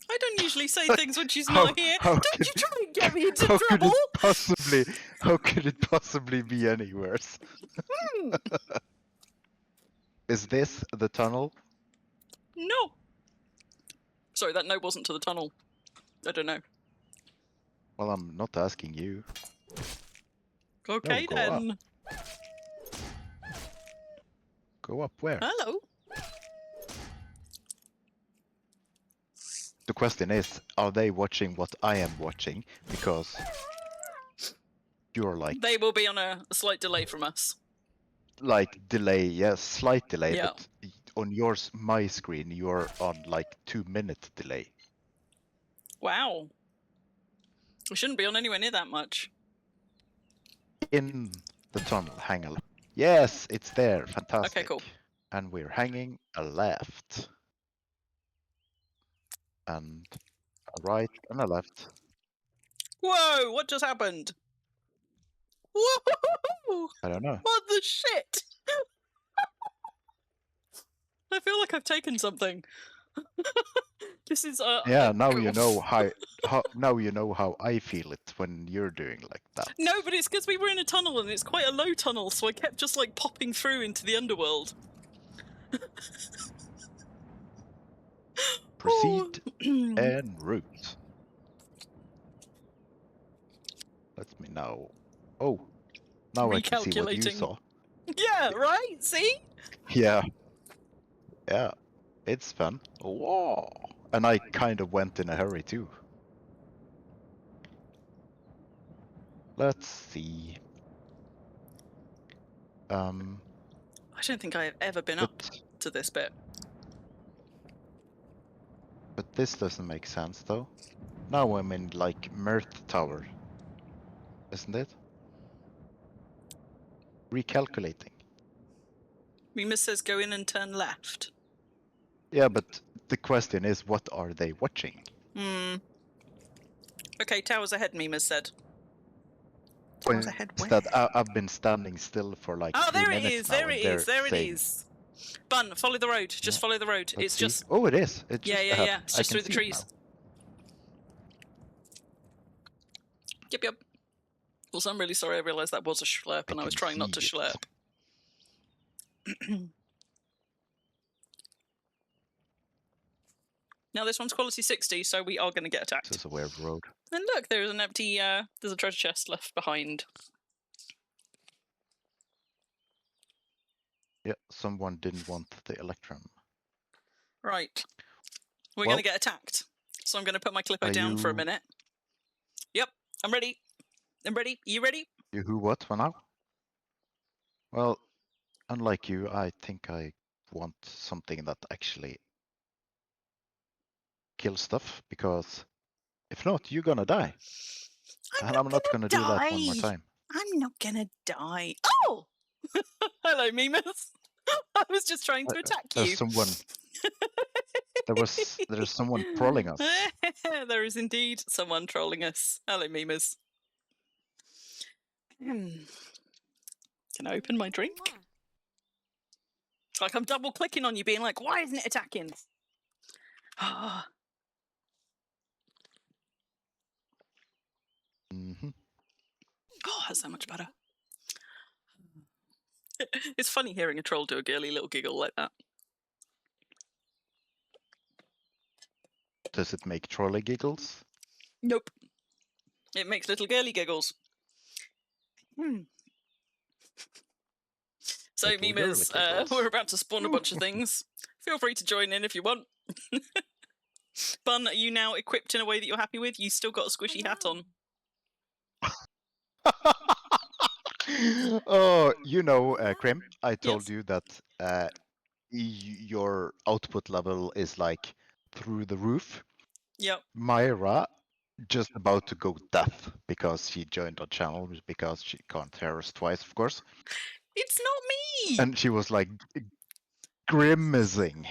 I don't usually say things when she's not here. How Don't you try and get me into how trouble! how could it possibly be any worse? Is this the tunnel? No. Sorry, that no wasn't to the tunnel. I don't know. Well, I'm not asking you. Okay, No, go then. up. Go up where? Hello. The question is, are they watching what I am watching? Because you're like... They will be on a slight delay from us. Like delay, yes, slight delay, Yeah. but on my screen, you're on like 2-minute delay. Wow. We shouldn't be on anywhere near that much. In the tunnel, hang a left. Yes, it's there. Fantastic. Okay, cool. And we're hanging a left. And a right and a left. Whoa! What just happened? Whoa! I don't know. What the shit? I feel like I've taken something. This is Yeah, now you know how I feel it when you're doing like that. No, but it's because we were in a tunnel and it's quite a low tunnel, so I kept just like popping through into the underworld. Proceed en route. Let me now. Oh, now I can see what you Recalculating. saw. Yeah, right? See? Yeah. Yeah. It's fun. Whoa. And I kind of went in a hurry too. Let's see. I don't think I have ever been up to this bit. But this doesn't make sense though. Now I'm in like Mirth Tower. Isn't it? Recalculating. Remus says go in and turn left. Yeah, but the question is, what are they watching? Okay, towers ahead, Mimas said. Towers ahead where? That I've been standing still for like 3 minutes now. There it is. Bun, follow the road. Just follow the road. Let's it's see. just... Oh, it is. It's just ahead. Yeah. It's just through the trees. Yep. Also, I'm really sorry I realised that was a schlurp and I was trying not to schlurp. Now this one's quality 60, so we are going to get attacked. This is a weird road. And look, there is an empty, there's a treasure chest left behind. Yeah, someone didn't want the electrum. Right. We're going to get attacked. So I'm going to put my clipper down for a minute. Yep, I'm ready. You ready? You who what for now? Well, unlike you, I think I want something that actually kills stuff, because if not, you're gonna die. And I'm not gonna do that one more time. I'm not gonna die. Oh! Hello, Mimas. I was just trying to attack you. There's someone. There's someone trolling us. There is indeed someone trolling us. Hello, Mimas. Can I open my drink? It's like I'm double clicking on you, being like, why isn't it attacking? Oh, that's so much better. It's funny hearing a troll do a girly little giggle like that. Does it make trolley giggles? Nope. It makes little girly giggles. So, Mimas, we're about to spawn a bunch of things. Feel free to join in if you want. Bun, are you now equipped in a way that you're happy with? You still got a squishy hat on. Oh, Crim, I told you that your output level is like through the roof. Yep. Myra just about to go deaf because she joined our channel because she can't hear us twice, of course. It's not me. And she was like grimacing.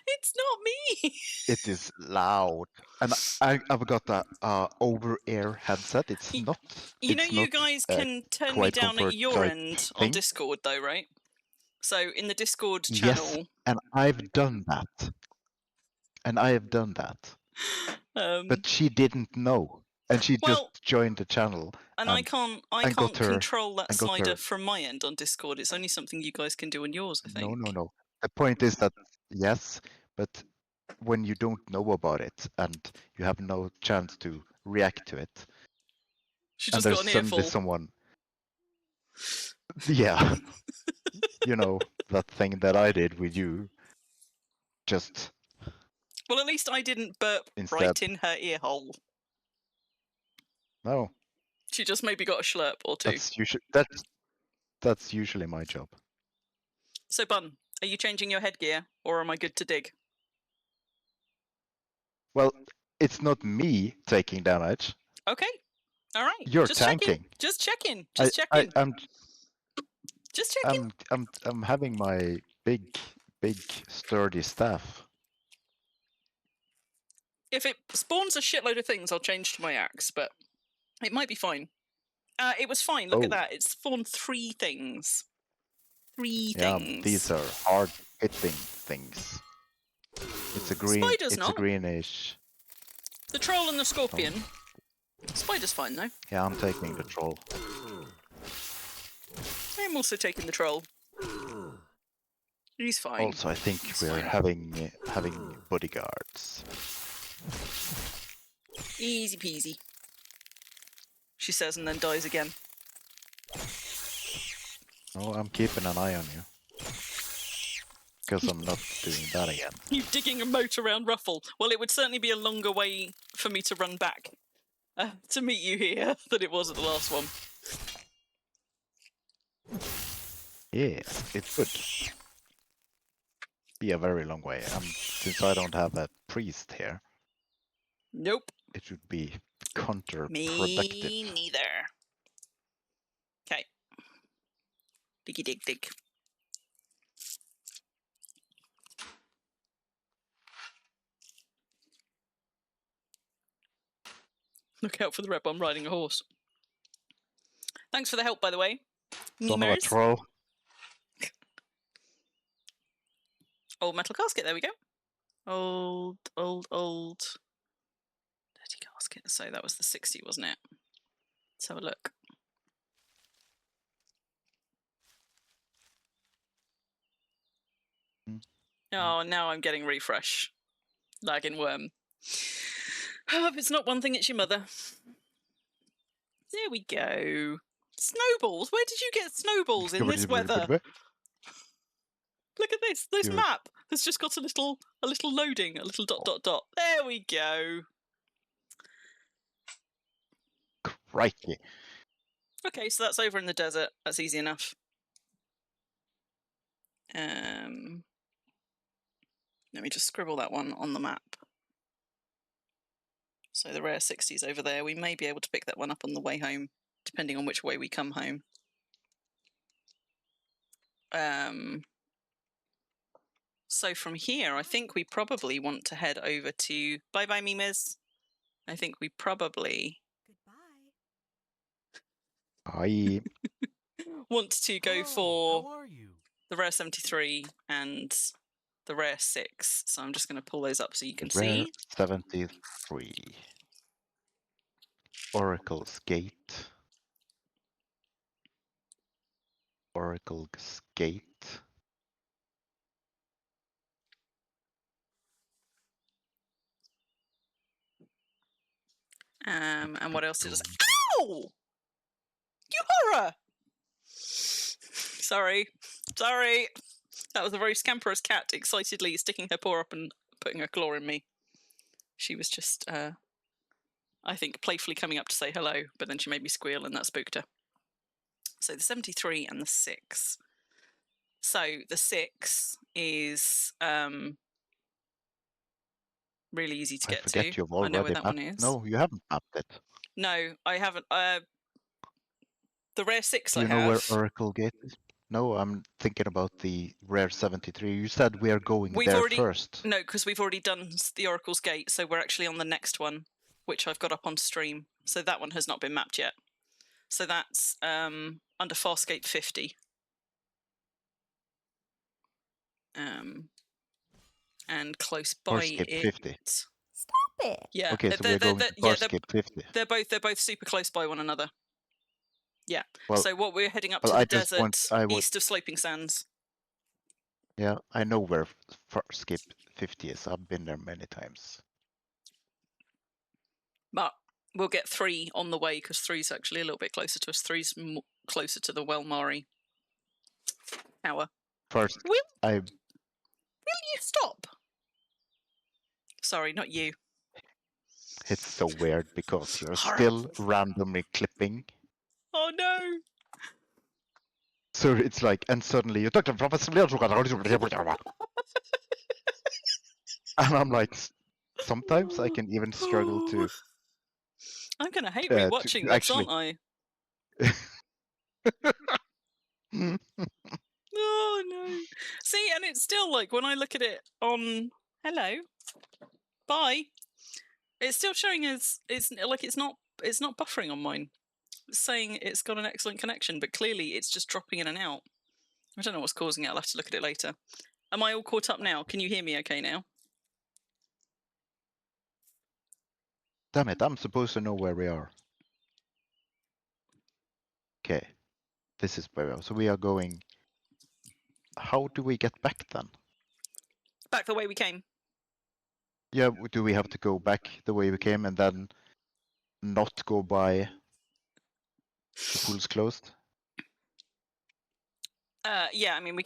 It's not me. It is loud. And I've got a over-ear headset. It's You not. You know, It's you not guys a can turn me quiet down at comfort your like end on thing. Discord, though, right? So in the Discord Yes, channel, and I've done that. But she didn't know, and she just well, joined the channel and I can't and got her control that and got slider her. from my end on Discord. It's only something you guys can do on yours, I think. No. The point is that yes, but when you don't know about it and you have no chance to react to it, She and just there's got an suddenly earful. someone, yeah, you know that thing that I did with you, just Well, at least I didn't burp instead. right in her ear hole. No, She just maybe got a slurp or two. That's usually my job. So, Bun, are you changing your headgear, or am I good to dig? Well, it's not me taking damage. Okay. All right. You're just tanking. Just checking. Just checking. Just checking. I'm having my big sturdy staff. If it spawns a shitload of things, I'll change to my axe, but it might be fine. It was fine. Look at that. It spawned 3 things. 3 things. These are hard hitting things. It's a green. Spider's it's not. A greenish. The troll and the scorpion. Spider's fine though. Yeah, I'm taking the troll. I'm also taking the troll. He's fine. Also, I think we're having bodyguards. Easy peasy. She says and then dies again. Oh, I'm keeping an eye on you. Because I'm not doing that again. You digging a moat around Ruffle. Well, it would certainly be a longer way for me to run back to meet you here than it was at the last one. Yes, it would be a very long way. Since I don't have a priest here. Nope. It would be counterproductive. Me neither. Okay. Diggy dig dig. Look out for the rep, I'm riding a horse. Thanks for the help, by the way. Son of a troll. Old metal casket, there we go. Old. Dirty casket. So that was the 60, wasn't it? Let's have a look. Oh, now I'm getting refresh. Lagging Wurm. Oh, if it's not one thing, it's your mother. There we go. Snowballs? Where did you get snowballs in this weather? Look at this. This map has just got a little loading, a little dot. There we go. Crikey. Okay, so that's over in the desert. That's easy enough. Let me just scribble that one on the map. So the rare 60's over there. We may be able to pick that one up on the way home, depending on which way we come home. So from here, I think we probably want to head over to... Bye-bye, Mimes. I think we probably... Goodbye. want to go for the rare 73 and the rare 6. So I'm just going to pull those up so you can see. Rare 73. Oracle's Gate. Oracle's Gate. And what else did I say? Ow! You horror! Sorry. That was a very scamperous cat excitedly sticking her paw up and putting her claw in me. She was just, I think, playfully coming up to say hello, but then she made me squeal and that spooked her. So the 73 and the 6. So the 6 is Really easy to I get forget to. you've I know where already that mapped. one is. No, you haven't mapped it. No, I haven't. The rare 6 Do I you know have. where Oracle Gate is? No, I'm thinking about the rare 73. You said we are going there first. No, because we've already done the Oracle's Gate, so we're actually on the next one, which I've got up on stream. So that one has not been mapped yet. So that's under Farscape 50. And close by Farscape it. 50. Stop it. Yeah. Okay, so we're going to Farscape 50. They're both super close by one another. Yeah. Well, so what we're heading up well, to the I just desert want- east of Sloping Sands. Yeah, I know where Farscape 50 is. I've been there many times. But we'll get 3 on the way because 3's actually a little bit closer to us. 3's closer to the Welmari Tower. First, Will I you stop? Sorry, not you. it's so weird because you're Horror. still randomly clipping. Oh no! So it's like, and suddenly you talk to Professor and I'm like, sometimes I can even struggle to I'm gonna hate rewatching this, actually. aren't I? Oh no! See, and it's still like when I look at it on hello, bye. It's still showing as it's not buffering on mine. It's saying it's got an excellent connection, but clearly it's just dropping in and out. I don't know what's causing it. I'll have to look at it later. Am I all caught up now? Can you hear me okay now? Damn it, I'm supposed to know where we are. Okay, this is where we are. So we are going. How do we get back then? Back the way we came. Yeah, do we have to go back the way we came and then not go by the pool's closed? Yeah, I mean, we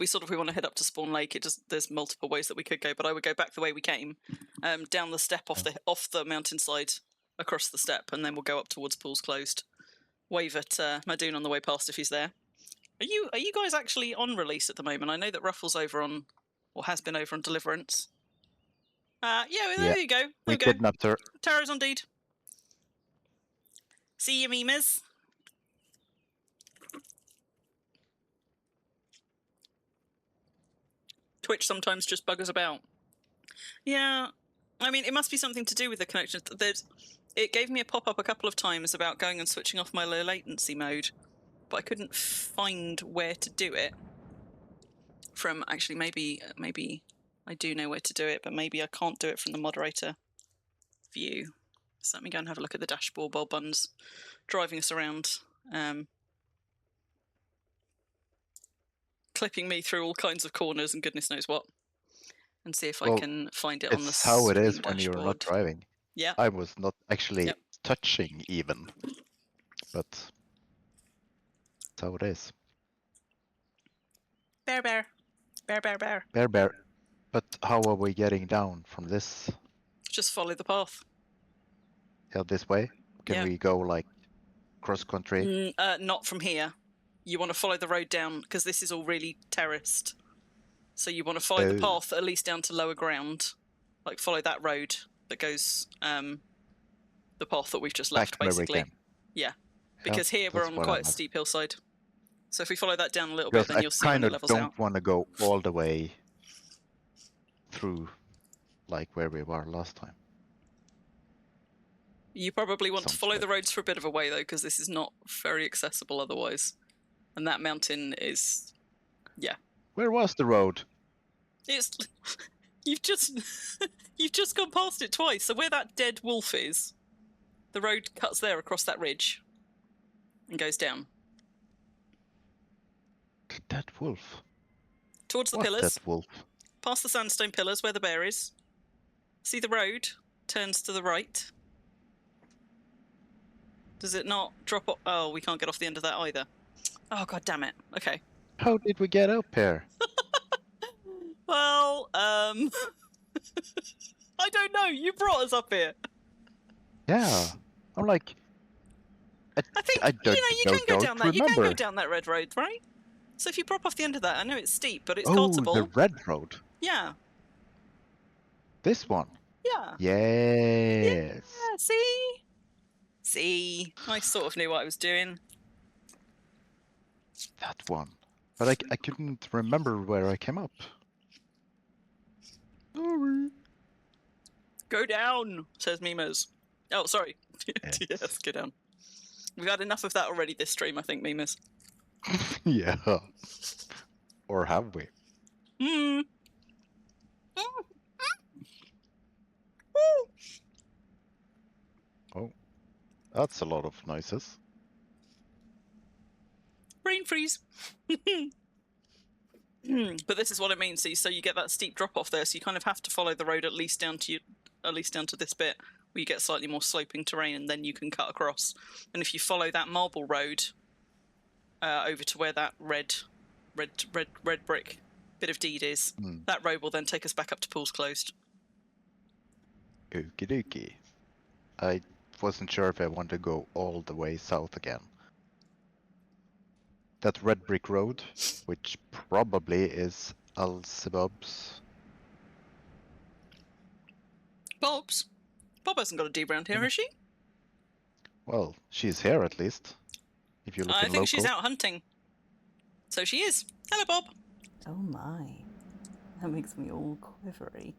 sort of we want to head up to Spawn Lake. There's multiple ways that we could go, but I would go back the way we came, down the step off the mountainside, across the step, and then we'll go up towards Pool's Closed. Wave at Madoon on the way past if he's there. Are you guys actually on release at the moment? I know that Ruffle's over on, or has been over on Deliverance. Yeah, there you go. There we we go. kidnapped her. Tara's on deed. See you, memes. Twitch sometimes just buggers about. Yeah, I mean, it must be something to do with the connection. It gave me a pop-up a couple of times about going and switching off my low latency mode, but I couldn't find where to do it. From actually, maybe I do know where to do it, but maybe I can't do it from the moderator view. So let me go and have a look at the dashboard while Bun's driving us around, clipping me through all kinds of corners and goodness knows what, and see if I can find it on the Steam how it is dashboard. when you're not driving. Yeah. I was not actually touching even, but that's how it is. Bear. Bear. But how are we getting down from this? Just follow the path. Yeah, this way? Can we go like cross country? Not from here. You want to follow the road down because this is all really terraced. So you want to follow the path at least down to lower ground. Like follow that road that goes the path that we've just left, basically. Yeah. Because here we're on quite a steep hillside. So if we follow that down a little bit, then you'll see when it levels out. I don't want to go all the way through like where we were last time. You probably want to follow the roads for a bit of a way though, because this is not very accessible otherwise. And that mountain is, yeah. Where was the road? It's you've just gone past it twice. So where that dead wolf is, the road cuts there across that ridge and goes down. The dead wolf. Towards the pillars. Dead wolf? Past the sandstone pillars where the bear is. See the road turns to the right. Does it not drop off? Oh, we can't get off the end of that either. Oh, god damn it. Okay. How did we get up here? Well, I don't know. You brought us up here. Yeah. I'm like... I think, you can go down that. You can go down that red road, right? So if you prop off the end of that, I know it's steep, but it's cultivable. Oh, the red road. Yeah. This one? Yeah. Yes. Yeah, see? See? I sort of knew what I was doing. That one. But I couldn't remember where I came up. Sorry. Go down, says Mimas. Oh, sorry. Yes. Yes, go down. We've had enough of that already this stream, I think, Mimas. Yeah. Or have we? Hmm. Oh, that's a lot of noises. Brain freeze. But this is what it means. See, so you get that steep drop off there, so you kind of have to follow the road at least down to this bit where you get slightly more sloping terrain, and then you can cut across. And if you follow that marble road over to where that red brick bit of deed is, that road will then take us back up to Pools Closed. Okie dokie. I wasn't sure if I wanted to go all the way south again. That red brick road, which probably is Al-Sabab's. Bob's? Bob hasn't got a deed round here, has she? Well, she's here at least. If you're looking I think local. she's out hunting. So she is. Hello, Bob. Oh my. That makes me all quivery.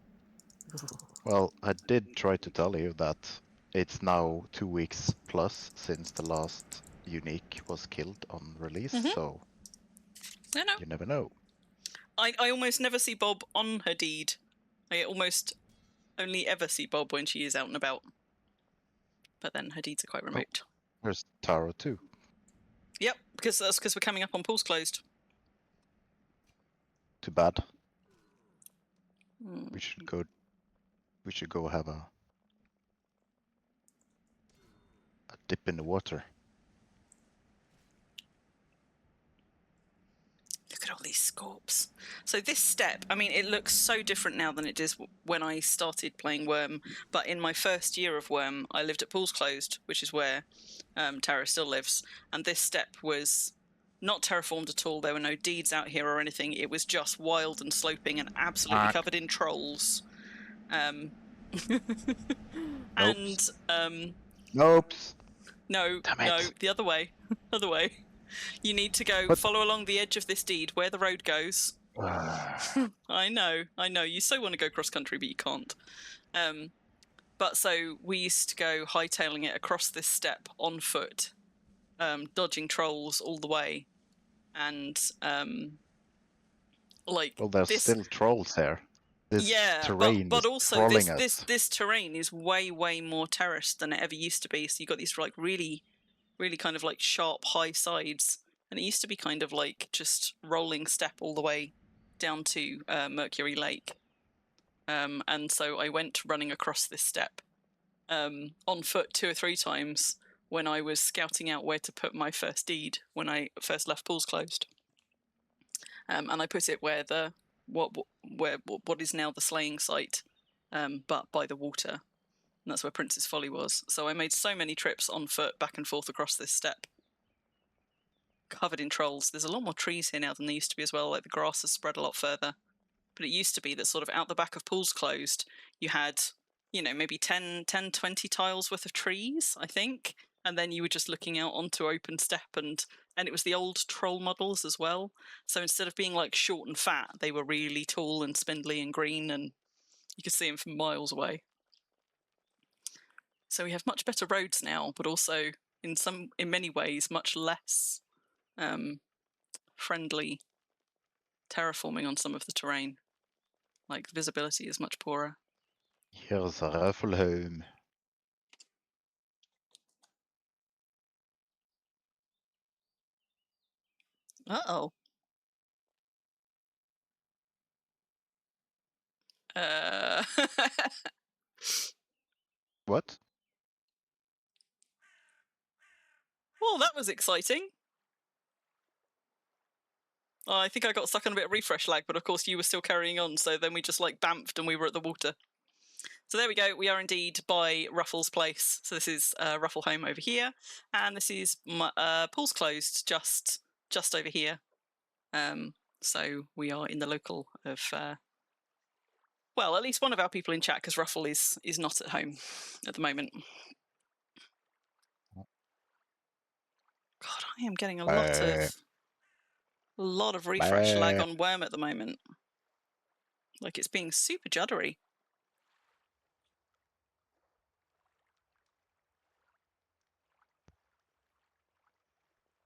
Well, I did try to tell you that it's now 2 weeks plus since the last unique was killed on release, so I know. you never know. I almost never see Bob on her deed. I almost only ever see Bob when she is out and about. But then her deeds are quite remote. There's Taro too. Yep, because we're coming up on Pools Closed. Too bad. We should go have a dip in the water. Look at all these scorps. So this step, I mean, it looks so different now than it did when I started playing Wurm. But in my first year of Wurm, I lived at Pools Closed, which is where Tara still lives. And this step was not terraformed at all. There were no deeds out here or anything. It was just wild and sloping and absolutely covered in trolls. And Nope. no, the other way. Other way. You need to go follow along the edge of this deed where the road goes. I know. You so want to go cross country, but you can't. But so we used to go hightailing it across this step on foot, dodging trolls all the way, and well, there's still trolls there. This terrain but is also trolling us. this terrain is way more terraced than it ever used to be. So you got these like really kind of like sharp high sides, and it used to be kind of like just rolling step all the way down to Mercury Lake. And so I went running across this step on foot 2 or 3 times when I was scouting out where to put my first deed when I first left Pools Closed. And I put it where what is now the slaying site, but by the water. And that's where Princess Folly was. So I made so many trips on foot back and forth across this step. Covered in trolls. There's a lot more trees here now than there used to be as well. Like the grass has spread a lot further. But it used to be that sort of out the back of Pools Closed, you had, maybe 10, 20 tiles worth of trees, I think. And then you were just looking out onto open steppe, and it was the old troll models as well. So instead of being like short and fat, they were really tall and spindly and green, and you could see them from miles away. So we have much better roads now, but also in many ways much less friendly terraforming on some of the terrain. Like visibility is much poorer. Here's a rifle home. Uh-oh. What? Well, that was exciting. I think I got stuck on a bit of refresh lag, but of course you were still carrying on, so then we just like bamfed and we were at the water. So there we go, we are indeed by Ruffles Place. So this is Ruffle Home over here, and this is Pools Closed just over here. So we are in the local of Well, at least one of our people in chat, because Ruffle is not at home at the moment. God, I am getting a lot of refresh lag on Wurm at the moment. Like, it's being super juddery.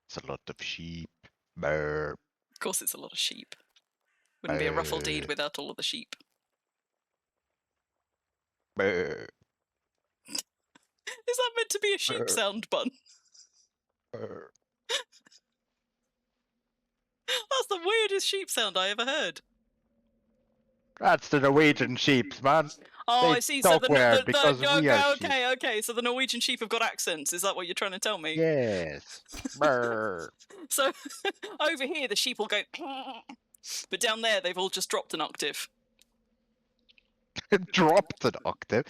It's a lot of sheep. Brr. Of course, it's a lot of sheep. Wouldn't be a Ruffle deed without all of the sheep. Brr. Is that meant to be a sheep sound, Bun? Brr. That's the weirdest sheep sound I ever heard. That's the Norwegian sheep, man. Oh, They I see. So talk weird because we are sheep. okay. So the Norwegian sheep have got accents. Is that what you're trying to tell me? Yes. Brr. So over here, the sheep will go, but down there, they've all just dropped an octave. Dropped an octave.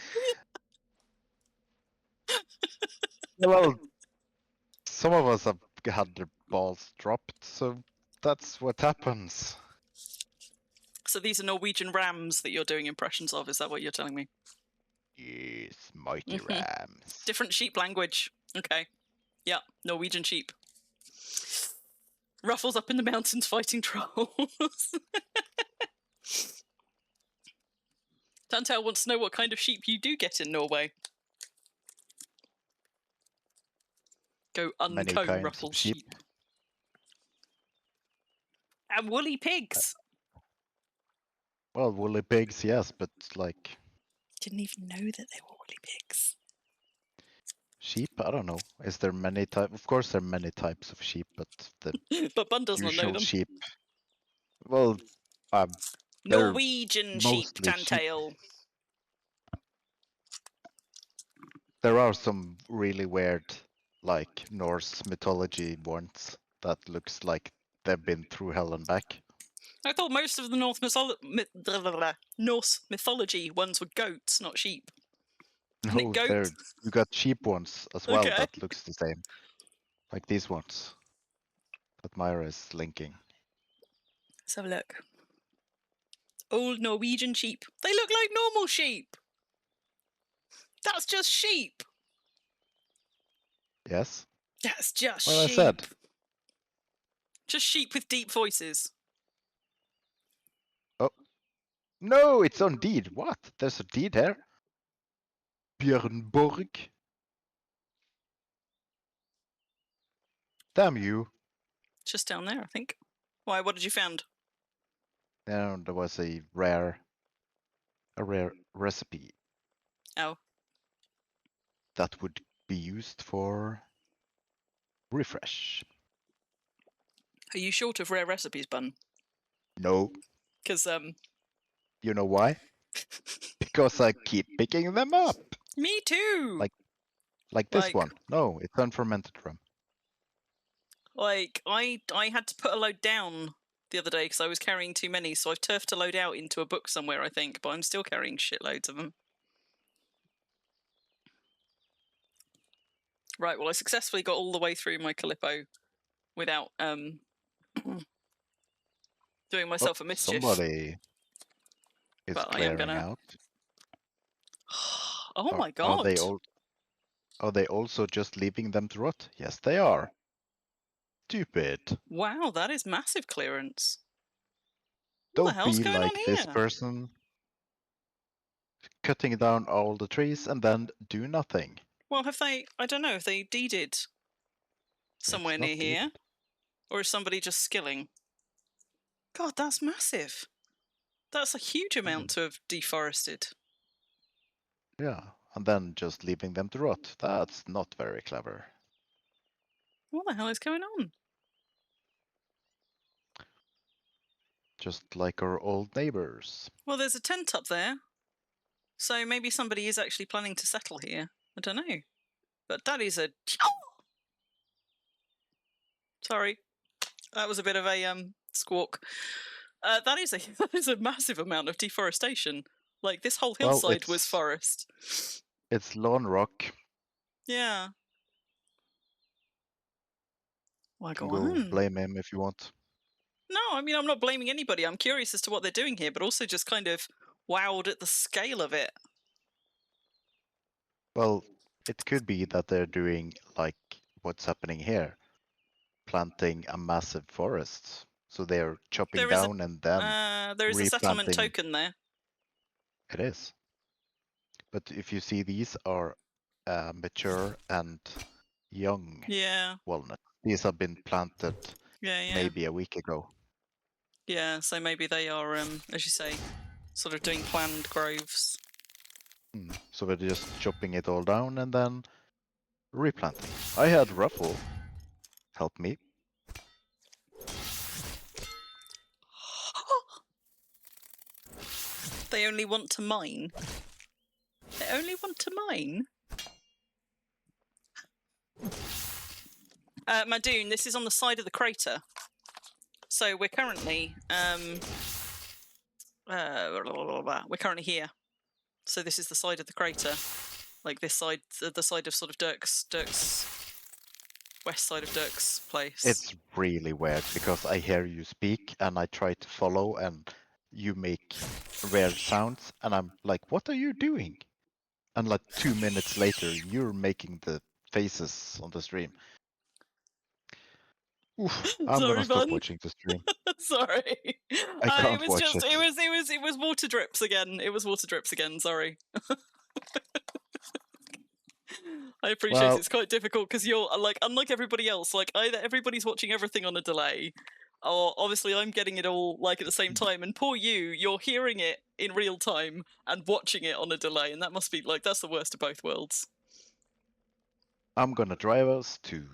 Well, some of us have had their balls dropped, so that's what happens. So these are Norwegian rams that you're doing impressions of. Is that what you're telling me? Yes, mighty rams. Different sheep language. Okay. Yeah, Norwegian sheep. Ruffles up in the mountains fighting trolls. Tantel wants to know what kind of sheep you do get in Norway. Go uncomb Ruffles' sheep. And woolly pigs. Well, woolly pigs, yes, but like... Didn't even know that they were woolly pigs. Sheep? I don't know. Is there many types? Of course there are many types of sheep, but the But Bun does not know usual them. sheep... Well, Norwegian sheep, mostly Tantail. there are some really weird, like, Norse mythology ones that looks like they've been through hell and back. I thought most of the Norse mythology ones were goats, not sheep. Isn't it No, goat? you got sheep ones as well Okay. that looks the same. Like these ones that Myra is linking. Let's have a look. Old Norwegian sheep. They look like normal sheep. That's just sheep. Yes? That's just Well, sheep. I said. Just sheep with deep voices. Oh. No, it's on deed. What? There's a deed here? Björnborg? Damn you. Just down there, I think. Why, what did you find? There was a rare recipe. Oh. That would be used for refresh. Are you short of rare recipes, Bun? No. Because, You know why? Because I keep picking them up. Me too! Like this one. No, it's unfermented rum. Like, I had to put a load down the other day because I was carrying too many, so I've turfed a load out into a book somewhere, I think, but I'm still carrying shitloads of them. Right, well, I successfully got all the way through my Calippo without doing myself a mischief. Somebody is but clearing out. Oh my god. Are they also just leaving them to rot? Yes, they are. Stupid. Wow, that is massive clearance. What the hell's be going like on this here? person cutting down all the trees and then do nothing. Well, have they, I don't know, have they deeded somewhere near here? Or is somebody just skilling? God, that's massive. That's a huge amount to have deforested. Yeah, and then just leaving them to rot. That's not very clever. What the hell is going on? Just like our old neighbors. Well, there's a tent up there. So maybe somebody is actually planning to settle here. I don't know. But that is a... Sorry. That was a bit of a squawk. That is a massive amount of deforestation. Like, this whole hillside was forest. It's lawn rock. Yeah. Well, go on. on. Blame him if you want. No, I mean, I'm not blaming anybody. I'm curious as to what they're doing here, but also just kind of, wowed at the scale of it. Well, it could be that they're doing like what's happening here, planting a massive forest. So they're chopping down and then there is a settlement replanting. token there. It is. But if you see, these are mature and young walnuts. These have been planted maybe a week ago. Yeah, so maybe they are, as you say, sort of doing planned groves. So we're just chopping it all down and then replanting. I had Ruffle help me. They only want to mine. They only want to mine? Madoon, this is on the side of the crater. So we're currently we're currently here. So this is the side of the crater, like this side, the side of sort of Dirk's west side of Dirk's place. It's really weird because I hear you speak and I try to follow and you make weird sounds and I'm like, what are you doing? And like 2 minutes later, you're making the faces on the stream. Oof, I'm gonna stop watching the stream. Sorry, I can't watch it. It was water drips again. It was water drips again. Sorry. I appreciate it's quite difficult because you're like, unlike everybody else, like either everybody's watching everything on a delay, or obviously I'm getting it all like at the same time, and poor you're hearing it in real time and watching it on a delay, and that must be like, that's the worst of both worlds. I'm gonna drive us to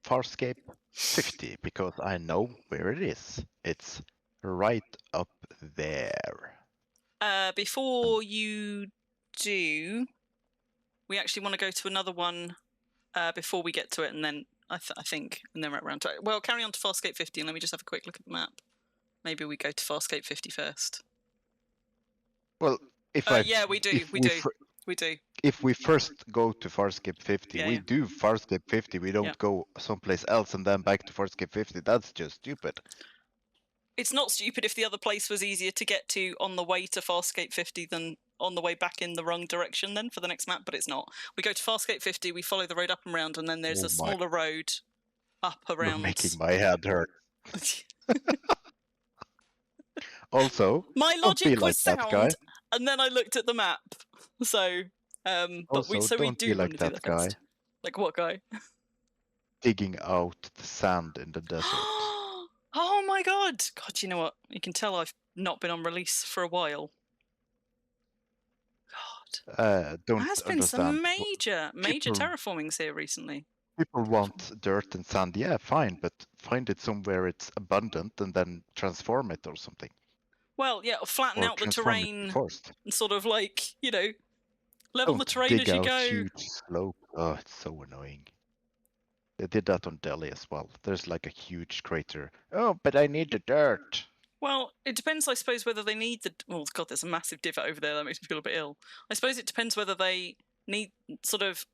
Farscape 50 because I know where it is. It's right up there. Before you do, we actually want to go to another one before we get to it, and then I think, and then right around to it. Well, carry on to Farscape 50, and let me just have a quick look at the map. Maybe we go to Farscape 50 first. Well, if we do. If we first go to Farscape 50, we do Farscape 50. We don't go someplace else and then back to Farscape 50. That's just stupid. It's not stupid if the other place was easier to get to on the way to Farscape 50 than on the way back in the wrong direction then for the next map, but it's not. We go to Farscape 50, we follow the road up and round, and then there's a smaller road up around. You're making my head hurt. Also, my logic was like sound, guy. and then I looked at the map. So, but we do want to do that guy. First. Like what guy? Digging out the sand in the desert. Oh my god! God, you know what? You can tell I've not been on release for a while. God. Don't there has been some major terraformings here recently. People want dirt and sand, yeah, fine, but find it somewhere it's abundant and then transform it or something. Well, yeah, flatten out the terrain, and sort of like, level the terrain as you go. Huge slope. Oh, it's so annoying. They did that on Delhi as well. There's like a huge crater. Oh, but I need the dirt. Well, it depends, I suppose, whether they need the... Oh, God, there's a massive divot over there. That makes me feel a bit ill. I suppose it depends whether they need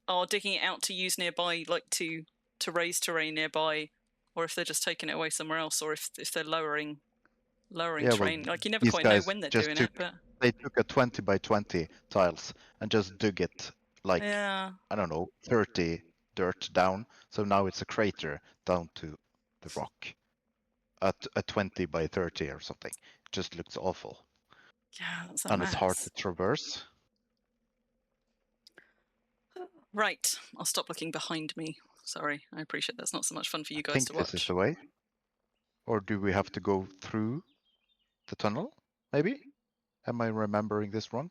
are digging it out to use nearby, like to raise terrain nearby, or if they're just taking it away somewhere else, or if they're lowering terrain. Well, like, you never quite know when they're doing it, but... They took a 20 by 20 tiles and just dug it like, I don't know, 30 dirt down. So now it's a crater down to the rock. At a 20 by 30 or something. It just looks awful. Yeah, that's a and mess. It's hard to traverse. Right, I'll stop looking behind me. Sorry, I appreciate that's not so much fun for you guys to watch. This is the way. Or do we have to go through the tunnel? Maybe? Am I remembering this wrong?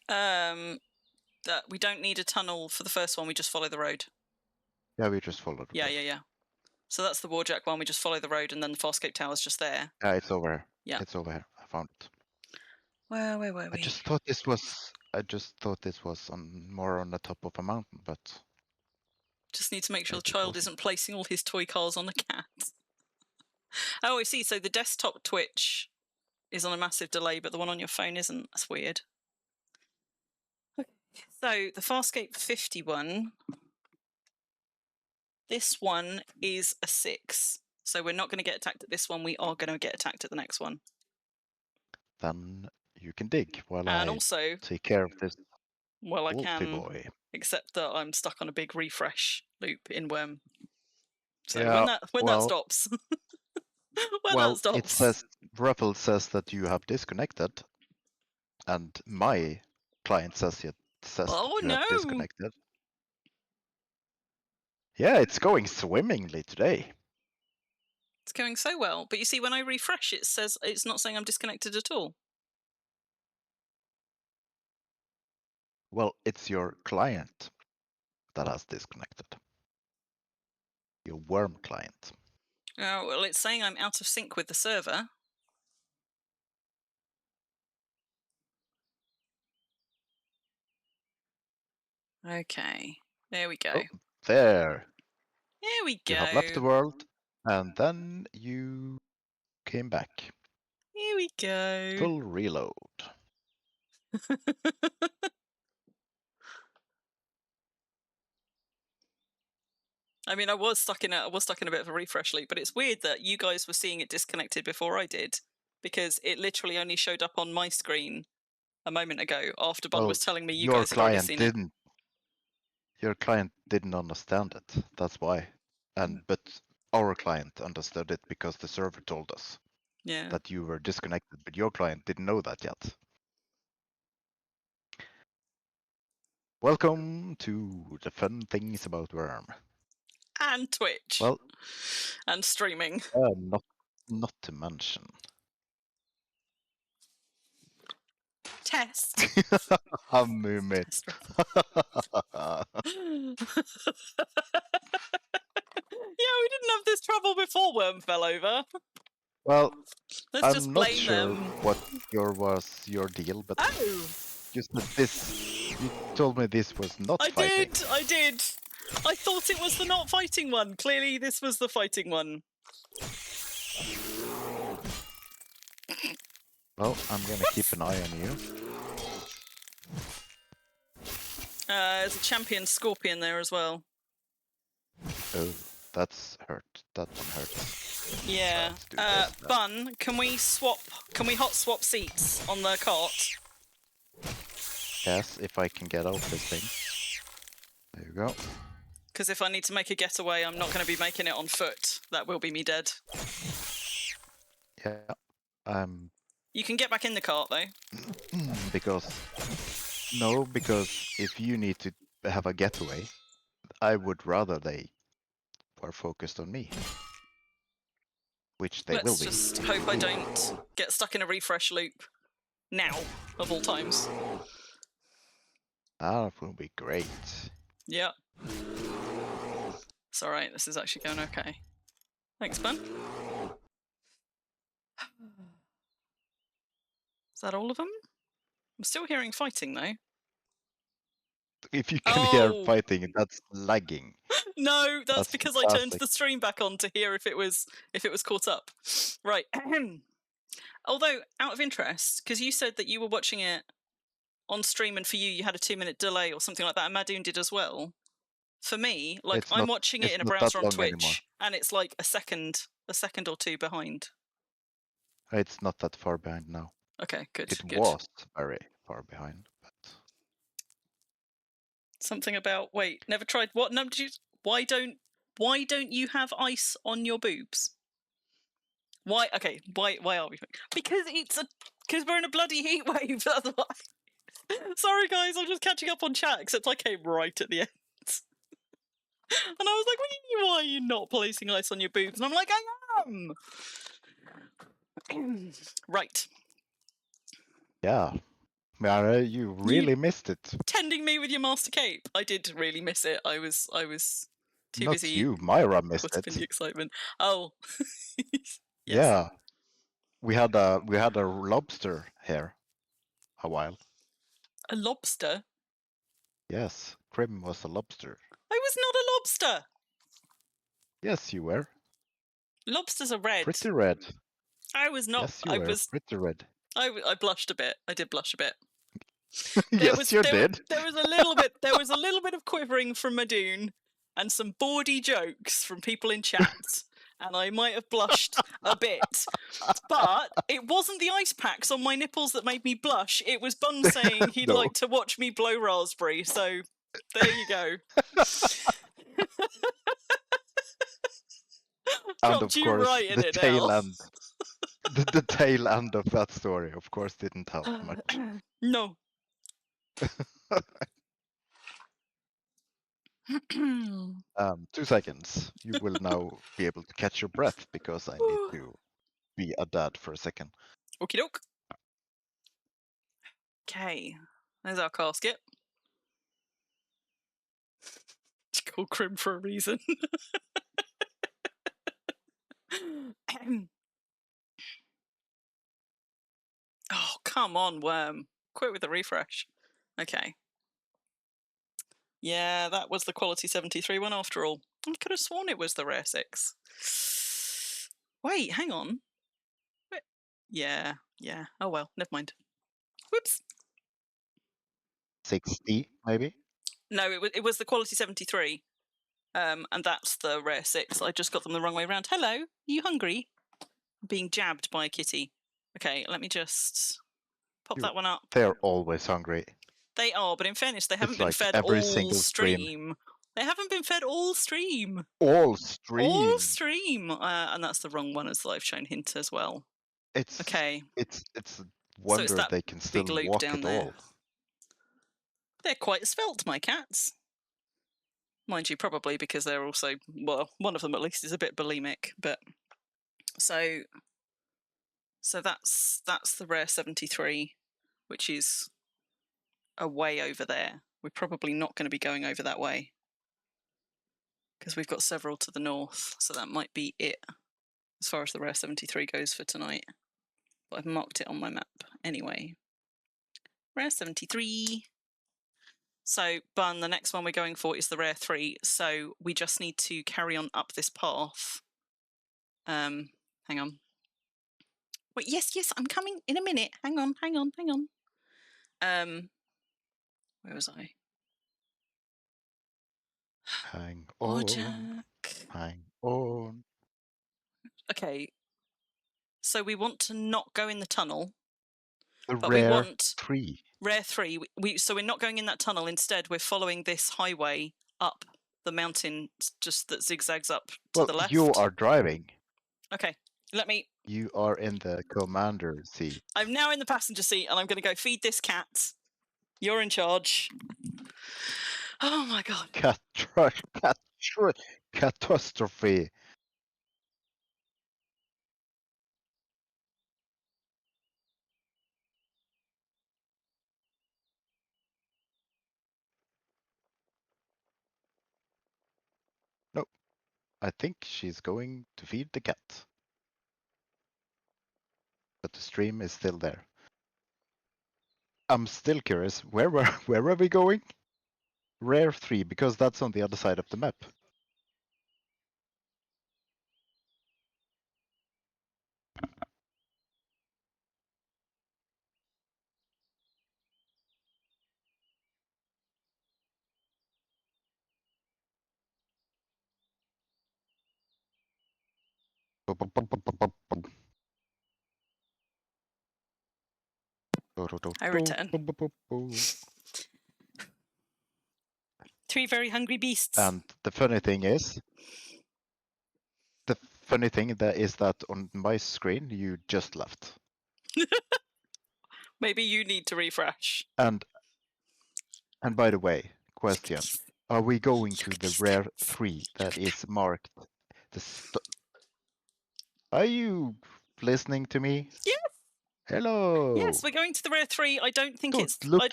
We don't need a tunnel for the first one. We just follow the road. Yeah, we just follow the road. Yeah. So that's the Warjack one. We just follow the road, and then the Farscape Tower's just there. Yeah, it's over here. Yeah, it's over here. I found it. Where were we? I just thought this was more on the top of a mountain, but just need to make sure the child isn't placing all his toy cars on the cat. Oh, I see. So the desktop Twitch is on a massive delay, but the one on your phone isn't. That's weird. Okay. So the Farscape 51. This one is a 6. So we're not going to get attacked at this one. We are going to get attacked at the next one. then you can dig while And I also, take care of this well, I multi can, boy. except that I'm stuck on a big refresh loop in Wurm. So Yeah, when that stops, it says Ruffle says that you have disconnected, and my client says that you have disconnected. Yeah, it's going swimmingly today. It's going so well. But you see, when I refresh, it says it's not saying I'm disconnected at all. Well, it's your client that has disconnected. Your Wurm client. Oh, well, it's saying I'm out of sync with the server. Okay, there we go. Oh, there. There we go. You have left the world, and then you came back. Here we go. Full reload. I mean, I was stuck in a bit of a refresh loop, but it's weird that you guys were seeing it disconnected before I did, because it literally only showed up on my screen a moment ago after Bun was telling me you guys had already seen it. Your client didn't understand it. That's why. But our client understood it because the server told us that you were disconnected, but your client didn't know that yet. Welcome to the fun things about Wurm. And Twitch. Well, and streaming. Not to mention. Test. Hammumit. Yeah, we didn't have this trouble before Wurm fell over. Well, Let's just I'm blame not sure them. what was your deal, but you told me this was not fighting. I did. I thought it was the not fighting one. Clearly, this was the fighting one. Well, I'm gonna keep an eye on you. There's a champion scorpion there as well. Oh, that's hurt. That one hurts. Yeah. Bun, can we hot swap seats on the cart? Yes, if I can get out this thing. There you go. Because if I need to make a getaway, I'm not going to be making it on foot. That will be me dead. Yeah. You can get back in the cart though. because if you need to have a getaway, I would rather they were focused on me. Which they will be. Let's just hope I don't get stuck in a refresh loop now, of all times. That will be great. Yeah. It's alright, this is actually going okay. Thanks, Bun. Is that all of them? I'm still hearing fighting, though. If you can hear fighting, that's lagging. No, that's because I turned the stream back on to hear if it was caught up. Right. Although, out of interest, because you said that you were watching it on stream and for you had a 2-minute delay or something like that, and Madoon did as well. For me, like I'm watching it in a browser on Twitch, anymore. And it's like a second or two behind. It's not that far behind now. Okay, good. It was very far behind, but something about never tried what number did you? Why don't you have ice on your boobs? Why? Okay, why are we? Because we're in a bloody heat wave. That's why. Sorry guys, I'm just catching up on chat. Except I came right at the end. And I was like, why are you not placing ice on your boobs? And I'm like, I am! Right. Yeah. Mara, you really missed it. Tending me with your master cape. I did really miss it. I was too not busy. Not you, Myra missed it. In the excitement. Oh. Yes. Yeah. We had a lobster here a while. A lobster? Yes, Crim was a lobster. I was not a lobster. Yes, you were. Lobsters are red. Pretty red. I was not. Yes, you were. Pretty red. I blushed a bit. I did blush a bit. Yes, you did. There was a little bit. There was a little bit of quivering from Madoon, and some bawdy jokes from people in chat. and I might have blushed a bit. But it wasn't the ice packs on my nipples that made me blush. It was Bun saying he'd No. like to watch me blow raspberry. So there you go. And Dropped of you course, right in the it tail now. end. The tail end of that story, of course, didn't help much. No. 2 seconds. You will now be able to catch your breath because I need to be a dad for a second. Okie doke. Okay, there's our casket. It's called Crim for a reason. Oh, come on, Wurm. Quit with the refresh. Okay. Yeah, that was the quality 73 one after all. I could have sworn it was the rare 6. Wait, hang on. Wait. Yeah. Oh well, never mind. Whoops. 60, maybe? No, it was the quality 73. And that's the rare 6. I just got them the wrong way around. Hello, are you hungry? Being jabbed by a kitty. Okay, let me just pop that one up. They're always hungry. They are, but in fairness, they haven't It's been like fed every all single stream. stream. They haven't been fed all stream. All stream. All stream. And that's the wrong one as the live shown hint as well. It's okay. It's a wonder it's that they can still big loop walk down at there. all. They're quite svelte, my cats. Mind you, probably because they're also, well, one of them at least is a bit bulimic, but so that's the rare 73, which is away over there. We're probably not going to be going over that way because we've got several to the north, so that might be it as far as the rare 73 goes for tonight. But I've marked it on my map anyway. Rare 73. So, Bun, the next one we're going for is the rare 3, so we just need to carry on up this path. Hang on. Wait, yes, I'm coming in a minute. Hang on. Where was I? Hang on. Hang on. Okay. So we want to not go in the tunnel. But we want 3. Rare 3. So we're not going in that tunnel. Instead, we're following this highway up the mountain, just that zigzags up to the left. You are driving. Okay. Let me. You are in the commander seat. I'm now in the passenger seat, and I'm going to go feed this cat. You're in charge. Oh my god. Catastrophe. No, I think she's going to feed the cat. But the stream is still there. I'm still curious, where are we going? Rare 3, because that's on the other side of the map. I return. 3 very hungry beasts. And the funny thing is that on my screen you just left. Maybe you need to refresh. And by the way, question: are we going to the rare 3 that is marked? Are you listening to me? Yes. Hello. Yes, we're going to the rare 3. I don't think Don't it's. look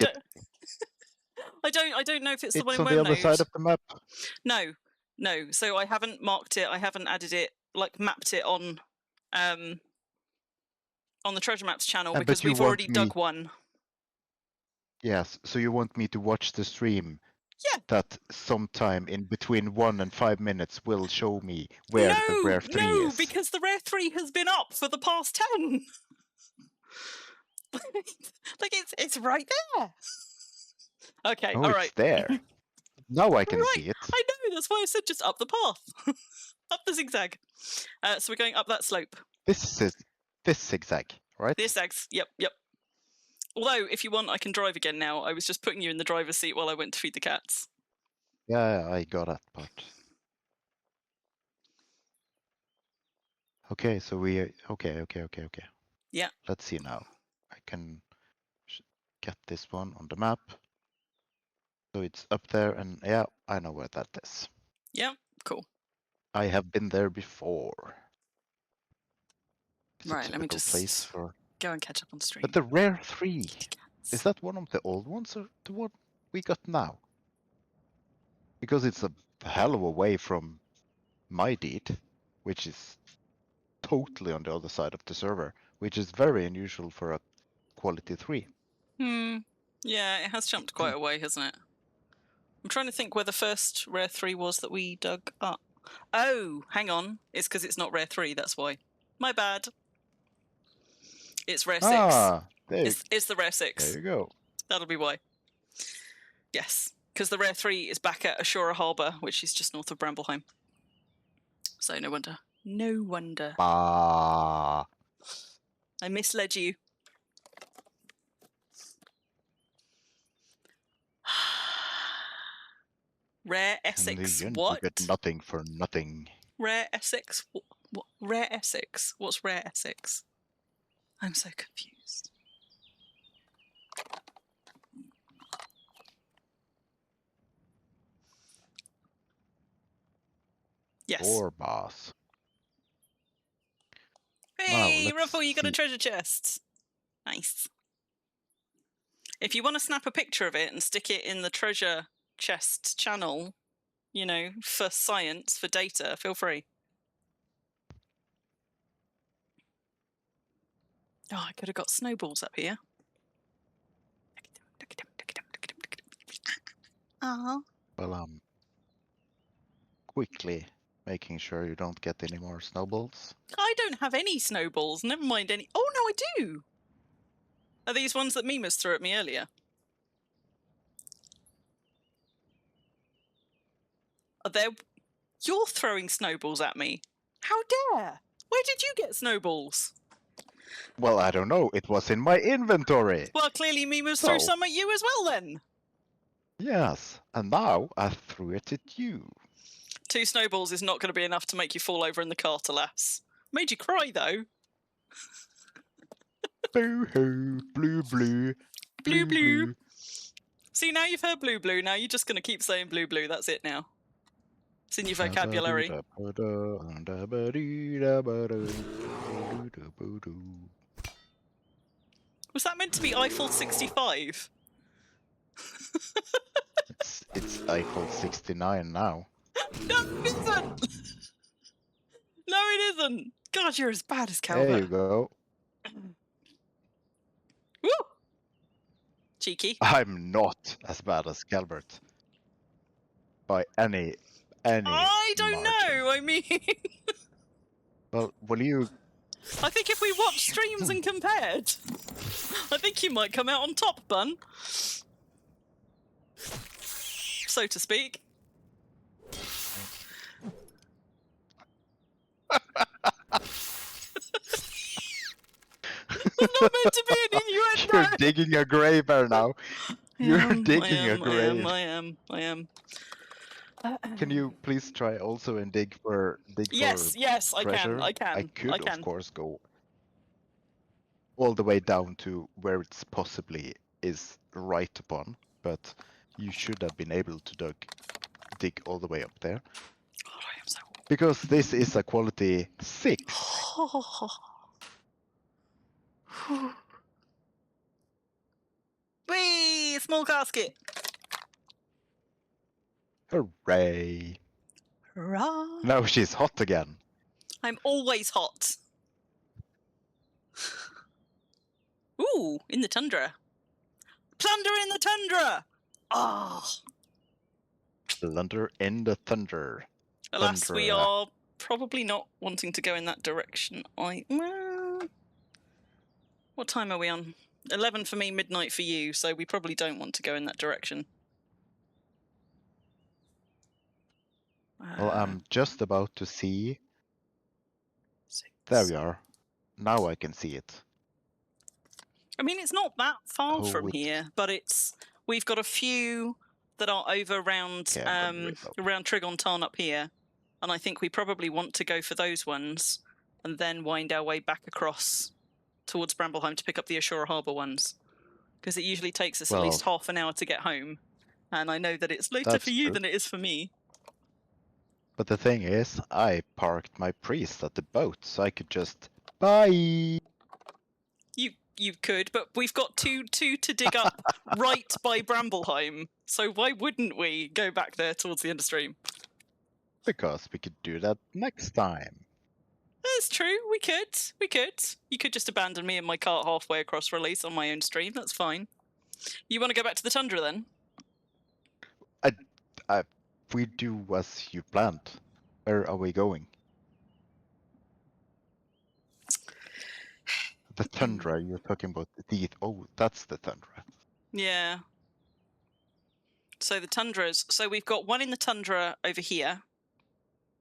I don't know if it's the one It's in on the other Wurm side of the map. No. So I haven't marked it. I haven't added it, like mapped it on the Treasure Maps channel because we've already dug one. Yes. So you want me to watch the stream? Yeah. That sometime in between 1 and 5 minutes will show me where the rare 3 is. No, because the rare 3 has been up for the past 10. Like it's right there. Okay, Oh, all it's right. there. Now I can Right. see it. I know, that's why I said just up the path. Up the zigzag. So we're going up that slope. This is this zigzag, right? This zigzag. Yep. Although, if you want, I can drive again now. I was just putting you in the driver's seat while I went to feed the cats. Yeah, I got that part. Okay, so we okay. Yeah. Let's see now. I can get this one on the map. So it's up there, and yeah, I know where that is. Yeah, cool. I have been there before. It's Right, a let me typical just place for. go and catch up on stream. But the rare 3, is that one of the old ones or the one we got now? Because it's a hell of a way from my deed, which is totally on the other side of the server, which is very unusual for a quality 3. Yeah, it has jumped quite a way, hasn't it? I'm trying to think where the first rare 3 was that we dug up. Oh, hang on. It's because it's not rare 3, that's why. My bad. It's rare 6. Ah, It's the rare 6. There you go. That'll be why. Yes, because the rare 3 is back at Ashura Harbour, which is just north of Brambleheim. So no wonder. No wonder. Ah. I misled you. Rare Essex, In the end, what? you get nothing for nothing. Rare Essex? What? Rare Essex? What's Rare Essex? I'm so confused. Yes. Or boss. Hey, wow, Ruffle, you got a see. treasure chest. Nice. If you want to snap a picture of it and stick it in the treasure chest channel, you know, for science, for data, feel free. Oh, I could have got snowballs up here. Oh. Well, quickly making sure you don't get any more snowballs. I don't have any snowballs. Never mind any. Oh, no, I do. Are these ones that Mimas threw at me earlier? Are there... You're throwing snowballs at me. How dare? Where did you get snowballs? Well, I don't know. It was in my inventory. Well, clearly Mimas threw some at you as well, then. Yes, and now I threw it at you. 2 snowballs is not going to be enough to make you fall over in the cart, alas. Made you cry, though. Boo-hoo, blue, blue, Blue, blue. See, now you've heard blue, blue. Now you're just going to keep saying blue, blue. That's it now. It's in your vocabulary. Was that meant to be Eiffel 65? It's Eiffel 69 now. No, it isn't! No, it isn't! God, you're as bad as Calvert. There you go. Woo! Cheeky. I'm not as bad as Calvert. By any I don't margin. know, I mean... Well, will you... I think if we watched streams and compared, I think you might come out on top, Bun. So to speak. It's not meant to be an innuendo. You're digging a grave there now. You're digging a grave. I am. Can you please try also and dig for Yes, I treasure? can. I could, of course, go all the way down to where it's possibly is right upon, but you should have been able to dig all the way up there. Oh, I am so... Because this is a quality 6. Whee! Small casket. Hooray! Hurrah! Now she's hot again. I'm always hot. Ooh, in the tundra. Plunder in the tundra! Ah! Oh. Plunder in the thunder. Alas, we are probably not wanting to go in that direction. What time are we on? 11 for me, midnight for you, so we probably don't want to go in that direction. Well, I'm just about to see. 6. There we are. Now I can see it. I mean, it's not that far Oh, from it's... here, but we've got a few that are over around Okay, I'm gonna reload. around Trigon Tarn up here, and I think we probably want to go for those ones, and then wind our way back across towards Brambleheim to pick up the Ashura Harbour ones, because it usually takes us at least half an hour to get home, and I know that it's later for you than it is for me. But the thing is, I parked my priest at the boat, so I could just bye. You could, but we've got two to dig up right by Brambleheim, so why wouldn't we go back there towards the end of stream? Because we could do that next time. That's true. We could. You could just abandon me and my cart halfway across release on my own stream. That's fine. You want to go back to the tundra then? We do as you planned. Where are we going? The tundra you're talking about. Oh, that's the tundra. Yeah. So the tundras. So we've got one in the tundra over here,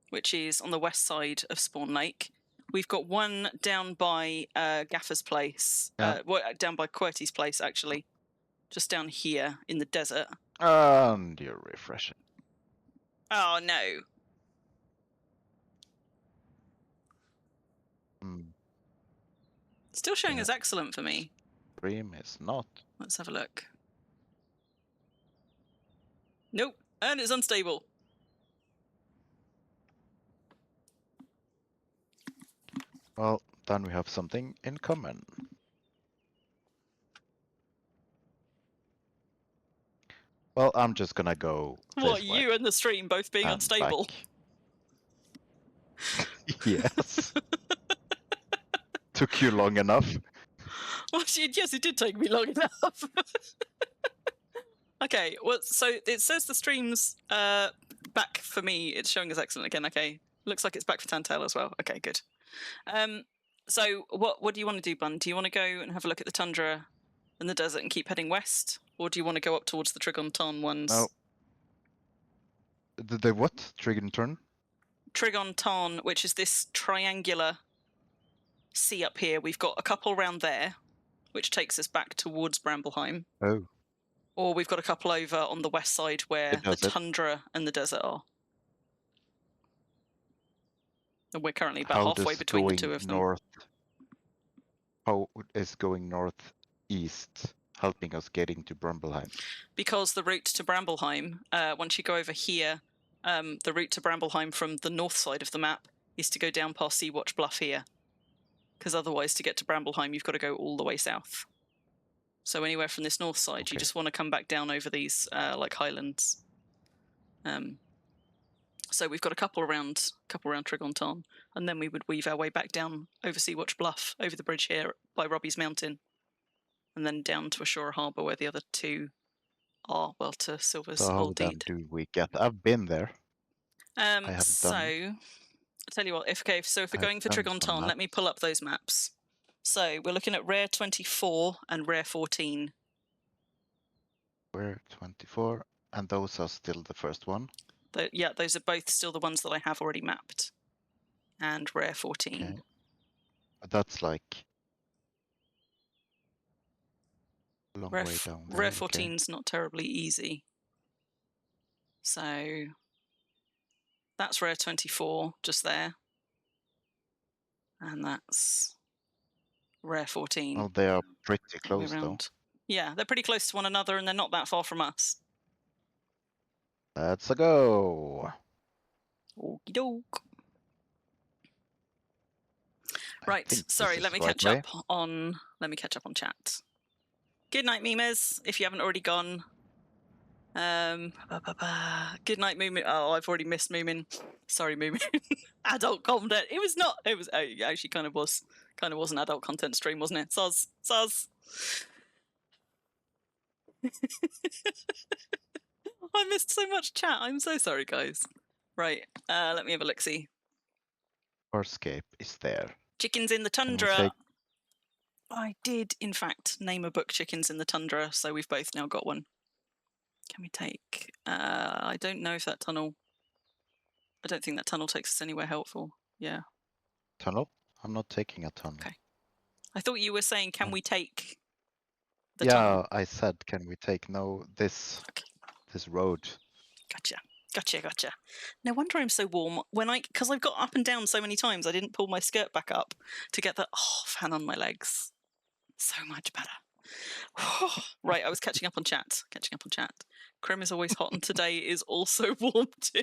which is on the west side of Spawn Lake. We've got one down by Gaffer's place. Yeah. Down by QWERTY's place, actually. Just down here in the desert. And you're refreshing. Oh, no. Still showing as excellent for me. Stream is not. Let's have a look. Nope. And it's unstable. Well, then we have something in common. Well, I'm just gonna go. What, you and the stream both being unstable? Yes. Took you long enough. Well, yes, it did take me long enough. Okay, well, so it says the stream's back for me. It's showing as excellent again. Okay, looks like it's back for Tantel as well. Okay, good. So what do you want to do, Bun? Do you want to go and have a look at the tundra and the desert and keep heading west, or do you want to go up towards the Trigon Tarn ones? No. The what? Trigon Tarn? Trigon Tarn, which is this triangular sea up here. We've got a couple around there, which takes us back towards Brambleheim. Oh. Or we've got a couple over on the west side where the tundra and the desert are. And we're currently about halfway between the two of them. How is going northeast helping us getting to Brambleheim? Because the route to Brambleheim, once you go over here, the route to Brambleheim from the north side of the map is to go down past Sea-Watch Bluff here. Because otherwise, to get to Brambleheim, you've got to go all the way south. So anywhere from this north side, you just want to come back down over these like highlands. So we've got a couple around Trigon Tarn, and then we would weave our way back down over Sea-Watch Bluff, over the bridge here by Robbie's Mountain, and then down to Ashura Harbour where the other two are. Well, to Silver's Old Deed. So how do we get? I've been there. So I'll tell you what. If we're going for Trigon Tarn, let me pull up those maps. So we're looking at Rare 24 and Rare 14. Rare 24, and those are still the first one? Yeah, those are both still the ones that I have already mapped. And Rare 14. Okay. That's like a long way down there. Rare 14's not terribly easy. So that's Rare 24, just there. And that's Rare 14. Well, they are pretty close, though. Yeah, they're pretty close to one another, and they're not that far from us. Let's go. Okie doke. Right, sorry, let me catch up on chat. Good night, memers, if you haven't already gone. Good night, Moomin. Oh, I've already missed Moomin. Sorry, Moomin. Adult content. It actually kind of was an adult content stream, wasn't it? Soz. I missed so much chat. I'm so sorry, guys. Right, let me have a look-see. Farscape is there. Chickens in the Tundra. I did, in fact, name a book Chickens in the Tundra, so we've both now got one. Can we take... I don't know if that tunnel... I don't think that tunnel takes us anywhere helpful. Yeah. Tunnel? I'm not taking a tunnel. Okay. I thought you were saying, can we take the yeah, tunnel? I said, can we take this road? Gotcha. No wonder I'm so warm. Because I've got up and down so many times, I didn't pull my skirt back up to get the fan on my legs. So much better. Right, I was catching up on chat. Crim is always hot, and today is also warm too.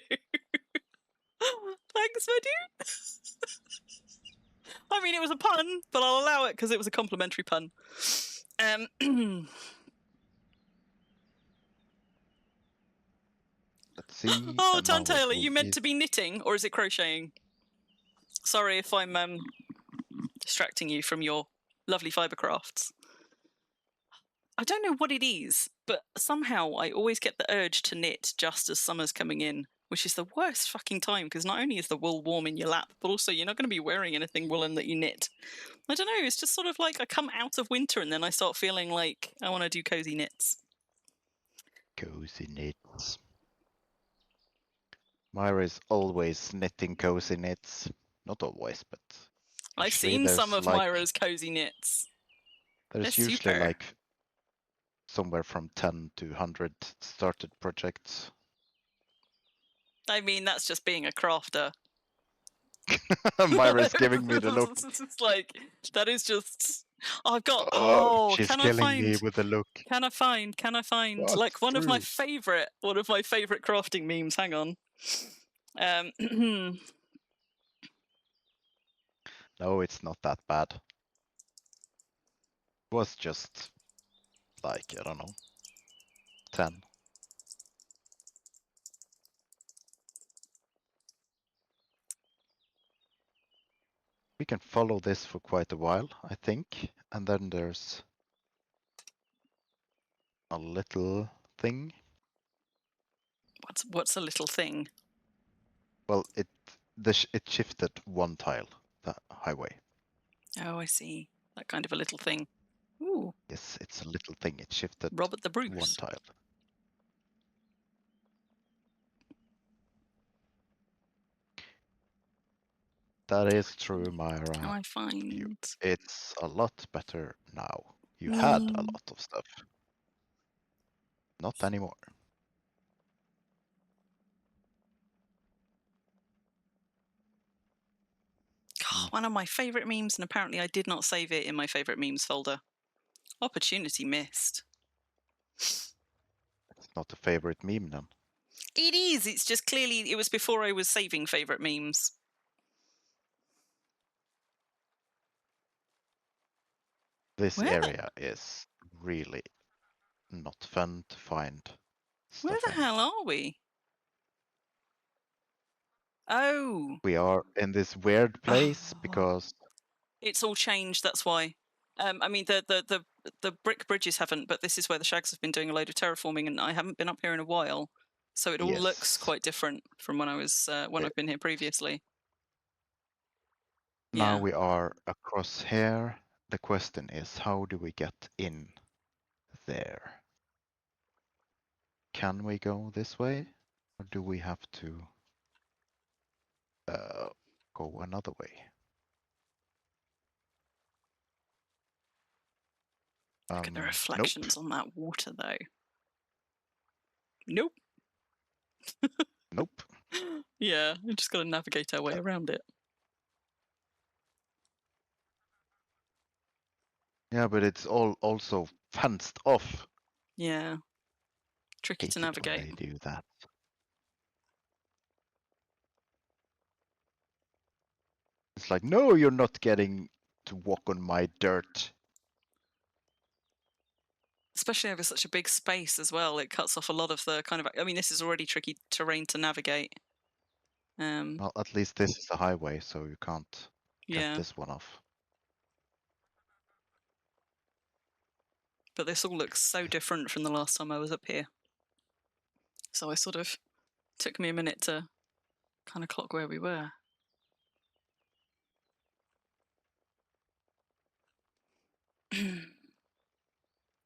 Thanks, my dude. I mean, it was a pun, but I'll allow it because it was a complimentary pun. Let's see. Oh, and now Tantail, are will you meant to be knitting or is it crocheting? Sorry if I'm distracting you from your lovely fibre crafts. I don't know what it is, but somehow I always get the urge to knit just as summer's coming in, which is the worst fucking time because not only is the wool warm in your lap, but also you're not going to be wearing anything woolen that you knit. I don't know, it's just sort of like I come out of winter and then I start feeling like I want to do cozy knits. Cozy knits. Myra is always knitting cozy knits. Not always, but I've seen some of Myra's cozy knits. There's They're usually super. like somewhere from 10 to 100 started projects. I mean, that's just being a crafter. Myra's giving me the look. It's like, that is just... I've got... She's can killing I find... me with the look. Can I find? What? Like one of my favorite crafting memes. Hang on. No, it's not that bad. It was just like, I don't know, 10. We can follow this for quite a while, I think. And then there's a little thing. What's a little thing? Well, it shifted one tile, the highway. Oh, I see. That kind of a little thing. Ooh. Yes, it's a little thing. It shifted Robert the Bruce. one tile. That is true, Myra. Can I find? It's a lot better now. You had a lot of stuff. Not anymore. One of my favorite memes, and apparently I did not save it in my favorite memes folder. Opportunity missed. It's not a favorite meme then. It is. It's just clearly it was before I was saving favorite memes. This area is really not fun to find stuff. Where the hell are we? Oh. We are in this weird place because it's all changed. That's why. I mean, the brick bridges haven't, but this is where the shags have been doing a load of terraforming, and I haven't been up here in a while, so it all looks quite different from when I was I've been here previously. Now we are across here. The question is, how do we get in there? Can we go this way, or do we have to go another way? Look at the reflections on that water, though. Nope. Nope. Yeah, we just got to navigate our way around it. Yeah, but it's all also fenced off. Yeah. Tricky to navigate. When they do that. It's like, no, you're not getting to walk on my dirt. Especially over such a big space as well. It cuts off a lot of the kind of... I mean, this is already tricky terrain to navigate. Well, at least this is a highway, so you can't cut this one off. But this all looks so different from the last time I was up here. So I sort of... took me a minute to kind of clock where we were.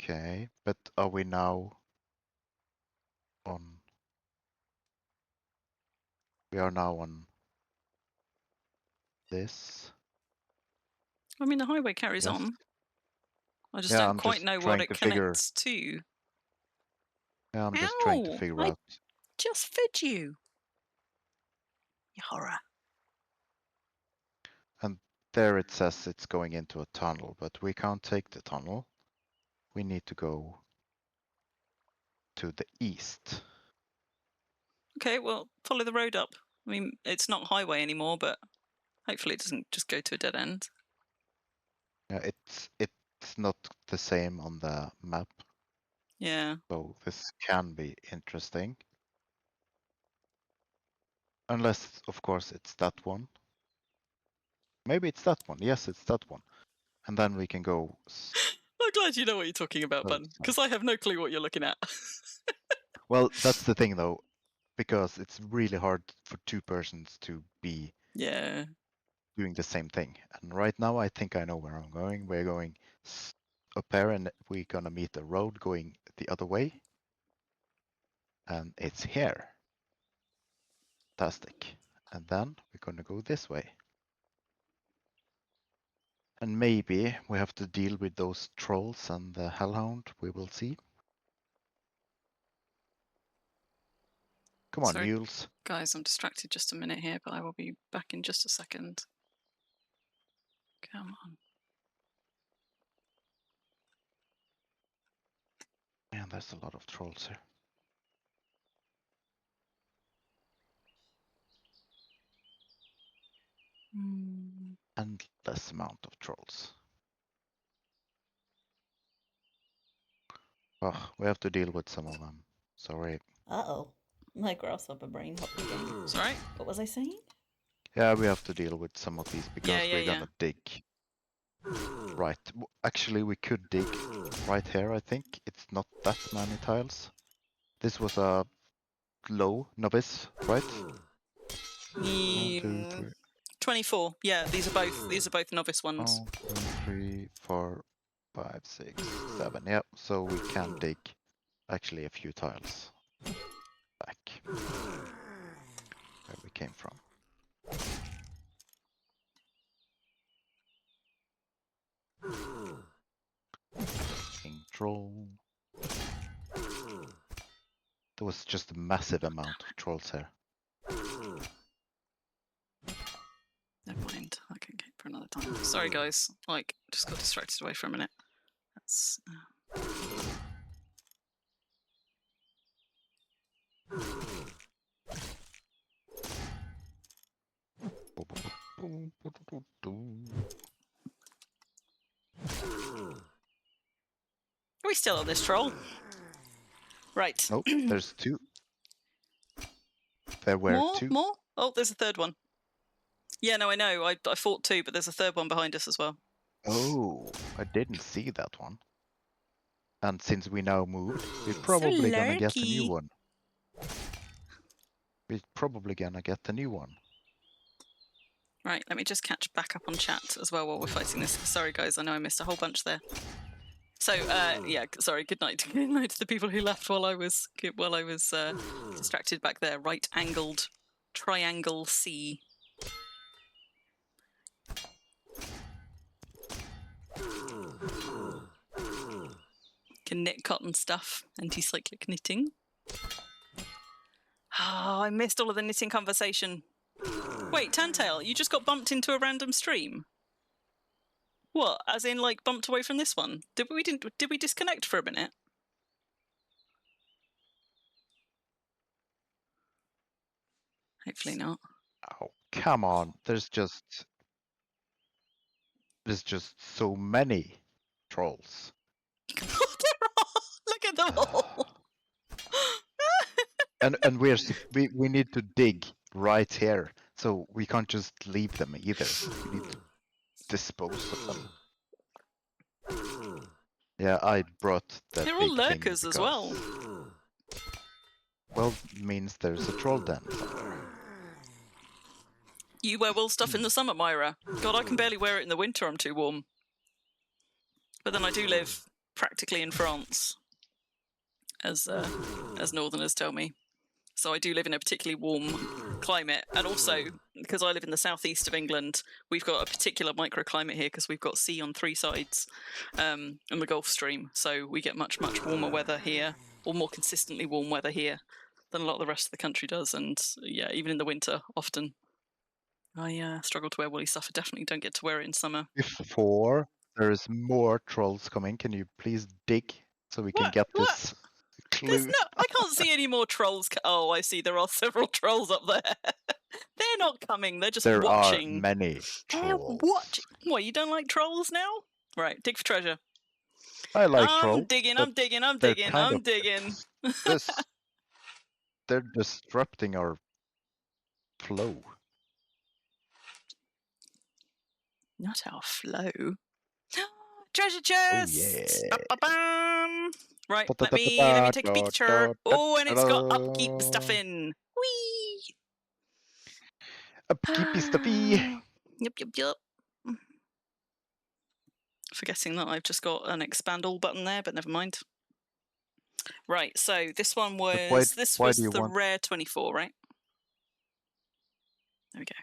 Okay, but are we now on... We are now on this. I mean, the highway carries Yes. on. I just Yeah, don't I'm quite just know what trying it to figure. connects to. Yeah, I'm just trying to Ow! figure I out. just fed you. You horror. And there it says it's going into a tunnel, but we can't take the tunnel. We need to go to the east. Okay, well, follow the road up. I mean, it's not highway anymore, but hopefully it doesn't just go to a dead end. Yeah, it's not the same on the map, Yeah. so this can be interesting. Unless, of course, it's that one. Maybe it's that one. Yes, it's that one. And then we can go. I'm glad you know what you're talking about, Bun, because I have no clue what you're looking at. Well, that's the thing, though, because it's really hard for two persons to be Yeah. doing the same thing. And right now, I think I know where I'm going. We're going up there, and we're gonna meet a road going the other way. And it's here. Fantastic. And then we're gonna go this way. And maybe we have to deal with those trolls and the hellhound. We will see. Come on, Sorry, mules. guys, I'm distracted just a minute here, but I will be back in just a second. Come on. Man, there's a lot of trolls here. Endless amount of trolls. Oh, we have to deal with some of them. Sorry. Uh-oh. My grasshopper brain hopped again. Sorry? What was I saying? Yeah, we have to deal with some of these because Yeah, we're gonna dig. Right. Actually, we could dig right here, I think. It's not that many tiles. This was a low novice, right? 1, 2, 3. 24. Yeah, these are both novice ones. 1, 2, 3, 4, 5, 6, 7. Yep. So we can dig actually a few tiles back where we came from. Troll. There was just a massive amount of trolls here. Never mind. I can get for another time. Sorry, guys. Like, just got distracted away for a minute. That's. Are we still on this troll? Right. Oh, there's 2. There were 2. More? Oh, there's a third one. Yeah, no, I know. I fought 2, but there's a third one behind us as well. Oh, I didn't see that one. And since we now moved, we're probably gonna get a new one. We're probably gonna get a new one. Right, let me just catch back up on chat as well while we're fighting this. Sorry, guys, I know I missed a whole bunch there. So, yeah, sorry. Good night. Good night to the people who left while I was distracted back there. Right-angled triangle C. Can knit cotton stuff. Anti-cyclic knitting. Oh, I missed all of the knitting conversation. Wait, Tantail, you just got bumped into a random stream. What? As in, like, bumped away from this one? Did we disconnect for a minute? Hopefully not. Oh, come on. There's just so many trolls. Look at them all. And we need to dig right here, so we can't just leave them either. We need to dispose of them. Yeah, I brought the They're big all thing lurkers as because, well. well, means there's a troll den somewhere. You wear wool stuff in the summer, Myra. God, I can barely wear it in the winter. I'm too warm. But then I do live practically in France, as Northerners tell me. So I do live in a particularly warm climate, and also because I live in the southeast of England, we've got a particular microclimate here because we've got sea on 3 sides, and the Gulf Stream, so we get much warmer weather here, or more consistently warm weather here than a lot of the rest of the country does. And yeah, even in the winter, often I struggle to wear woolly stuff. I definitely don't get to wear it in summer. Before there's more trolls coming, can you please dig so we can get this There's clue? no, I can't see any more trolls. Oh, I see. There are several trolls up there. They're not coming. They're just There watching. are many They're trolls. watching. What, you don't like trolls now? Right, dig for treasure. I like I'm trolls. digging. but I'm digging. I'm they're digging. kind I'm of digging. they're disrupting our flow. Not our flow. Treasure chest. yeah. Ba-ba-bam. Right, let me take a picture. Oh, and it's got upkeep stuff in. Whee! Upkeepy stuffy. Yep. Forgetting that I've just got an expand all button there, but never mind. Right, so this one was why was do you the want... rare 24, right? There we go.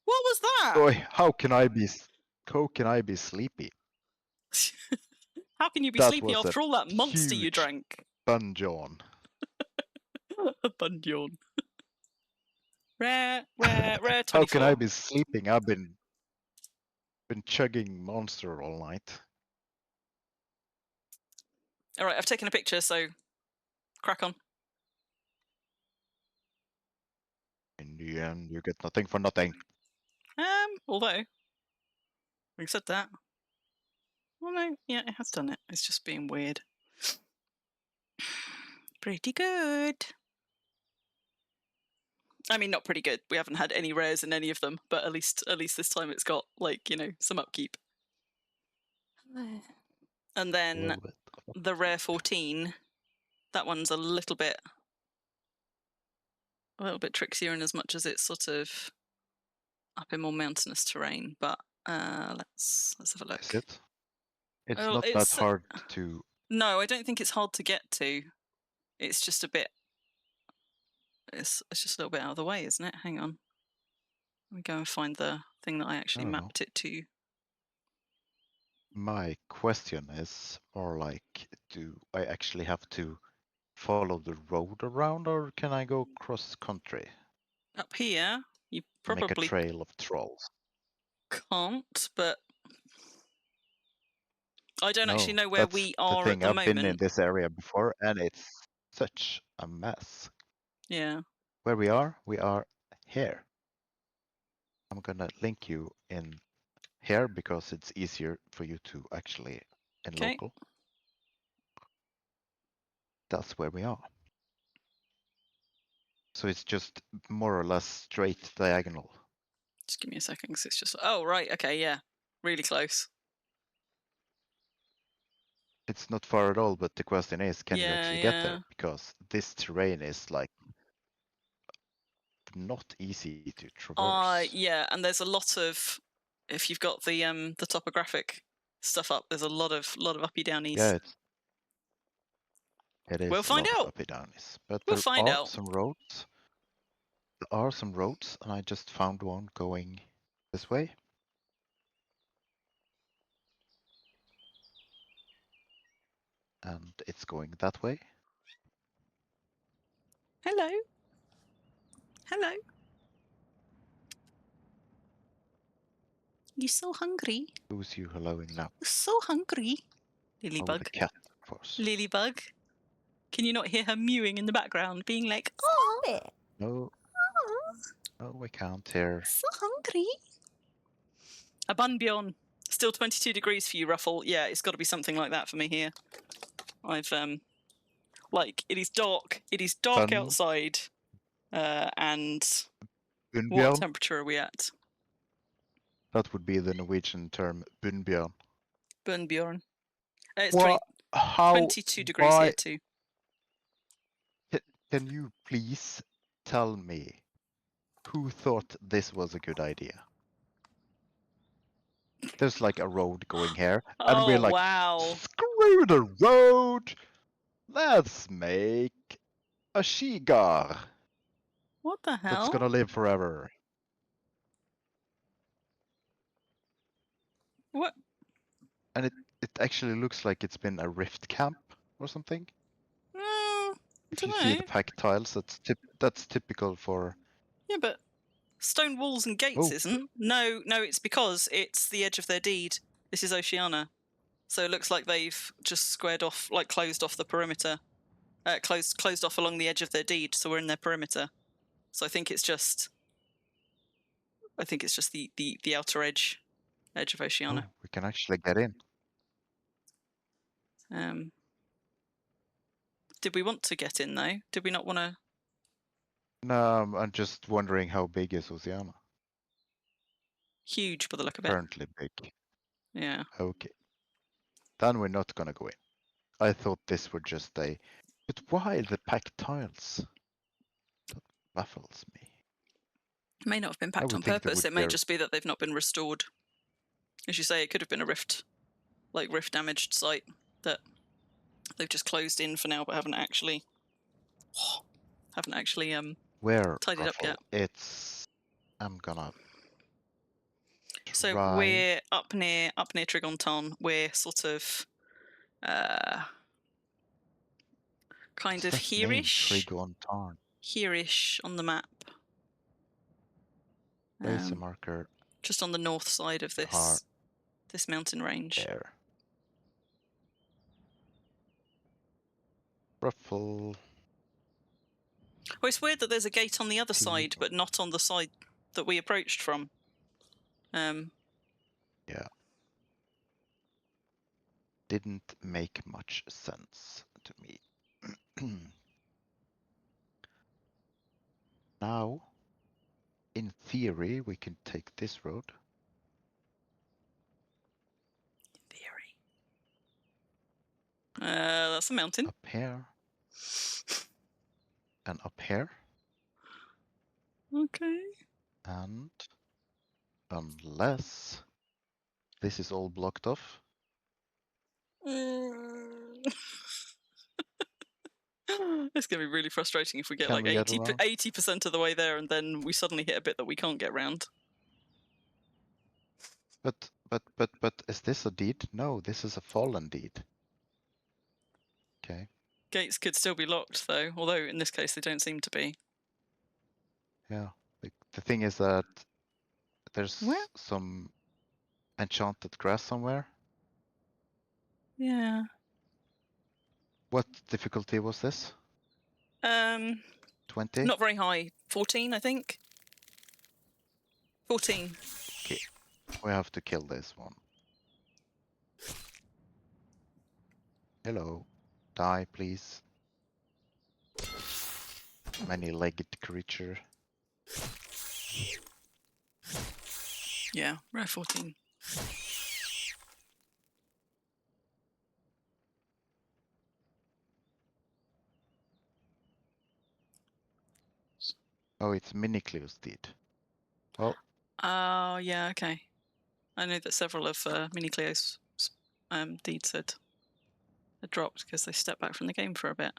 What was that? Boy, how can I be sleepy? How can you be That sleepy was after all that monster you huge drank? Dungeon. A bungeon. Rare 24. How can I be sleeping? I've been chugging Monster all night. All right, I've taken a picture, so crack on. In the end, you get nothing for nothing. Although, having said that, well, no, yeah, it has done it. It's just being weird. Pretty good. I mean, not pretty good. We haven't had any rares in any of them, but at least this time it's got, like, you know, some upkeep. And then the rare 14, that one's a little bit trickier in as much as it's sort of up in more mountainous terrain. But let's have a look. Is it? It's Well, not that hard to... No, I don't think it's hard to get to. It's just a bit... It's just a little bit out of the way, isn't it? Hang on. Let me go and find the thing that I actually mapped it to. My question is more like, do I actually have to follow the road around, or can I go cross country? Up here, you probably make a trail of trolls. Can't, but I don't actually know where we are the at the I've moment. been in this area before, and it's such a mess. Yeah. Where we are here. I'm gonna link you in here because it's easier for you to actually in local. That's where we are. So it's just more or less straight diagonal. Just give me a second, because it's just... Oh, right, okay, yeah. Really close. It's not far at all, but the question is, can you actually get there? Because this terrain is like not easy to traverse. Yeah, and there's a lot of... If you've got the topographic stuff up, there's a lot of uppy downies. Yeah, it is. We'll find out. Uppy downies, but we'll there find are out. some roads. There are some roads, and I just found one going this way. And it's going that way. Hello. Hello. You're so hungry. Who's you helloing now? You're so hungry. Lilybug. Oh, the cat, of course. Lilybug. Can you not hear her mewing in the background, being like, oh, no. Oh, we can't hear. So hungry. A bunbjorn. Still 22 degrees for you, Ruffle. Yeah, it's got to be something like that for me here. I've like, it is dark. It is dark outside. And Bunnbjørn? What temperature are we at? That would be the Norwegian term bunnbjørn. Bunbjorn. It's 22 degrees why, here too. Can you please tell me who thought this was a good idea? There's like a road going here, and we're like, wow. screw the road! Let's make A she-gar What the hell? that's gonna live forever. What? And it actually looks like it's been a rift camp or something. If you see the pack tiles, that's typical for. Yeah, but stone walls and gates Oh. isn't. No, it's because it's the edge of their deed. This is Oceania, so it looks like they've just squared off, like closed off the perimeter, closed off along the edge of their deed. So we're in their perimeter. So I think it's just the outer edge of Oceania. Oh, we can actually get in. Did we want to get in though? Did we not want to? No, I'm just wondering how big is Oceania? Huge by the look of it. Currently big. Yeah. Okay. Then we're not gonna go in. I thought this were just a. But why the pack tiles? That baffles me. It may not have been packed would on think they purpose. would It may be a- just be that they've not been restored. As you say, it could have been a rift damaged site that they've just closed in for now, but haven't actually Where tidied up yet. It's. I'm gonna. So try- we're up near Trigonton. We're sort of kind of What's that name? here-ish. Trigonton. Here-ish on the map. Where's the marker? Just on the north side of this mountain range. There. Ruffle. Well, it's weird that there's a gate on the other side, but not on the side that we approached from. Yeah. Didn't make much sense to me. Now, in theory, we can take this road. In theory. That's a mountain. Up here. And up here. Okay. And unless this is all blocked off. It's going to be really frustrating if we get Can like we get 80% of the way there and then we suddenly hit a bit that we can't get round. But is this a deed? No, this is a fallen deed. Okay. Gates could still be locked though, although in this case they don't seem to be. Yeah. The thing is that there's Where? some enchanted grass somewhere. Yeah. What difficulty was this? 20? Not very high. 14, I think. 14. Okay. We have to kill this one. Hello. Die, please. Many-legged creature. Yeah, rare 14. Oh, it's Minicleo's deed. Well. Oh, yeah, okay. I know that several of Mini Cleo's deeds had dropped because they stepped back from the game for a bit.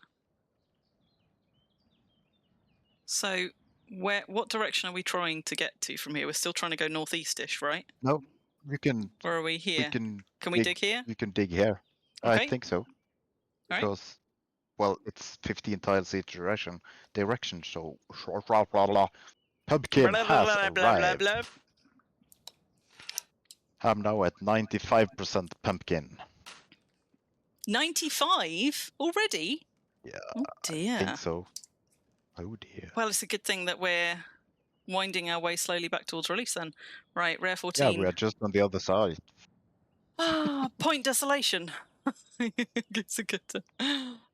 So, what direction are we trying to get to from here? We're still trying to go northeast-ish, right? No, we can. Or are we here? Can we dig here? We can dig here. Okay. I think so. Because, well, it's 15 tiles each direction. So pumpkin has arrived. I'm now at 95% pumpkin. 95 already? Yeah. Oh dear. I think so. Oh dear. Well, it's a good thing that we're winding our way slowly back towards release then. Right, rare 14. Yeah, we are just on the other side. Point desolation. It's a good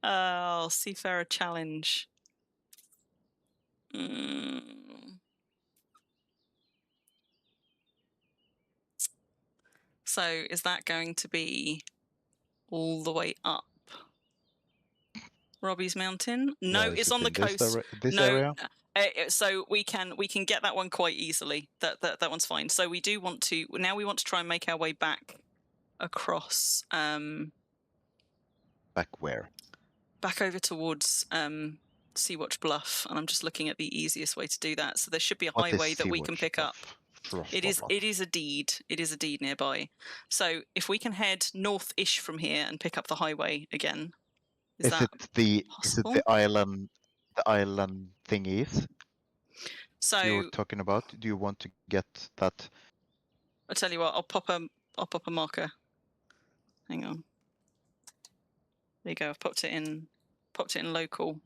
oh, Seafarer challenge. So is that going to be all the way up Robbie's Mountain? No, Yeah, it's on the coast. This area? So we can get that one quite easily. That one's fine. So we do want to now. We want to try and make our way back across. Back where? Back over towards Sea-Watch Bluff, and I'm just looking at the easiest way to do that. So there should be a What is highway that we can Sea-Watch pick up. Bluff? It is a deed. It is a deed nearby. So if we can head north-ish from here and pick up the highway again, is that possible? the island thingies So you're talking about? Do you want to get that? I'll tell you what. I'll pop a marker. Hang on. There you go. I've popped it in local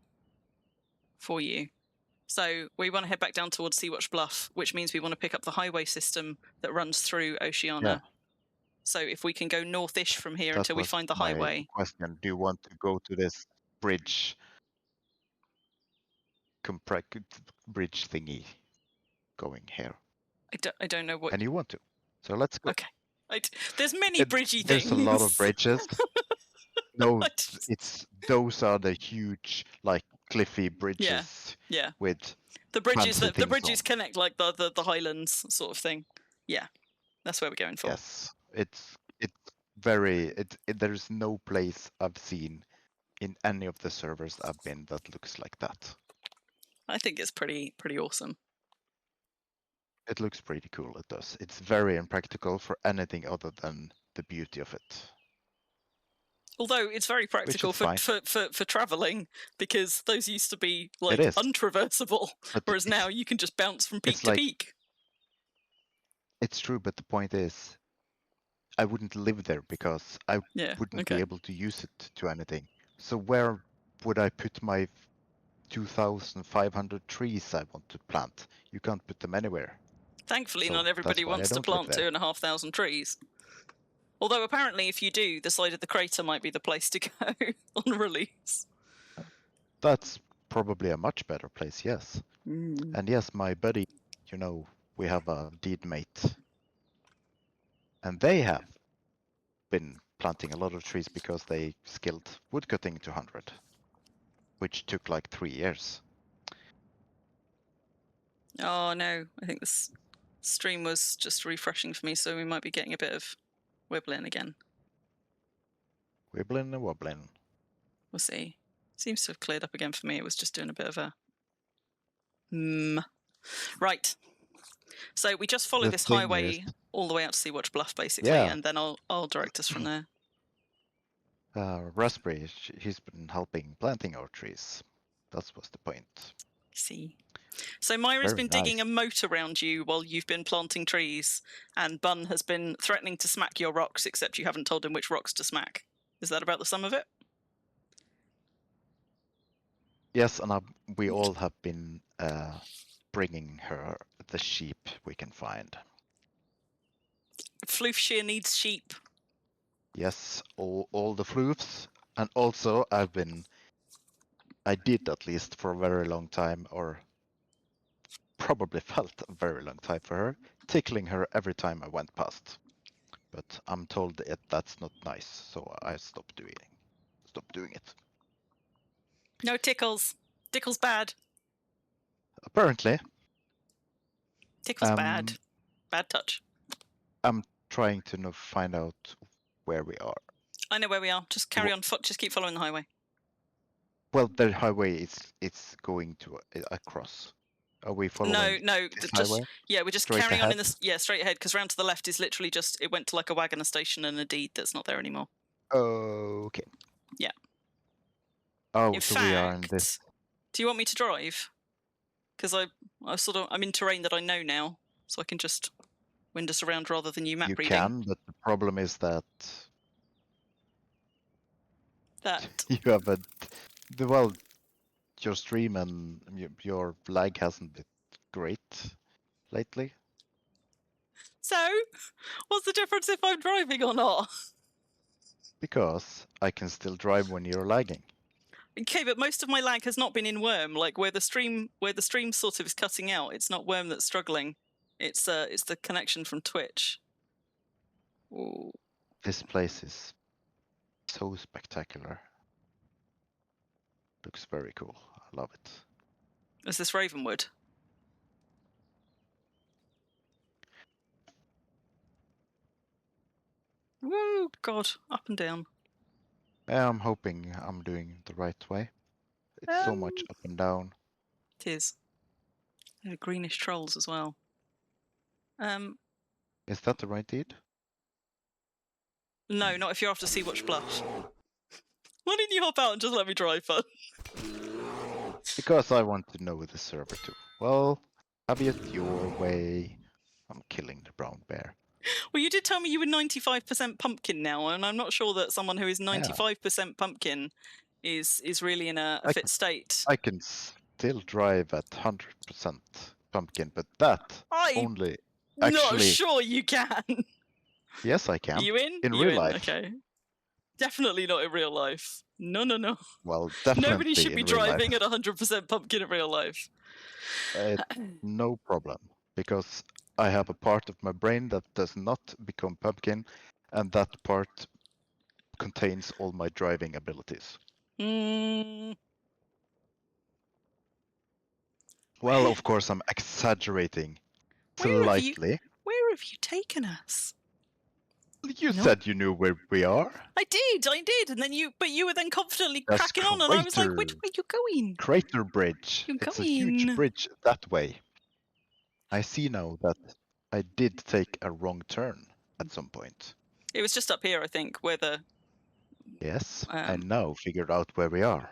for you. So we want to head back down towards Sea-Watch Bluff, which means we want to pick up the highway system that runs through Oceania. Yeah. So if we can go north-ish from here That until we was find the my highway. question. Do you want to go to this bridge thingy going here? I don't know what. And you want to. So let's go. Okay. There's many bridgey things. There's a lot of bridges. No, just- those are the huge, like, cliffy bridges. Yeah. With The bridges fancy the things bridges on. connect like the highlands sort of thing. Yeah. That's where we're going for. Yes, it's very. There's no place I've seen in any of the servers I've been that looks like that. I think it's pretty awesome. It looks pretty cool. It does. It's very impractical for anything other than the beauty of it. Although it's very practical for traveling, because those used to be like untraversable, whereas now you can just bounce from peak to peak. It's true, but the point is, I wouldn't live there because I wouldn't be able to use it to anything. So where would I put my 2,500 trees I want to plant? You can't put them anywhere. Thankfully, not everybody wants to plant 2,500 trees. Although apparently, if you do, the side of the crater might be the place to go on release. That's probably a much better place, yes. And yes, my buddy, we have a deed mate. And they have been planting a lot of trees because they skilled woodcutting to 100, which took like 3 years. Oh no, I think this stream was just refreshing for me, so we might be getting a bit of wibbling again. Wibbling and wobbling. We'll see. Seems to have cleared up again for me. It was just doing a bit of a Right. So we just follow this highway all the way out to Sea-Watch Bluff, basically, and then I'll direct us from there. Raspberry, he's been helping planting our trees. That was the point. See. So Myra's been digging a moat around you while you've been planting trees, and Bun has been threatening to smack your rocks, except you haven't told him which rocks to smack. Is that about the sum of it? Yes, and we all have been bringing her the sheep we can find. Floofshire needs sheep. Yes, all the floofs, and also I did at least for a very long time, or probably felt a very long time for her, tickling her every time I went past. But I'm told that's not nice, so I stopped doing it. No tickles. Tickles bad. Apparently. Tickles bad. Bad touch. I'm trying to find out where we are. I know where we are. Just carry on. Just keep following the highway. Well, the highway it's going to across. Are we following? No. Just highway? Yeah, we're just straight carrying ahead? on straight ahead, because round to the left is literally just it went to like a wagoner station and a deed that's not there anymore. Okay. Yeah. Oh, in so fact, we are in this. Do you want me to drive? Because I'm in terrain that I know now, so I can just wind us around rather than you map reading. You can, but the problem is that you haven't. Your stream and your lag hasn't been great lately. So, what's the difference if I'm driving or not? Because I can still drive when you're lagging. Okay, but most of my lag has not been in Wurm. Like where the stream sort of is cutting out. It's not Wurm that's struggling. It's the connection from Twitch. Ooh. This place is so spectacular. Looks very cool. I love it. Is this Ravenwood? Woo, God, up and down. Yeah, I'm hoping I'm doing the right way. It's so much up and down. It is. Greenish trolls as well. Is that the right deed? No, not if you're after Sea-Watch Blush. Why didn't you hop out and just let me drive, bud? Because I want to know the server too. Well, have it your way. I'm killing the brown bear. Well, you did tell me you were 95% pumpkin now, and I'm not sure that someone who is 95% pumpkin is really in a fit state. I can still drive at 100% pumpkin, but that only Not actually. sure you can. Yes, I can. Are you in? In real life. Okay. Definitely not in real life. No. Well, definitely Nobody should be in real driving life. at 100% pumpkin in real life. No problem, because I have a part of my brain that does not become pumpkin, and that part contains all my driving abilities. Well, of course, I'm exaggerating slightly. Where have you taken us? You said you knew where we are. I did, and then you were then confidently That's cracking on, and I was like, which way are you going? Crater Bridge. It's a huge bridge that way. I see now that I did take a wrong turn at some point. It was just up here, I think, where the... Yes, I now figured out where we are.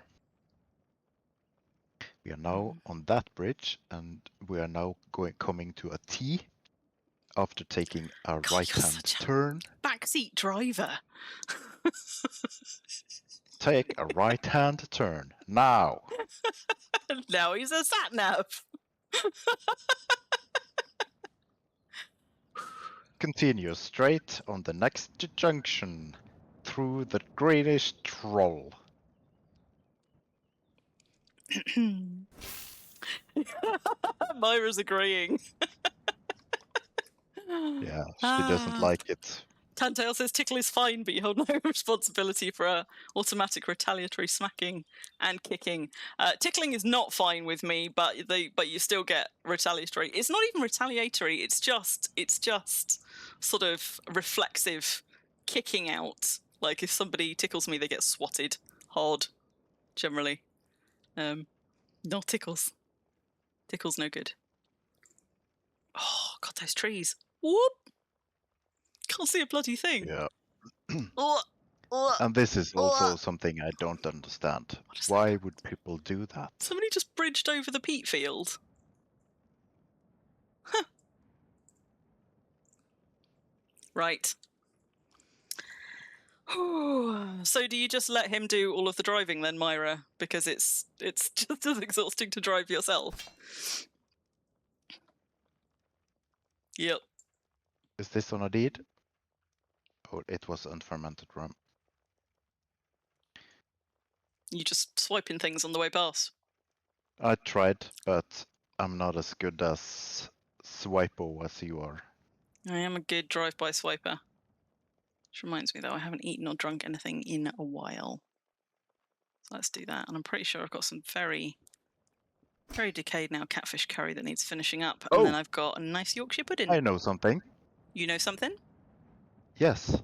We are now on that bridge, and we are now coming to a T after taking a right-hand turn. Backseat driver. Take a right-hand turn now. Now he's a sat nav. Continue straight on the next junction through the greenish troll. Myra's agreeing. Yeah, she doesn't like it. Tantale says tickle is fine, but you hold no responsibility for automatic retaliatory smacking and kicking. Tickling is not fine with me, but you still get retaliatory. It's not even retaliatory. It's just sort of reflexive kicking out. Like if somebody tickles me, they get swatted hard. Generally, no tickles. Tickles no good. Oh God, those trees. Whoop. Can't see a bloody thing. Yeah. And this is also something I don't understand. Why would people do that? Somebody just bridged over the peat field. Huh. Right. So do you just let him do all of the driving then, Myra? Because it's just as exhausting to drive yourself. Yep. Is this on a deed? Oh, it was unfermented rum. You just swiping things on the way past. I tried, but I'm not as good as Swipo as you are. I am a good drive-by swiper. Which reminds me, though, I haven't eaten or drunk anything in a while. So let's do that. And I'm pretty sure I've got some very, very decayed now catfish curry that needs finishing up. And then I've got a nice Yorkshire pudding. I know something. You know something? Yes.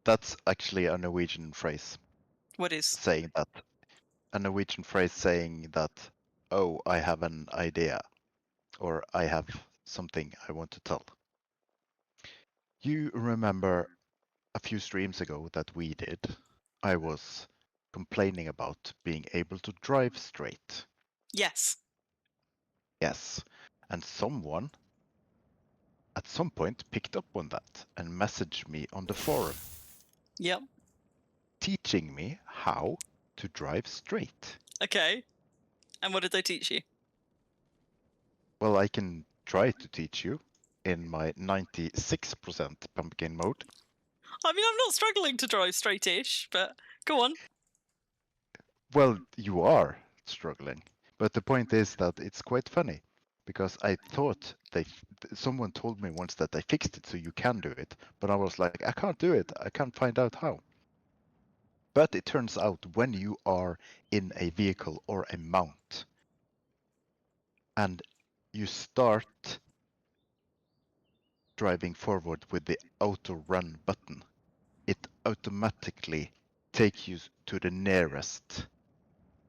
That's actually a Norwegian phrase. What is? Saying that. A Norwegian phrase saying that, oh, I have an idea. Or I have something I want to tell. You remember a few streams ago that we did, I was complaining about being able to drive straight. Yes. Yes. And someone at some point picked up on that and messaged me on the forum. Yep. Teaching me how to drive straight. Okay. And what did they teach you? Well, I can try to teach you in my 96% pumpkin mode. I mean, I'm not struggling to drive straight-ish, but go on. Well, you are struggling. But the point is that it's quite funny. Because I thought someone told me once that they fixed it so you can do it. But I was like, I can't do it. I can't find out how. But it turns out when you are in a vehicle or a mount and you start driving forward with the auto run button, it automatically takes you to the nearest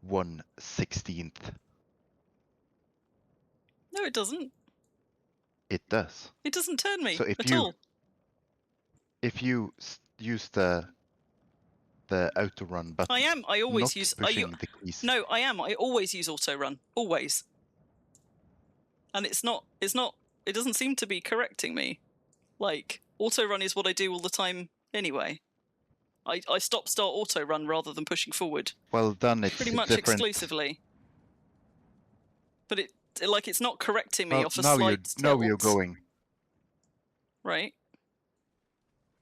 1/16. No, it doesn't. It does. It doesn't turn me So at all. if you use the auto run button, I am. I always not use. pushing the keys. No, I am. I always use auto run. Always. And it's not. It doesn't seem to be correcting me. Like, auto run is what I do all the time anyway. I stop start auto run rather than pushing forward. Well, then it's pretty much different. exclusively. But it's not correcting me Well, off a now slight tilt. now you're going. Right.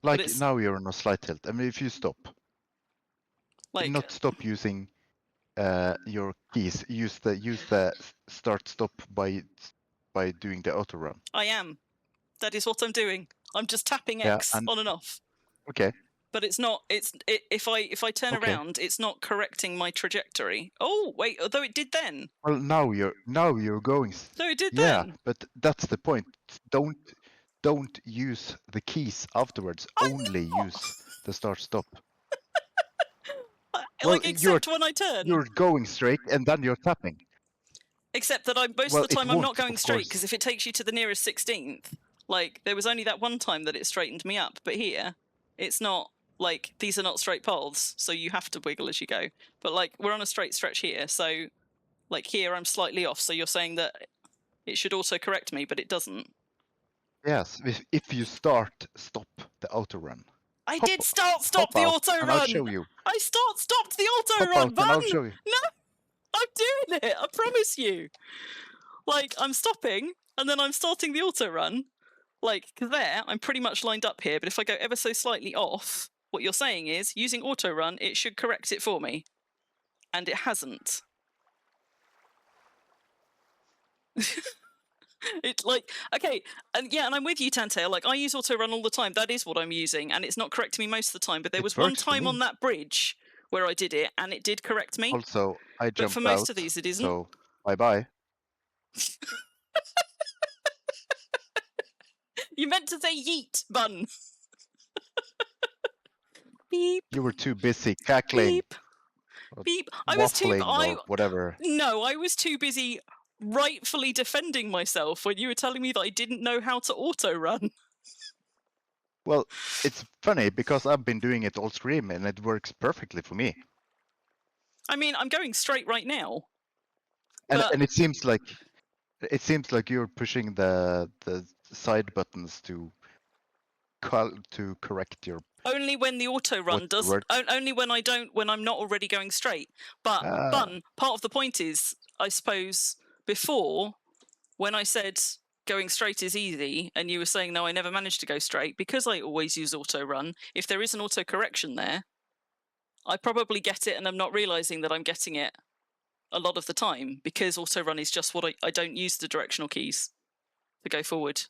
Like now you're on a slight tilt. I mean, if you stop, like not stop using your keys. Use the start stop by doing the auto run. I am. That is what I'm doing. I'm just tapping Yeah, X on and off. Okay. But it's not. If I turn Okay. around, it's not correcting my trajectory. Oh wait, although it did then. Well, now you're going. No, it did Yeah, then. but that's the point. Don't use the keys afterwards. Only use the start stop. Well, Except when I turn. You're going straight and then you're tapping. Except that most Well, of the it time I'm not won't, going of straight, course. because if it takes you to the nearest 16th, like there was only that one time that it straightened me up, but here it's not. Like, these are not straight paths, so you have to wiggle as you go. But like, we're on a straight stretch here, so like here I'm slightly off, so you're saying that it should also correct me, but it doesn't. Yes, if you stop the auto run. I did stop the out, auto and run. I'll show you. I stopped the auto Hop run out button. and I'll show you. No, I'm doing it. I promise you. Like, I'm stopping and then I'm starting the auto run. Like, because there I'm pretty much lined up here. But if I go ever so slightly off, what you're saying is using auto run, it should correct it for me, and it hasn't. It's like, okay, and yeah, and I'm with you, Tantale. Like, I use auto run all the time. That is what I'm using, and it's not correcting me most of the time. But there was one time on that bridge where I did it, and it did correct me. Also, I jumped out. But for most of these, it isn't. So bye. You meant to say yeet, Bun. Beep. You were too busy cackling. Beep. Beep. I was too. Or whatever. No, I was too busy rightfully defending myself when you were telling me that I didn't know how to auto run. Well, it's funny because I've been doing it all stream and it works perfectly for me. I mean, I'm going straight right now. And it seems like you're pushing the side buttons to correct your. Only when the auto run does. Only when I'm not already going straight. But Bun, part of the point is, I suppose, before when I said going straight is easy, and you were saying no, I never managed to go straight because I always use auto run. If there is an auto correction there, I probably get it, and I'm not realizing that I'm getting it a lot of the time because auto run is just what I don't use the directional keys to go forward.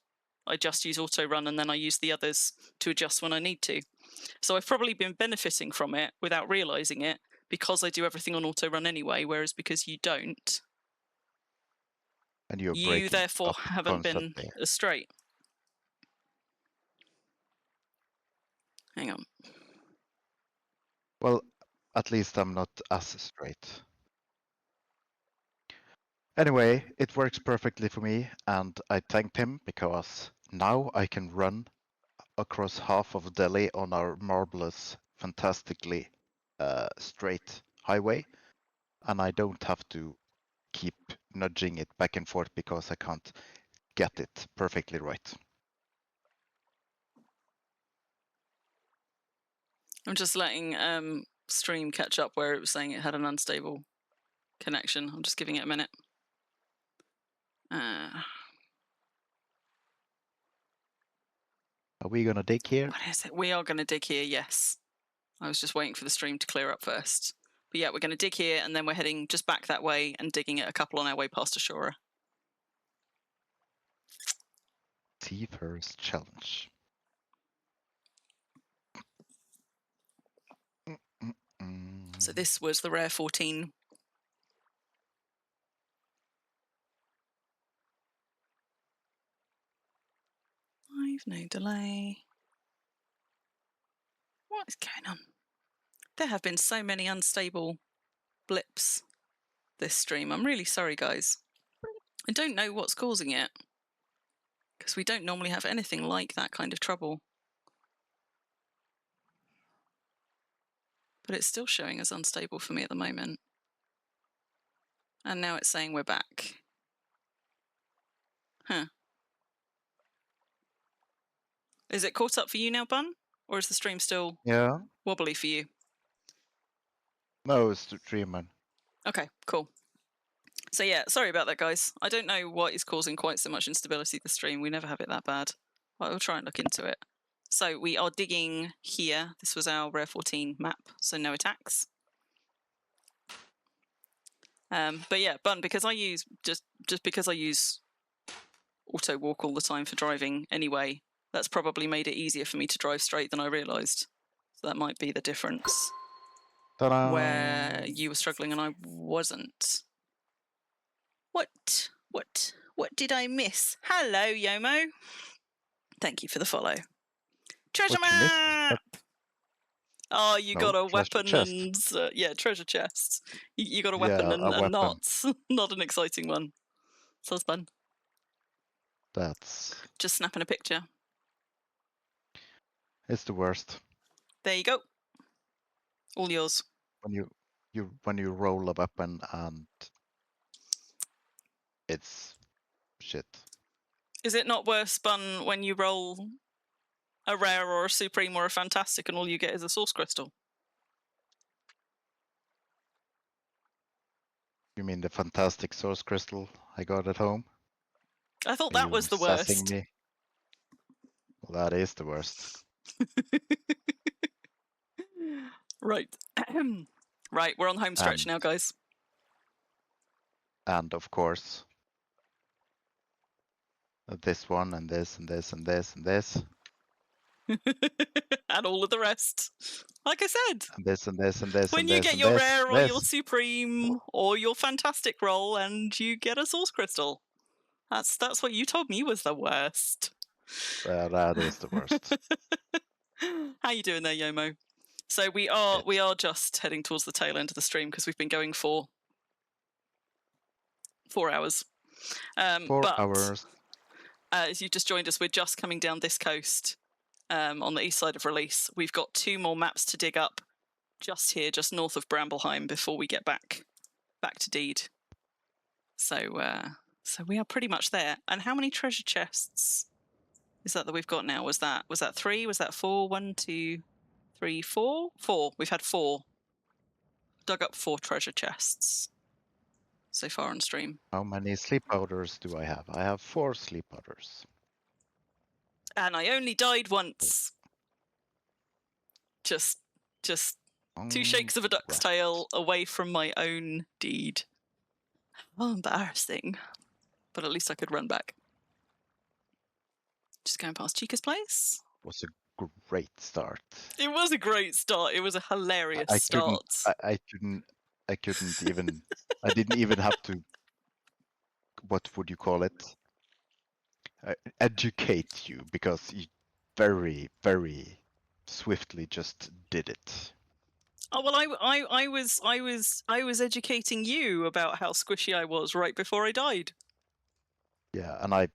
I just use auto run and then I use the others to adjust when I need to. So I've probably been benefiting from it without realizing it because I do everything on auto run anyway, whereas because you don't, and you therefore haven't been as straight. Hang on. Well, at least I'm not as straight. Anyway, it works perfectly for me, and I thanked him because now I can run across half of Delhi on our marvelous, fantastically straight highway, and I don't have to keep nudging it back and forth because I can't get it perfectly right. I'm just letting stream catch up where it was saying it had an unstable connection. I'm just giving it a minute. Are we gonna dig here? What is it? We are gonna dig here, yes. I was just waiting for the stream to clear up first. But yeah, we're gonna dig here and then we're heading just back that way and digging at a couple on our way past Ashura. See first challenge. So this was the rare 14. No delay. What is going on? There have been so many unstable blips this stream. I'm really sorry, guys. I don't know what's causing it, because we don't normally have anything like that kind of trouble. But it's still showing as unstable for me at the moment. And now it's saying we're back. Huh. Is it caught up for you now, Bun? Or is the stream still wobbly for you? No, it's the streaming. Okay, cool. So yeah, sorry about that, guys. I don't know what is causing quite so much instability to the stream. We never have it that bad. But we'll try and look into it. So we are digging here. This was our Rare 14 map, so no attacks. But yeah, Bun, because I use just because I use auto walk all the time for driving anyway, that's probably made it easier for me to drive straight than I realised. So that might be the difference. Ta-da! Where you were struggling and I wasn't. What did I miss? Hello, Yomo. Thank you for the follow. Treasure map! Oh, you got a weapon and... yeah, treasure chests. You got a weapon and not an exciting one. Sounds fun. That's... Just snapping a picture. It's the worst. There you go. All yours. When you roll a weapon and it's shit. Is it not worse, Bun, when you roll a rare or a supreme or a fantastic and all you get is a source crystal? You mean the fantastic source crystal I got at home? I thought that was the worst. Me? Well, that is the worst. Right. Right, we're on home stretch now, guys. And of course, this one and this and this and this and this. And all of the rest. Like I said. And this and this and this when and you this get and your this, rare or your supreme or your fantastic roll and you get a source crystal. That's what you told me was the worst. That is the worst. How you doing there, Yomo? So we are just heading towards the tail end of the stream because we've been going for 4 hours. 4 hours. As you just joined us, we're just coming down this coast on the east side of Release. We've got 2 more maps to dig up just here, just north of Brambleheim before we get back to Deed. So we are pretty much there. And how many treasure chests is that we've got now? Was that 3? Was that 4? 1, 2, 3, 4? 4. We've had 4. Dug up 4 treasure chests so far on stream. How many sleep powders do I have? I have 4 sleep powders. And I only died once. Just 2 shakes of a duck's tail away from my own deed. Oh, embarrassing. But at least I could run back. Just going past Chica's place. It was a great start. It was a great start. It was a hilarious start. I couldn't even... I didn't even have to... What would you call it? Educate you, because you very, very swiftly just did it. Oh well, I was educating you about how squishy I was right before I died. Yeah, and I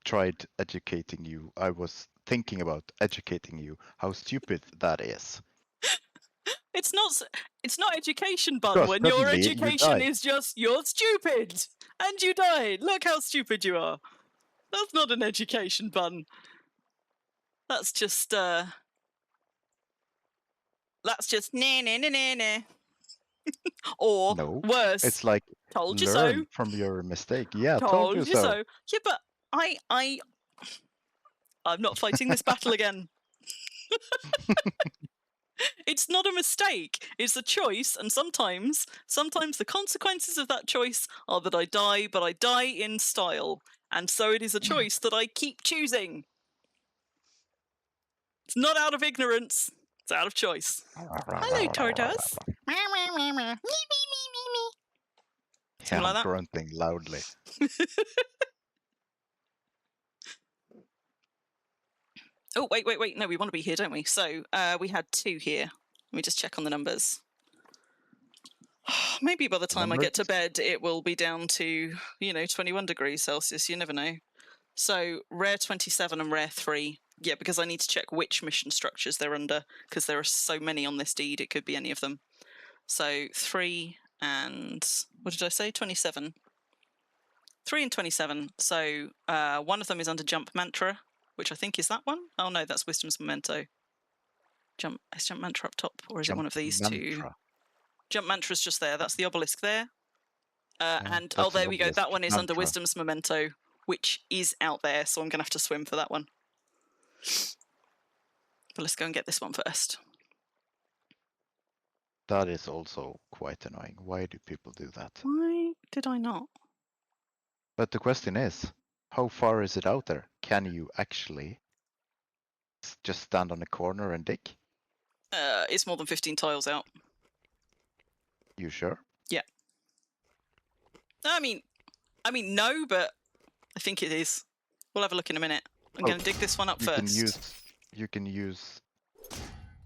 tried educating you. I was thinking about educating you how stupid that is. It's not education, Bun, when your education is just you're stupid and you died. Look how stupid you are. That's not an education, Bun. That's just nah. Or no, worse. It's like told you learn so from your mistake. Yeah, told you so. Yeah, but I'm not fighting this battle again. It's not a mistake. It's a choice, and sometimes the consequences of that choice are that I die, but I die in style. And so it is a choice that I keep choosing. It's not out of ignorance. It's out of choice. Hello, tortoise. Yeah, like I'm grunting loudly. Oh, wait. No, we want to be here, don't we? So we had 2 here. Let me just check on the numbers. Maybe by the time I Remember get to it? bed, it will be down to, 21 degrees Celsius. You never know. So rare 27 and rare 3. Yeah, because I need to check which mission structures they're under, because there are so many on this deed. It could be any of them. So 3 and, what did I say? 27. 3 and 27. So one of them is under Jump Mantra, which I think is that one. Oh no, that's Wisdom's Memento. Is Jump Mantra up top, or is it one of these two? Mantra. Jump Mantra's just there. That's the obelisk there. And that's there an we go. obelisk. That one is under Mantra. Wisdom's Memento, which is out there. So I'm going to have to swim for that one. But let's go and get this one first. That is also quite annoying. Why do people do that? Why did I not? But the question is, how far is it out there? Can you actually just stand on a corner and dig? It's more than 15 tiles out. You sure? Yeah. I mean, no, but I think it is. We'll have a look in a minute. I'm going to dig this one up first. You can use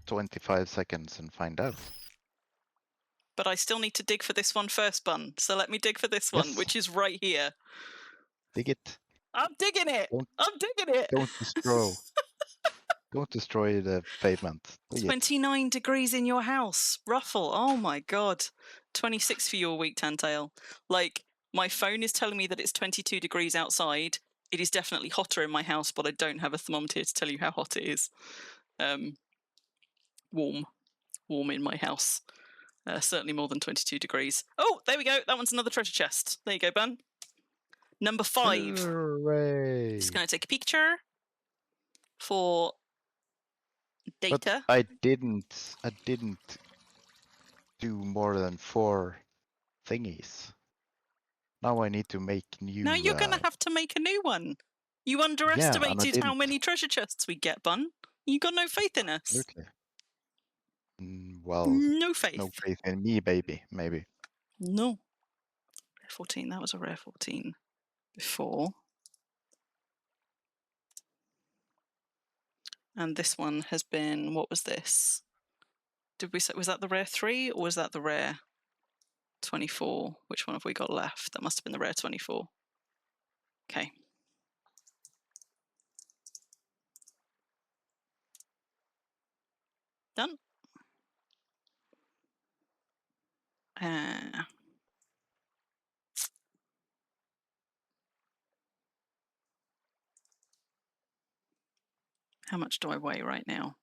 25 seconds and find out. But I still need to dig for this one first, Bun. So let me dig for this one, Yes. which is right here. Dig it. I'm digging it. I'm digging it. Don't destroy. Don't destroy the pavement. Dig 29 degrees in your house. Ruffle. Oh my god. 26 for your weak Tantail. Like, my phone is telling me that it's 22 degrees outside. It is definitely hotter in my house, but I don't have a thermometer to tell you how hot it is. Warm in my house. Certainly more than 22 degrees. Oh, there we go. That one's another treasure chest. There you go, Bun. Number 5. Hooray. Just going to take a picture for data. But I didn't do more than 4 thingies. Now I need to make new. Now you're going to have to make a new one. You underestimated how many treasure chests we get, Bun. You got no faith in us. Absolutely. Well, no faith. No faith in me, baby. Maybe. No. Rare 14. That was a rare 14 before. And this one has been, what was this? Did we say, was that the rare 3 or was that the rare 24? Which one have we got left? That must have been the rare 24. Okay. Done. How much do I weigh right now?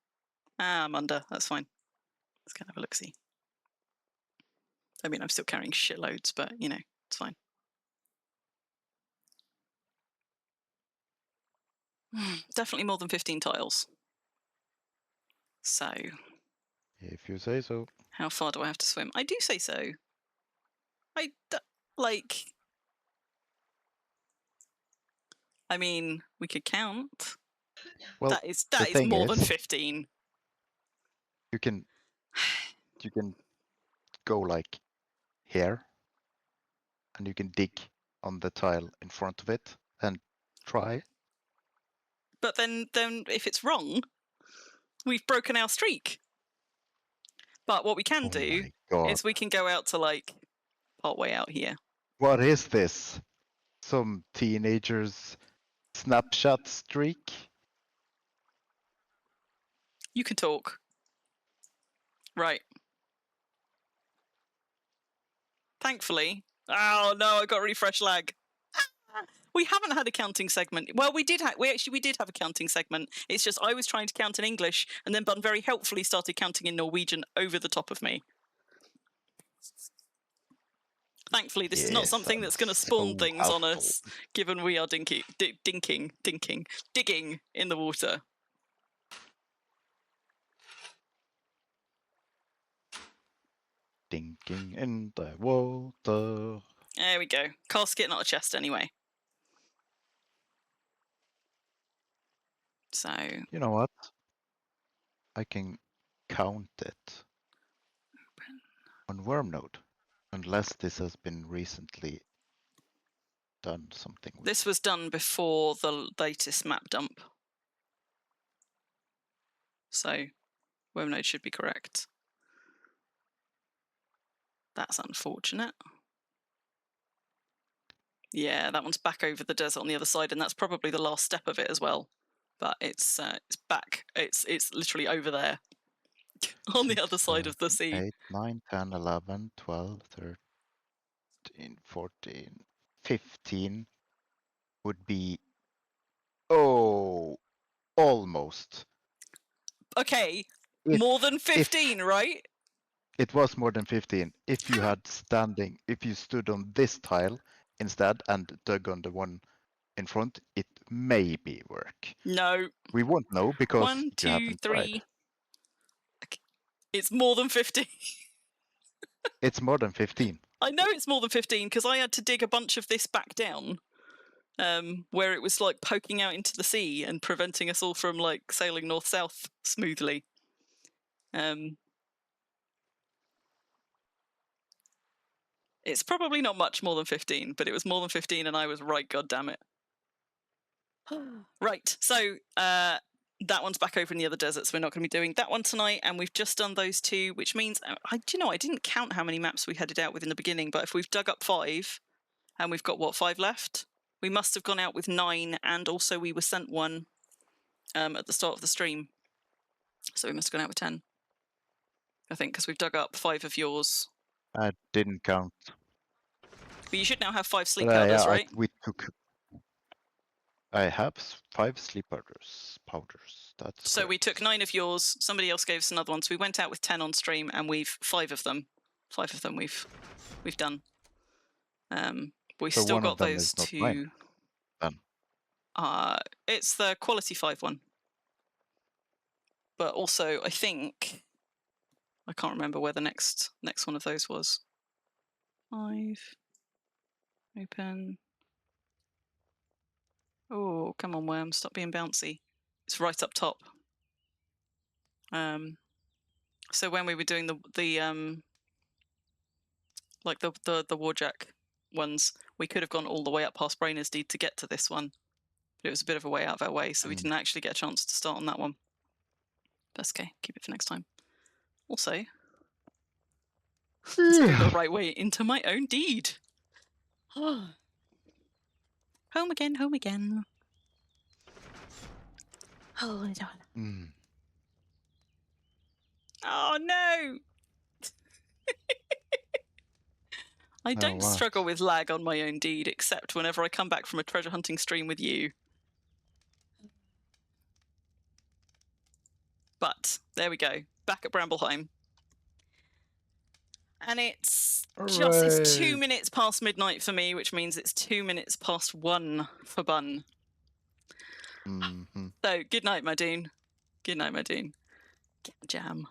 I'm under. That's fine. Let's go and have a look-see. I mean, I'm still carrying shitloads, but, it's fine. Definitely more than 15 tiles. So. If you say so. How far do I have to swim? I do say so. I mean, we could count. Well, that is more than 15. You can go like here, and you can dig on the tile in front of it and try. But then if it's wrong, we've broken our streak. But what we can do is we can go out to like part way out here. What is this? Some teenager's snapshot streak? You can talk. Right. Thankfully. Oh no, I got refresh lag. We haven't had a counting segment. Well, we did have a counting segment. It's just I was trying to count in English, and then Bun very helpfully started counting in Norwegian over the top of me. Thankfully, this is not something that's going to spawn things on us, given we are digging in the water. Dinking in the water. There we go. Casket, not a chest, anyway. So. You know what? I can count it on Wurm node, unless this has been recently done something with. This was done before the latest map dump. So, Wurm node should be correct. That's unfortunate. Yeah, that one's back over the desert on the other side, and that's probably the last step of it as well. But it's back. It's literally over there on the other side of the sea. 8, 9, 10, 11, 12, 13, 14, 15 would be almost. Okay, If- more than 15, right? It was more than 15. If you stood on this tile instead and dug on the one in front, it maybe work. No. We won't know because 1, you 2, haven't 3. tried. It's more than 15. It's more than 15. I know it's more than 15 because I had to dig a bunch of this back down, where it was like poking out into the sea and preventing us all from like sailing north-south smoothly. It's probably not much more than 15, but it was more than 15 and I was right, god damn it. Right, so that one's back over in the other desert, so we're not going to be doing that one tonight, and we've just done those two, which means, I didn't count how many maps we headed out with in the beginning, but if we've dug up 5, and we've got, 5 left? We must have gone out with 9, and also we were sent one at the start of the stream. So we must have gone out with 10. I think, because we've dug up 5 of yours. I didn't count. But you should now have 5 sleep powders, right? I have 5 sleep powders. That's so correct. we took 9 of yours. Somebody else gave us another one. So we went out with 10 on stream, and we've 5 of them. 5 of them we've done. We so still one got of them those is not 2. mine, then. It's the quality 5 one. But also, I think I can't remember where the next one of those was. 5. Open. Oh, come on, Wurm, stop being bouncy. It's right up top. So when we were doing the Warjack ones, we could have gone all the way up past Brainer's Deed to get to this one. But it was a bit of a way out of our way, so we didn't actually get a chance to start on that one. That's okay, keep it for next time. Also, let's go the right way into my own deed. Home again, home again. Hold on. Oh no! I don't struggle with lag on my own deed, except whenever I come back from a treasure hunting stream with you. But there we go, back at Brambleheim. And it's it's 2 minutes past midnight for me, which means it's 2 minutes past 1 for Bun. So good night, my Doon. Good night, my Doon. Jam.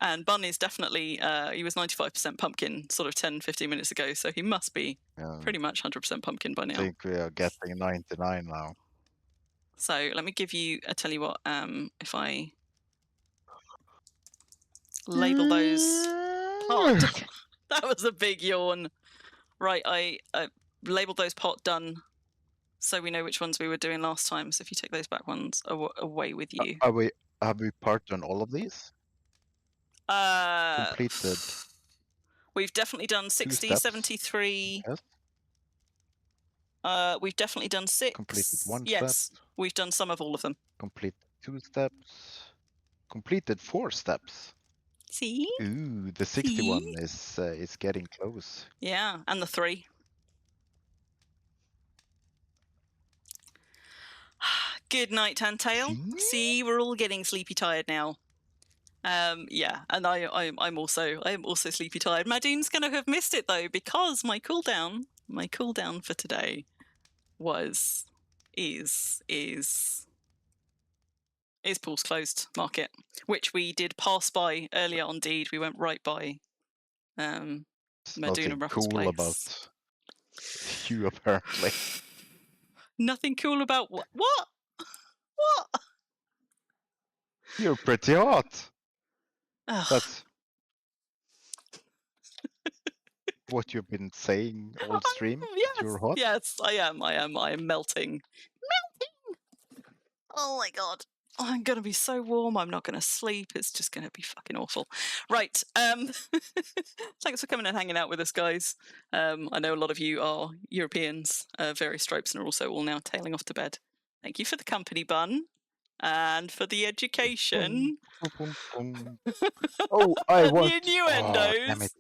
And Bun is definitely, he was 95% pumpkin sort of 10-15 minutes ago, so he must be pretty much 100% pumpkin by now. I think we are getting 99 now. So let me give you, I tell you what, if I label those pot. That was a big yawn. Right, I labeled those pot done, so we know which ones we were doing last time. So if you take those back ones away with you. Have we parted on all of these? Completed. We've definitely done 60, 73. Yes. We've definitely done 6. Completed 1 yes, step. We've done some of all of them. Completed 2 steps. Completed 4 steps. See? Ooh, the 61 is getting close. Yeah, and the 3. Good night, Tantail. See, we're all getting sleepy tired now. Yeah, and I'm also sleepy tired. Madoon's gonna have missed it though, because my cooldown for today is Pools Closed Market, which we did pass by earlier on Deed. We went right by Madoon and Ruffles' place. About you, apparently. Nothing cool about what? What? What? You're pretty hot. Ugh. That's what you've been saying all stream. Yes, you're hot. Yes, I am melting. Melting. Oh my god. I'm going to be so warm. I'm not going to sleep. It's just going to be fucking awful. Right. Thanks for coming and hanging out with us, guys. I know a lot of you are Europeans, various stripes, and are also all now tailing off to bed. Thank you for the company, Bun, and for the education. Oh, I and want. the innuendos. Oh, damn it.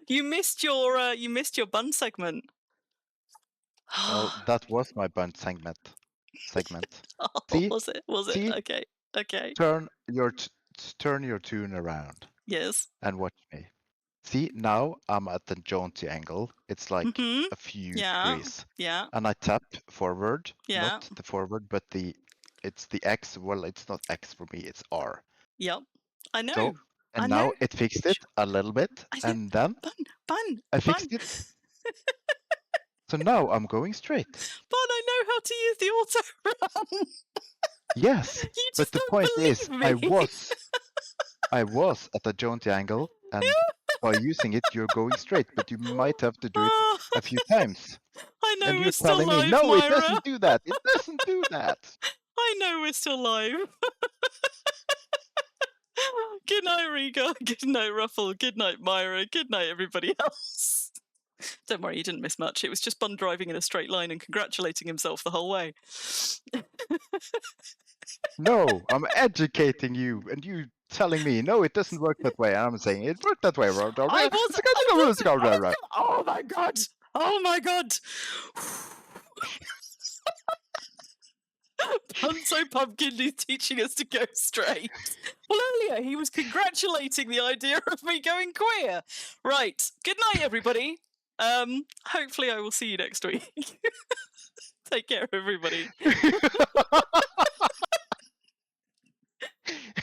You missed your Bun segment. Well, that was my bun segment. Oh, See? was it? Was it? See? Okay. Turn your tune around Yes. and watch me. See, now I'm at the jaunty angle. It's like a few degrees. Yeah. And I tap forward. Yeah. Not the forward, but it's the X. Well, it's not X for me, it's R. Yep. I know. So, and I now know. it fixed it a little bit. And then Bun. I fixed it. So now I'm going straight. Bun, I know how to use the auto run. Yes. You But just the don't point believe is, me. I was at the jaunty angle, and by using it, you're going straight, but you might have to do it a few times. I know And we're you're still telling live, me, no, Myra. it doesn't do that. It doesn't do that. I know we're still live. Good night, Riga. Good night, Ruffle. Good night, Myra. Good night, everybody else. Don't worry, you didn't miss much. It was just Bun driving in a straight line and congratulating himself the whole way. No, I'm educating you, and you telling me, no, it doesn't work that way. And I'm saying, it worked that way. I was. Oh my god! Oh my god! Punso Pumpkin is teaching us to go straight. Well, earlier he was congratulating the idea of me going queer. Right. Good night, everybody. Hopefully I will see you next week. Take care, everybody.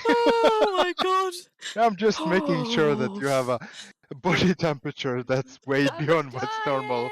Oh my god. I'm just making sure that you have a body temperature that's way beyond what's normal.